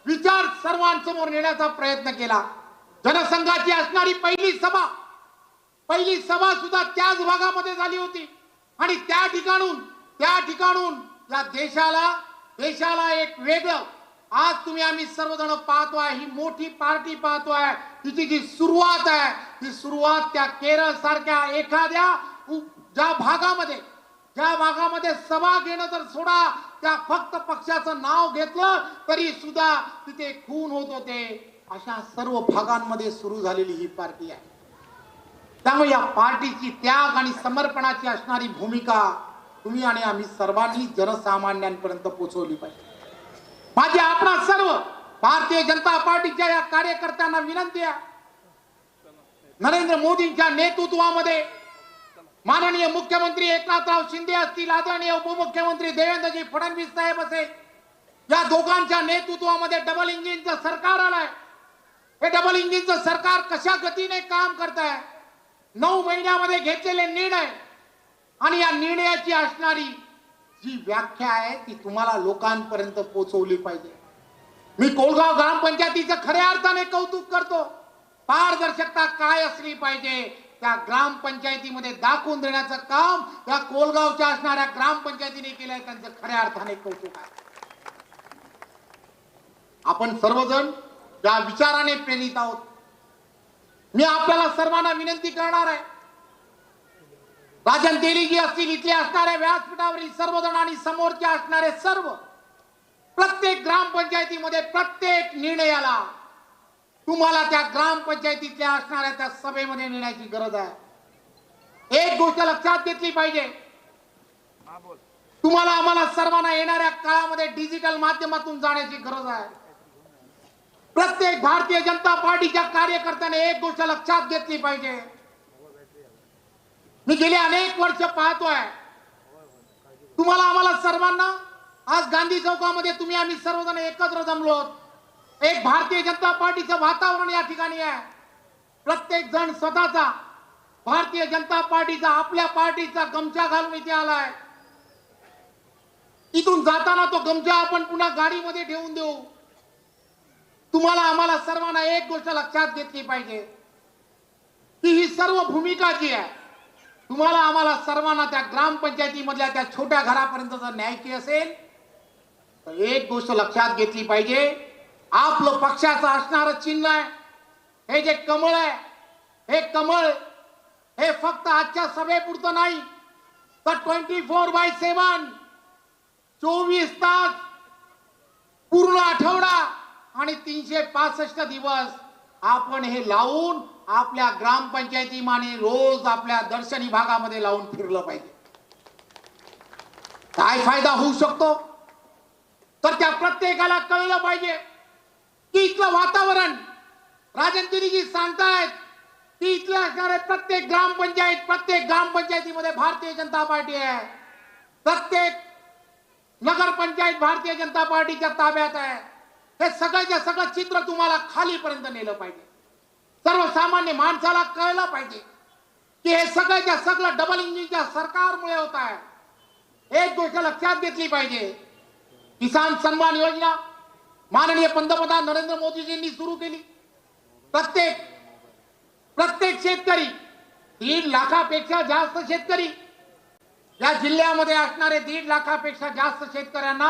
विचार सर्वांसमोर नेण्याचा प्रयत्न केला। जनसंघाची असणारी पहिली सभा सुद्धा त्याच भागामध्ये झाली होती आणि त्या ठिकाणून या देशाला एक वेगळं, आज तुम्ही आम्ही सर्वजण पाहतोय, ही मोठी पार्टी पाहतोय, तिची जी सुरुवात आहे ती सुरुवात त्या केरळ सारख्या एखाद्या ज्या भागामध्ये सभा घेणं जर सोडा, त्या फक्त पक्षाचं नाव घेतलं तरी सुद्धा तिथे खून होत होते, अशा सर्व भागांमध्ये सुरू झालेली ही पार्टी आहे। त्यामुळे या पार्टीची त्याग आणि समर्पणाची असणारी भूमिका तुम्ही आणि आम्ही सर्वांनी जनसामान्यांपर्यंत पोहोचवली पाहिजे। माझी आपणा सर्व भारतीय जनता पार्टीच्या या कार्यकर्त्यांना विनंती आहे, नरेंद्र मोदींच्या नेतृत्वामध्ये माननीय मुख्यमंत्री एकनाथराव शिंदे असतील, आदरणीय उपमुख्यमंत्री देवेंद्रजी फडणवीस साहेब असेल, या दोघांच्या नेतृत्वामध्ये डबल इंजिनचं सरकार आलंय। हे डबल इंजिनचं सरकार कशा गतीने काम करत आहे, 9 महिन्यामध्ये घेतलेले निर्णय आणि या निर्णयाची असणारी जी व्याख्या आहे ती तुम्हाला लोकांपर्यंत पोहोचवली पाहिजे। मी कोलगाव ग्रामपंचायतीचं खऱ्या अर्थाने कौतुक करतो। पारदर्शकता काय असली पाहिजे त्या ग्रामपंचायतीमध्ये दाखवून देण्याचं काम या कोलगावच्या असणाऱ्या ग्रामपंचायतीने केलंय, त्यांचं खऱ्या अर्थाने कौतुक आहे। आपण सर्वजण या विचाराने प्रेरित आहोत। मी आपल्याला सर्वांना विनंती करणार आहे, राजन तेलीजी असतील, इथले असणाऱ्या व्यासपीठावरील सर्वजण आणि समोरच्या असणारे सर्व, प्रत्येक ग्रामपंचायतीमध्ये प्रत्येक निर्णयाला तुम्हाला त्या ग्रामपंचायतीतल्या असणाऱ्या त्या सभेमध्ये नेण्याची गरज आहे। एक गोष्ट लक्षात घेतली पाहिजे, तुम्हाला आम्हाला सर्वांना येणाऱ्या काळामध्ये डिजिटल माध्यमातून जाण्याची गरज आहे। प्रत्येक भारतीय जनता पार्टीच्या कार्यकर्त्याने एक गोष्ट लक्षात घेतली पाहिजे, मी गेले अनेक वर्ष पाहतोय, तुम्हाला आम्हाला सर्वांना आज गांधी चौकामध्ये तुम्ही आम्ही सर्वजण एकत्र जमलो, एक भारतीय जनता पार्टीचं वातावरण या ठिकाणी आहे। प्रत्येक जण स्वतःचा भारतीय जनता पार्टीचा, आपल्या पार्टीचा गमछा घालून इथे आलाय। इथून जाताना तो गमछा आपण पुन्हा गाडीमध्ये ठेवून देऊ। तुम्हाला आम्हाला सर्वांना एक गोष्ट लक्षात घेतली पाहिजे की ही सर्व भूमिका जी आहे, तुम्हाला आम्हाला सर्वांना त्या ग्रामपंचायतीमधल्या त्या छोट्या घरापर्यंत जर न्यायची असेल तर एक गोष्ट लक्षात घेतली पाहिजे, आपलं पक्षाचं असणारं चिन्ह आहे, हे जे कमळ आहे, हे कमळ हे फक्त आजच्या सभेपुरतं नाही तर 24/7 24 तास पूर्ण आठवडा आणि 365 दिवस आपण हे लावून आपल्या ग्रामपंचायतीमाने रोज आपल्या दर्शनी भागामध्ये लावून फिरलं पाहिजे. काय फायदा होऊ शकतो तर त्या प्रत्येकाला कळलं पाहिजे की इथलं वातावरण राजन दिनीजी सांगतायत की इथल्या असणारे प्रत्येक ग्रामपंचायतीमध्ये भारतीय जनता पार्टी आहे. प्रत्येक नगरपंचायत भारतीय जनता पार्टीच्या ताब्यात आहे. हे सगळ्याच्या सगळं चित्र तुम्हाला खालीपर्यंत नेलं पाहिजे. सर्वसामान्य माणसाला कळलं पाहिजे की हे सगळ्याच्या सगळं डबल इंजिनच्या सरकारमुळे होत आहे. एक गोष्ट लक्षात घेतली पाहिजे, किसान सन्मान योजना माननीय पंतप्रधान नरेंद्र मोदीजींनी सुरू केली. प्रत्येक शेतकरी 1.5 लाखापेक्षा जास्त शेतकरी या जिल्ह्यामध्ये असणारे 1.5 लाखापेक्षा जास्त शेतकऱ्यांना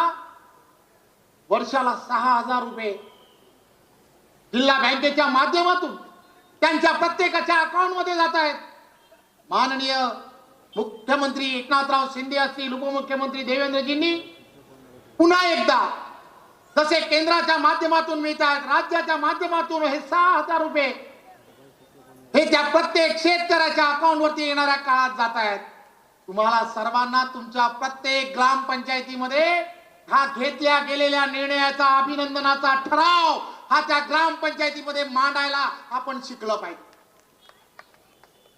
वर्षाला 6,000 रुपये जिल्हा बँकेच्या माध्यमातून त्यांच्या प्रत्येकाच्या अकाउंटमध्ये जात आहेत. माननीय मुख्यमंत्री एकनाथराव शिंदे असतील, उपमुख्यमंत्री देवेंद्रजींनी पुन्हा एकदा जसे केंद्राच्या माध्यमातून मिळत आहेत, राज्याच्या माध्यमातून हे 6,000 रुपये हे त्या प्रत्येक शेतकऱ्याच्या अकाउंटवरती येणाऱ्या काळात जात आहेत. तुम्हाला सर्वांना तुमच्या प्रत्येक ग्रामपंचायतीमध्ये हा घेतल्या गेलेल्या निर्णयाचा अभिनंदनाचा ठराव हा त्या ग्रामपंचायतीमध्ये मांडायला आपण शिकलं पाहिजे.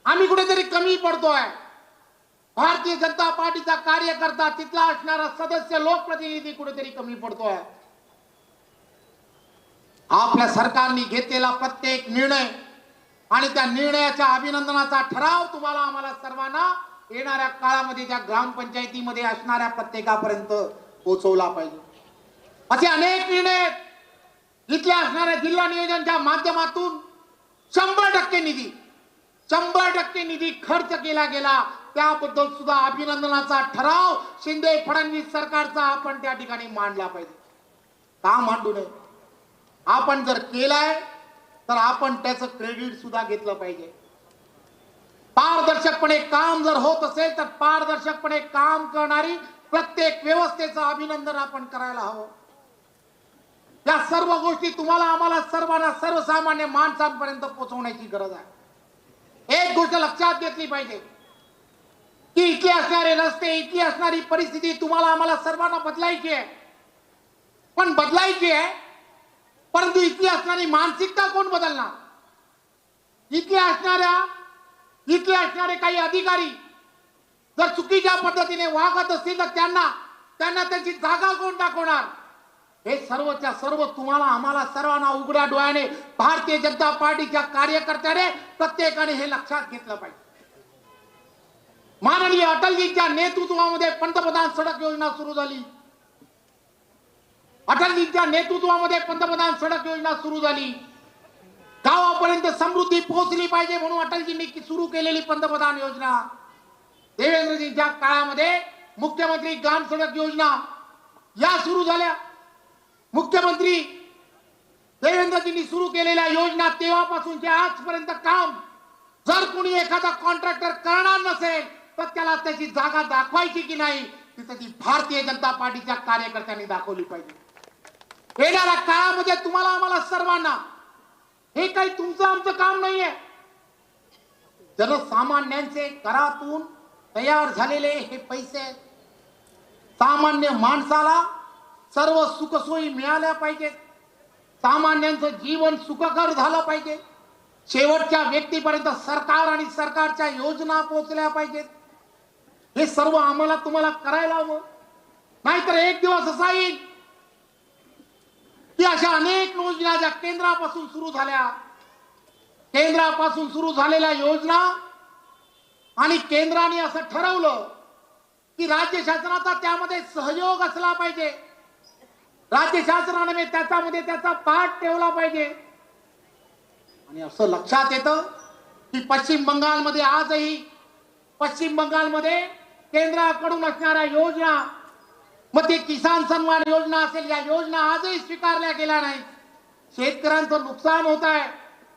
आम्ही कुठेतरी कमी पडतोय. भारतीय जनता पार्टीचा कार्यकर्ता, तिथला असणारा सदस्य, लोकप्रतिनिधी कुठेतरी कमी पडतोय. आपल्या सरकारने घेतलेला प्रत्येक निर्णय आणि त्या निर्णयाच्या अभिनंदनाचा ठराव तुम्हाला आम्हाला सर्वांना येणाऱ्या काळामध्ये त्या ग्रामपंचायतीमध्ये असणाऱ्या प्रत्येकापर्यंत पोहोचवला पाहिजे. असे अनेक निर्णय इथल्या असणाऱ्या जिल्हा नियोजनच्या माध्यमातून 100% निधी खर्च केला गेला. त्याबद्दल सुद्धा अभिनंदनाचा ठराव शिंदे फडणवीस सरकारचा आपण त्या ठिकाणी मांडला पाहिजे. का मांडू नये? आपण जर केलाय तर आपण त्याचं क्रेडिट सुद्धा घेतलं पाहिजे. पारदर्शकपणे काम जर होत असेल तर पारदर्शकपणे काम करणारी प्रत्येक व्यवस्थेचं अभिनंदन आपण करायला हवं. या सर्व गोष्टी तुम्हाला आम्हाला सर्वांना सर्वसामान्य माणसांपर्यंत पोहोचवण्याची गरज आहे. एक गोष्ट लक्षात घेतली पाहिजे की इथले असणारे रस्ते, इथली असणारी परिस्थिती तुम्हाला आम्हाला सर्वांना बदलायची आहे. पण बदलायची आहे, परंतु इथली असणारी मानसिकता कोण बदलणार? इथले असणारे काही अधिकारी जर चुकीच्या पद्धतीने वागत असतील तर त्यांना त्यांची जागा कोण दाखवणार? हे सर्वच्या सर्व तुम्हाला आम्हाला सर्वांना उघड्या डोळ्याने भारतीय जनता पार्टीच्या कार्यकर्त्याने प्रत्येकाने हे लक्षात घेतलं पाहिजे. माननीय अटलजींच्या नेतृत्वामध्ये पंतप्रधान सडक योजना सुरू झाली. अटलजींच्या नेतृत्वामध्ये पंतप्रधान सडक योजना सुरू झाली. गावापर्यंत समृद्धी पोहोचली पाहिजे म्हणून अटलजींनी सुरू केलेली पंतप्रधान योजना, देवेंद्रजींच्या काळामध्ये मुख्यमंत्री ग्राम सडक योजना या सुरू झाल्या. मुख्यमंत्री देवेंद्रजींनी सुरू केलेल्या योजना तेव्हापासूनच्या आजपर्यंत काम जर कोणी एखादा कॉन्ट्रॅक्टर करणार नसेल तर त्याला त्याची जागा दाखवायची की नाही तिथं ती भारतीय जनता पार्टीच्या कार्यकर्त्यांनी दाखवली पाहिजे. येणाऱ्या काळामध्ये तुम्हाला आम्हाला सर्वांना हे काही तुमचं आमचं काम नाहीये. जनसामान्यांचे करातून तयार झालेले हे पैसे सामान्य माणसाला सर्व सुखसोयी मिळाल्या पाहिजेत. सामान्यांचं जीवन सुखकर झालं पाहिजे. शेवटच्या व्यक्तीपर्यंत सरकार आणि सरकारच्या योजना पोहोचल्या पाहिजेत. हे सर्व आम्हाला तुम्हाला करायला हवं. नाहीतर एक दिवस असा येईल की अशा अनेक योजना ज्या केंद्रापासून सुरू झालेल्या योजना आणि केंद्राने असं ठरवलं की राज्य शासनाचा त्यामध्ये सहयोग असला पाहिजे. राज्य शासनाने त्याच्यामध्ये त्याचा पाठ ठेवला पाहिजे. आणि असं लक्षात येतं की पश्चिम बंगालमध्ये केंद्राकडून असणाऱ्या योजना, मग ते किसान सन्मान योजना असेल, या योजना आजही स्वीकारल्या गेल्या नाहीत. शेतकऱ्यांचं नुकसान होत आहे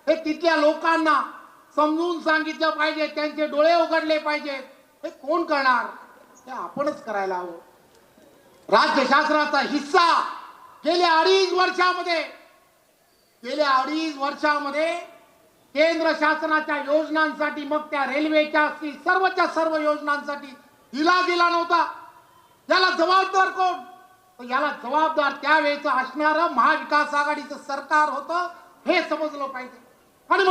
हे तिथल्या लोकांना समजून सांगितलं पाहिजे. त्यांचे डोळे उघडले पाहिजेत. हे कोण करणार? ते आपणच करायला हवं. राज्य शासनाचा हिस्सा गेल्या अडीच वर्षामध्ये केंद्र शासनाच्या योजनांसाठी, मग त्या रेल्वेच्या असतील, सर्वच्या सर्व योजनांसाठी दिला गेला नव्हता. याला जबाबदार कोण? तर याला जबाबदार त्यावेळेचं असणारं महाविकास आघाडीचं सरकार होतं, हे समजलं पाहिजे. आणि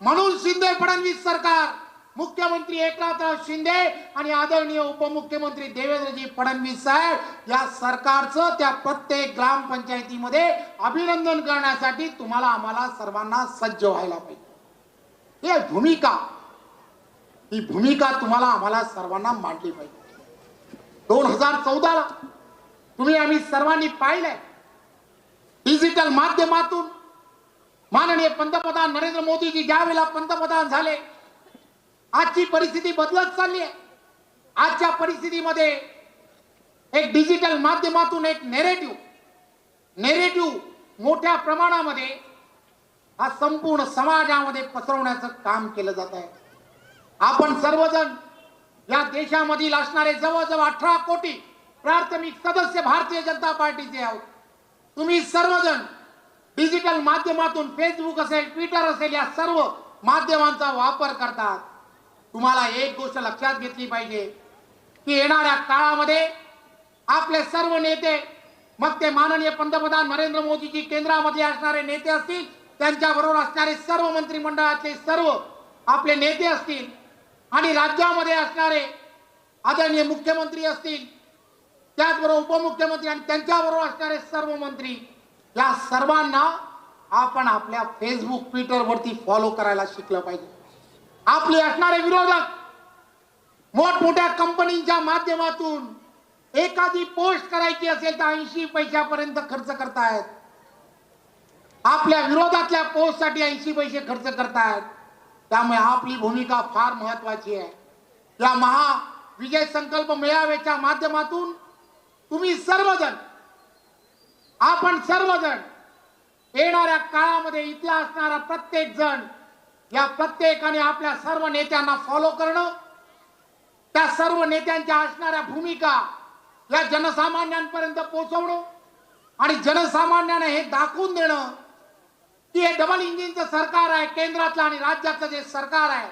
म्हणून शिंदे फडणवीस सरकार, मुख्यमंत्री एकनाथराव शिंदे आणि आदरणीय उपमुख्यमंत्री देवेंद्रजी फडणवीस साहेब या सरकारचं त्या प्रत्येक ग्रामपंचायतीमध्ये अभिनंदन करण्यासाठी तुम्हाला आम्हाला सर्वांना सज्ज व्हायला पाहिजे. ही भूमिका तुम्हाला आम्हाला सर्वांना मांडली पाहिजे. 2014ला तुम्ही आम्ही सर्वांनी पाहिलंय, डिजिटल माध्यमातून माननीय पंतप्रधान नरेंद्र मोदीजी ज्या वेळेला पंतप्रधान झाले, आजची परिस्थिती बदलत चालली आहे. आजच्या परिस्थितीमध्ये एक डिजिटल माध्यमातून एक नेरेटिव्ह मोठ्या प्रमाणामध्ये हा संपूर्ण समाजामध्ये पसरवण्याचं काम केलं जात आहे. आपण सर्वजण या देशामधील असणारे जवळजवळ 18 कोटी प्राथमिक सदस्य भारतीय जनता पार्टीचे आहोत. तुम्ही सर्वजण डिजिटल माध्यमातून फेसबुक असेल, ट्विटर असेल, या सर्व माध्यमांचा वापर करतात. तुम्हाला एक गोष्ट लक्षात घेतली पाहिजे की येणाऱ्या काळामध्ये आपले सर्व नेते, मग ते माननीय पंतप्रधान नरेंद्र मोदीजी केंद्रामध्ये असणारे नेते असतील, त्यांच्याबरोबर असणारे सर्व मंत्रिमंडळातले सर्व आपले नेते असतील, आणि राज्यामध्ये असणारे आदरणीय मुख्यमंत्री असतील, त्याचबरोबर उपमुख्यमंत्री आणि त्यांच्याबरोबर असणारे सर्व मंत्री, या सर्वांना आपण आपल्या फेसबुक, ट्विटर वरती फॉलो करायला शिकलं पाहिजे. आपले असणारे विरोधक मोठमोठ्या कंपनीच्या माध्यमातून एखादी पोस्ट करायची असेल तर 80 पैशापर्यंत खर्च करतायत. आपल्या विरोधातल्या पोस्टसाठी 80 पैसे खर्च करतायत. त्यामुळे आपली भूमिका फार महत्वाची आहे. या विजय संकल्प मेळाव्याच्या माध्यमातून तुम्ही सर्वजण, आपण सर्वजण येणाऱ्या काळामध्ये इथला असणारा प्रत्येक जण, या प्रत्येकाने आपल्या सर्व नेत्यांना फॉलो करणं, त्या सर्व नेत्यांच्या असणाऱ्या भूमिका या जनसामान्यांपर्यंत पोहोचवणं, आणि जनसामान्यांना हे दाखवून देणं की हे डबल इंजिनचं सरकार आहे, केंद्रातलं आणि राज्याचं जे सरकार आहे,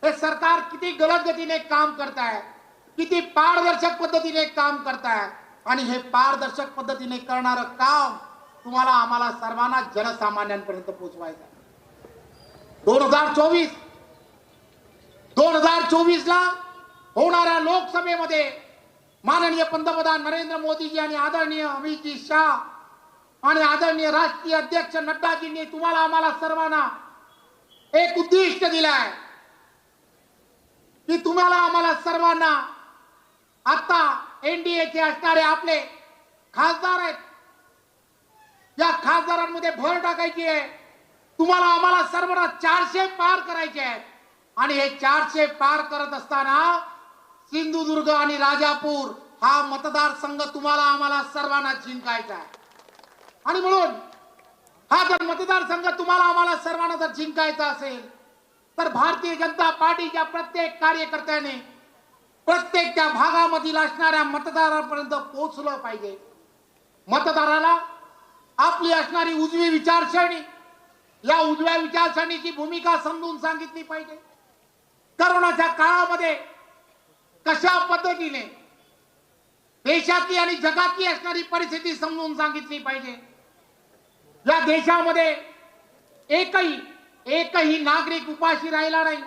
हे सरकार किती गलत गतीने काम करत आहे, किती पारदर्शक पद्धतीने काम करत आहे. आणि हे पारदर्शक पद्धतीने करणारं काम तुम्हाला आम्हाला सर्वांना जनसामान्यांपर्यंत पोहोचवायचं आहे. 2024 ला होणाऱ्या लोकसभेमध्ये माननीय पंतप्रधान नरेंद्र मोदीजी आणि आदरणीय अमित शाह आणि आदरणीय राष्ट्रीय अध्यक्ष नड्डाजींनी तुम्हाला आम्हाला सर्वांना एक उद्दिष्ट दिलं आहे की तुम्हाला आम्हाला सर्वांना आता एनडीएचे असणारे आपले खासदार आहेत, या खासदारांमध्ये भर टाकायची आहे. तुम्हाला आम्हाला सर्वांना 400 पार करायचे आहेत. आणि हे 400 पार करत असताना सिंधुदुर्ग आणि राजापूर हा मतदारसंघ तुम्हाला आम्हाला सर्वांना जिंकायचा आहे. आणि म्हणून हा जर मतदारसंघ तुम्हाला आम्हाला सर्वांना जर जिंकायचा असेल तर भारतीय जनता पार्टीच्या प्रत्येक कार्यकर्त्याने प्रत्येक त्या भागामधील असणाऱ्या मतदारांपर्यंत पोहोचलं पाहिजे. मतदाराला आपली असणारी उजवी विचारसरणी, या उजव्या विचारसरणीची भूमिका समजून सांगितली पाहिजे. कोरोनाच्या काळामध्ये कशा पद्धतीने देशातली आणि जगातली असणारी परिस्थिती समजून सांगितली पाहिजे. या देशामध्ये एकही नागरिक उपाशी राहिला नाही.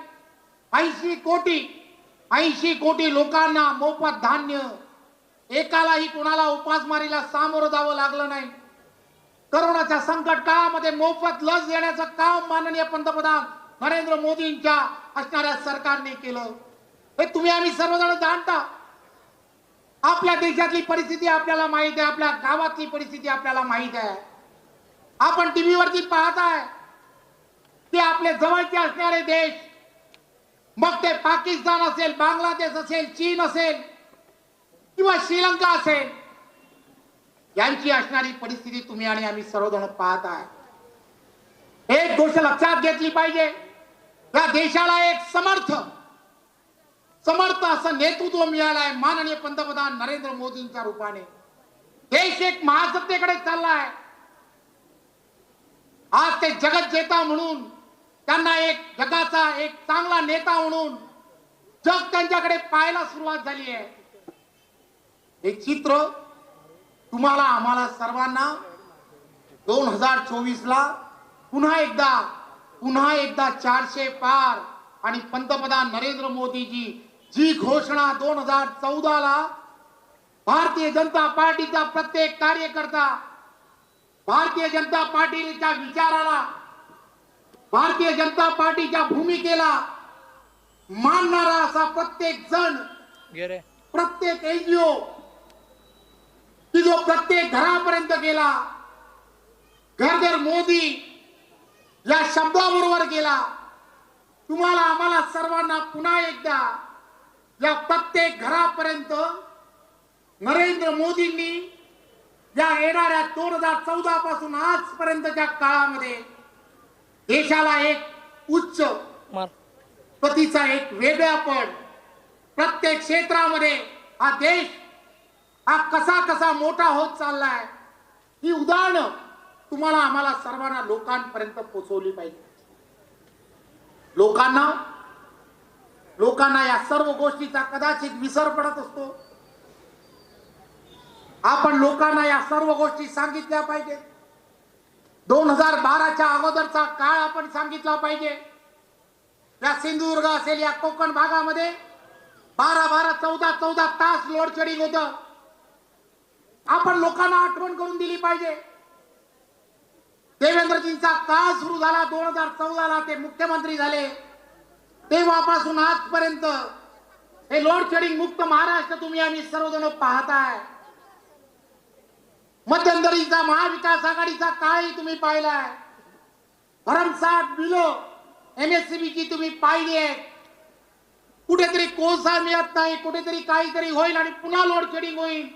80 कोटी लोकांना मोफत धान्य, एकालाही कोणाला उपासमारीला सामोरं जावं लागलं नाही. कोरोनाच्या संकट काळामध्ये मोफत लस देण्याचं काम माननीय पंतप्रधान नरेंद्र मोदींच्या असणाऱ्या सरकारने केलं. हे तुम्ही आम्ही सर्वजण जाणता. आपल्या देशातली परिस्थिती आपल्याला माहित आहे, आपल्या गावातली परिस्थिती आपल्याला माहित आहे. आपण टीव्हीवरती पाहताय की आपले जवळचे असणारे देश, मग ते पाकिस्तान असेल, बांगलादेश असेल, चीन असेल किंवा श्रीलंका असेल, यांची असणारी परिस्थिती तुम्ही आणि आम्ही सर्वजण पाहत आहे. एक गोष्ट लक्षात घेतली पाहिजे, या देशाला एक समर्थ असं नेतृत्व मिळालं आहे माननीय पंतप्रधान नरेंद्र मोदींच्या रूपाने. देश एक महासत्तेकडे चाललाय. आज ते जगत जेता म्हणून, त्यांना एक जगाचा एक चांगला नेता म्हणून जग त्यांच्याकडे पाहायला सुरुवात झाली आहे. हे चित्र तुम्हाला आम्हाला सर्वांना 2024 ला पुन्हा एकदा 400 पार आणि पंतप्रधान नरेंद्र मोदीजी जी घोषणा 2014 ला भारतीय जनता पार्टीचा प्रत्येक कार्यकर्ता, भारतीय जनता पार्टीच्या विचाराला, भारतीय जनता पार्टीच्या भूमिकेला मानणारा असा प्रत्येक जण, प्रत्येक एनजीओ की जो प्रत्येक घरापर्यंत गेला, घर घर मोदी या शब्दाबरोबर गेला. तुम्हाला आम्हाला सर्वांना पुन्हा एकदा या प्रत्येक घरापर्यंत नरेंद्र मोदींनी या येणाऱ्या 2014 पासून आजपर्यंतच्या काळामध्ये देशाला एक उच्च पतीचा एक वेगळापण, प्रत्येक क्षेत्रामध्ये हा देश हा कसा मोठा होत चाललाय ही उदाहरणं तुम्हाला आम्हाला सर्वांना लोकांपर्यंत पोहोचवली पाहिजे. लोकांना या सर्व गोष्टीचा कदाचित विसर पडत असतो. आपण लोकांना या सर्व गोष्टी सांगितल्या पाहिजे. 2012च्या अगोदरचा काळ आपण सांगितला पाहिजे. या सिंधुदुर्ग असेल, या कोकण भागामध्ये 12 14 तास लोड शेडिंग होतं. आपण लोकांना आठवण करून दिली पाहिजे. देवेंद्रजींचा काळ सुरू झाला 2014 ला, ते मुख्यमंत्री झाले तेव्हापासून आजपर्यंत हे लोड शेडिंग मुक्त महाराष्ट्र तुम्ही आम्ही सर्वजण पाहताय. मध्यंतरीचा महाविकास आघाडीचा काळही तुम्ही पाहिलाय. भरमसाठ बिलं MSCBची तुम्ही पाहिली आहेत. कुठेतरी कोळसा मिळत नाही, कुठेतरी काहीतरी होईल आणि पुन्हा लोड शेडिंग होईल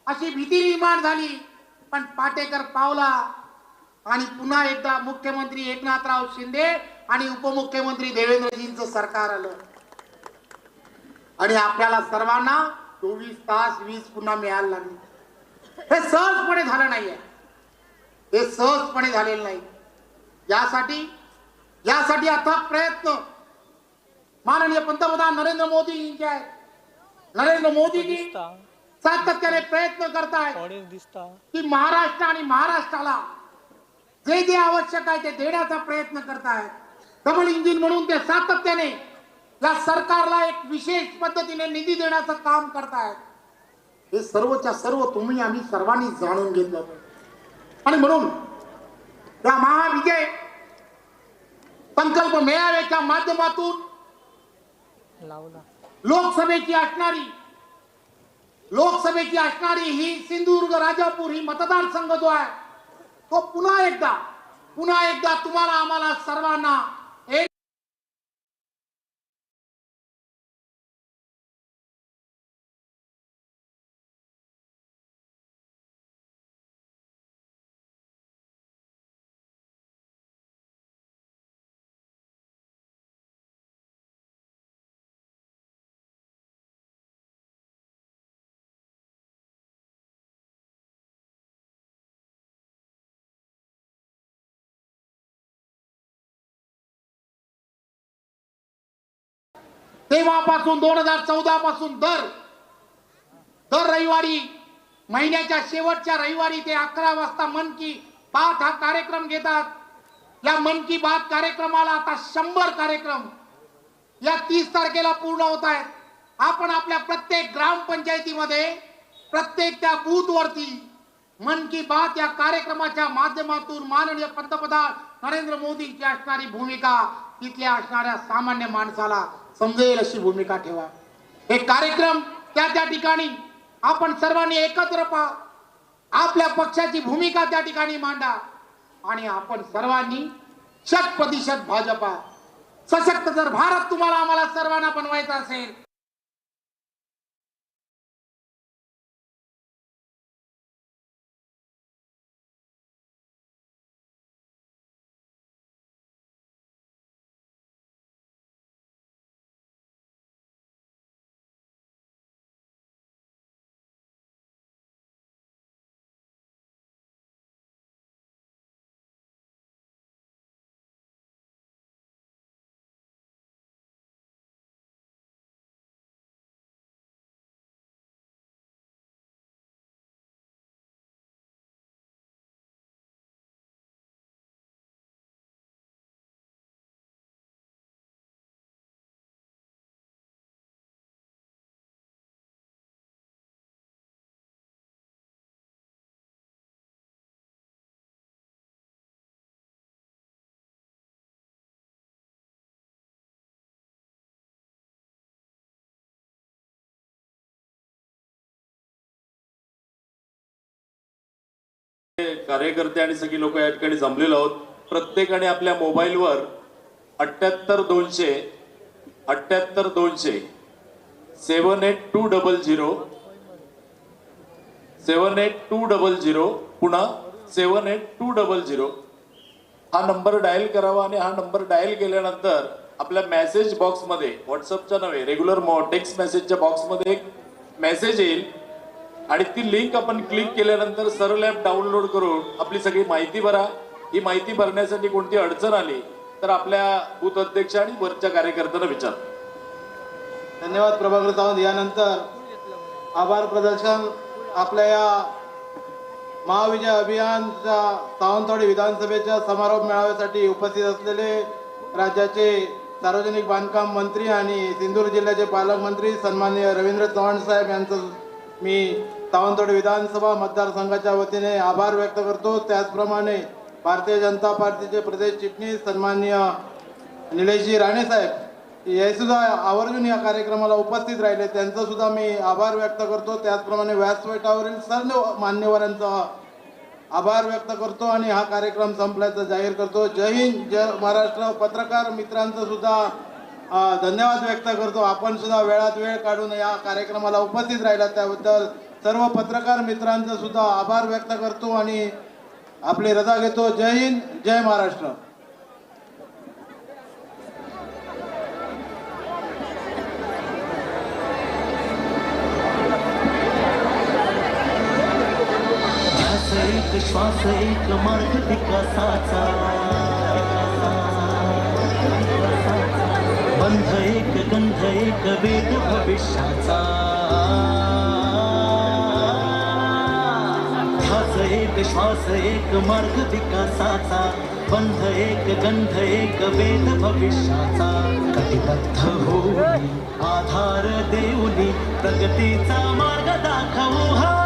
अशी भीती निर्माण झाली. पण पाटेकर पावला आणि पुन्हा एकदा मुख्यमंत्री एकनाथराव शिंदे आणि उपमुख्यमंत्री देवेंद्रजींचं सरकार आलं आणि आपल्याला सर्वांना 24 तास वीज पुन्हा मिळायला लागली. हे सहजपणे झालं नाहीये, हे सहजपणे झालेलं नाही. यासाठी अथक प्रयत्न माननीय पंतप्रधान नरेंद्र मोदीजींचे आहेत. नरेंद्र मोदीजी सातत्याने प्रयत्न करतायत की महाराष्ट्र आणि महाराष्ट्राला जे आवश्यक आहे ते देण्याचा प्रयत्न करतायत. डबल इंजिन म्हणून ते सातत्याने या सरकारला एक विशेष पद्धतीने निधी देण्याचं काम करतायत. हे सर्वच्या सर्व तुम्ही आम्ही सर्वांनी जाणून घेतलं आणि म्हणून या महाविजय संकल्प मेळाव्याच्या माध्यमातून लोकसभेची असणारी ही सिंधुदुर्ग राजापूर ही मतदारसंघ जो आहे तो पुन्हा एकदा तुम्हाला आम्हाला सर्वांना एक तेव्हापासून 2014 पासून दर रविवारी महिन्याच्या शेवटच्या रविवारी ते 11 वाजता मन की बात हा कार्यक्रम घेतात. या मन की बात कार्यक्रमाला आता 100 कार्यक्रम या 30 तारखेला पूर्ण होत आहेत. आपण आपल्या प्रत्येक ग्रामपंचायतीमध्ये प्रत्येक त्या बूथ वरती मन की बात या कार्यक्रमाच्या माध्यमातून माननीय पंतप्रधान नरेंद्र मोदींची असणारी भूमिका तिथल्या असणाऱ्या सामान्य माणसाला समजेल अशी भूमिका ठेवा. हे कार्यक्रम त्या ठिकाणी आपण सर्वांनी एकत्र पहा, आपल्या पक्षाची भूमिका त्या ठिकाणी मांडा आणि आपण सर्वांनी 100% भाजपा सशक्त जर भारत तुम्हाला आम्हाला सर्वांना बनवायचा असेल कार्यकर्ते आणि सगळी लोक या ठिकाणी जमलेलो आहोत. प्रत्येकाने आपल्या मोबाईलवर 78200 78200 78200 पुन्हा 78200 हा नंबर डायल करावा आणि हा नंबर डायल केल्यानंतर आपल्या मेसेज बॉक्समध्ये, व्हॉट्सअपच्या नव्हे, रेग्युलर टेक्स्ट मेसेजच्या बॉक्समध्ये एक मेसेज येईल आणि ती लिंक आपण क्लिक केल्यानंतर सरळ ॲप डाउनलोड करून आपली सगळी माहिती भरा. ही माहिती भरण्यासाठी कोणती अडचण आली तर आपल्या बूथ अध्यक्ष आणि वरच्या कार्यकर्त्यांना विचार. धन्यवाद प्रभाकर सावंत. यानंतर आभार प्रदर्शन आपल्या या महाविजय अभियानच्या सावंतवाडी विधानसभेच्या समारोप मेळाव्यासाठी उपस्थित असलेले राज्याचे सार्वजनिक बांधकाम मंत्री आणि सिंधुदुर्ग जिल्ह्याचे पालकमंत्री सन्माननीय रवींद्र चव्हाण साहेब यांचं मी सावंतवाडी विधानसभा मतदारसंघाच्या वतीने आभार व्यक्त करतो. त्याचप्रमाणे भारतीय जनता पार्टीचे प्रदेश चिटणीस सन्माननीय निलेशजी राणे साहेब हे सुद्धा आवर्जून या कार्यक्रमाला उपस्थित राहिले, त्यांचं सुद्धा मी आभार व्यक्त करतो. त्याचप्रमाणे व्यासपीठावरील सर्व मान्यवरांचा आभार व्यक्त करतो आणि हा कार्यक्रम संपल्याचं जाहीर करतो. जय हिंद, जय महाराष्ट्र. पत्रकार मित्रांचं सुद्धा धन्यवाद व्यक्त करतो. आपण सुद्धा वेळात वेळ काढून या कार्यक्रमाला उपस्थित राहिला त्याबद्दल सर्व पत्रकार मित्रांचं सुद्धा आभार व्यक्त करतो आणि आपली रजा घेतो. जय हिंद, जय महाराष्ट्र. एक श्वास एक मार्ग विकासाचा, बंध एक गंध एक वेद भविष्याचा, ध्यास एक श्वास एक मार्ग विकासाचा, बंध एक गंध एक वेद भविष्याचा, कटिबद्ध होऊन आधार देऊनी प्रगतीचा मार्ग दाखवू.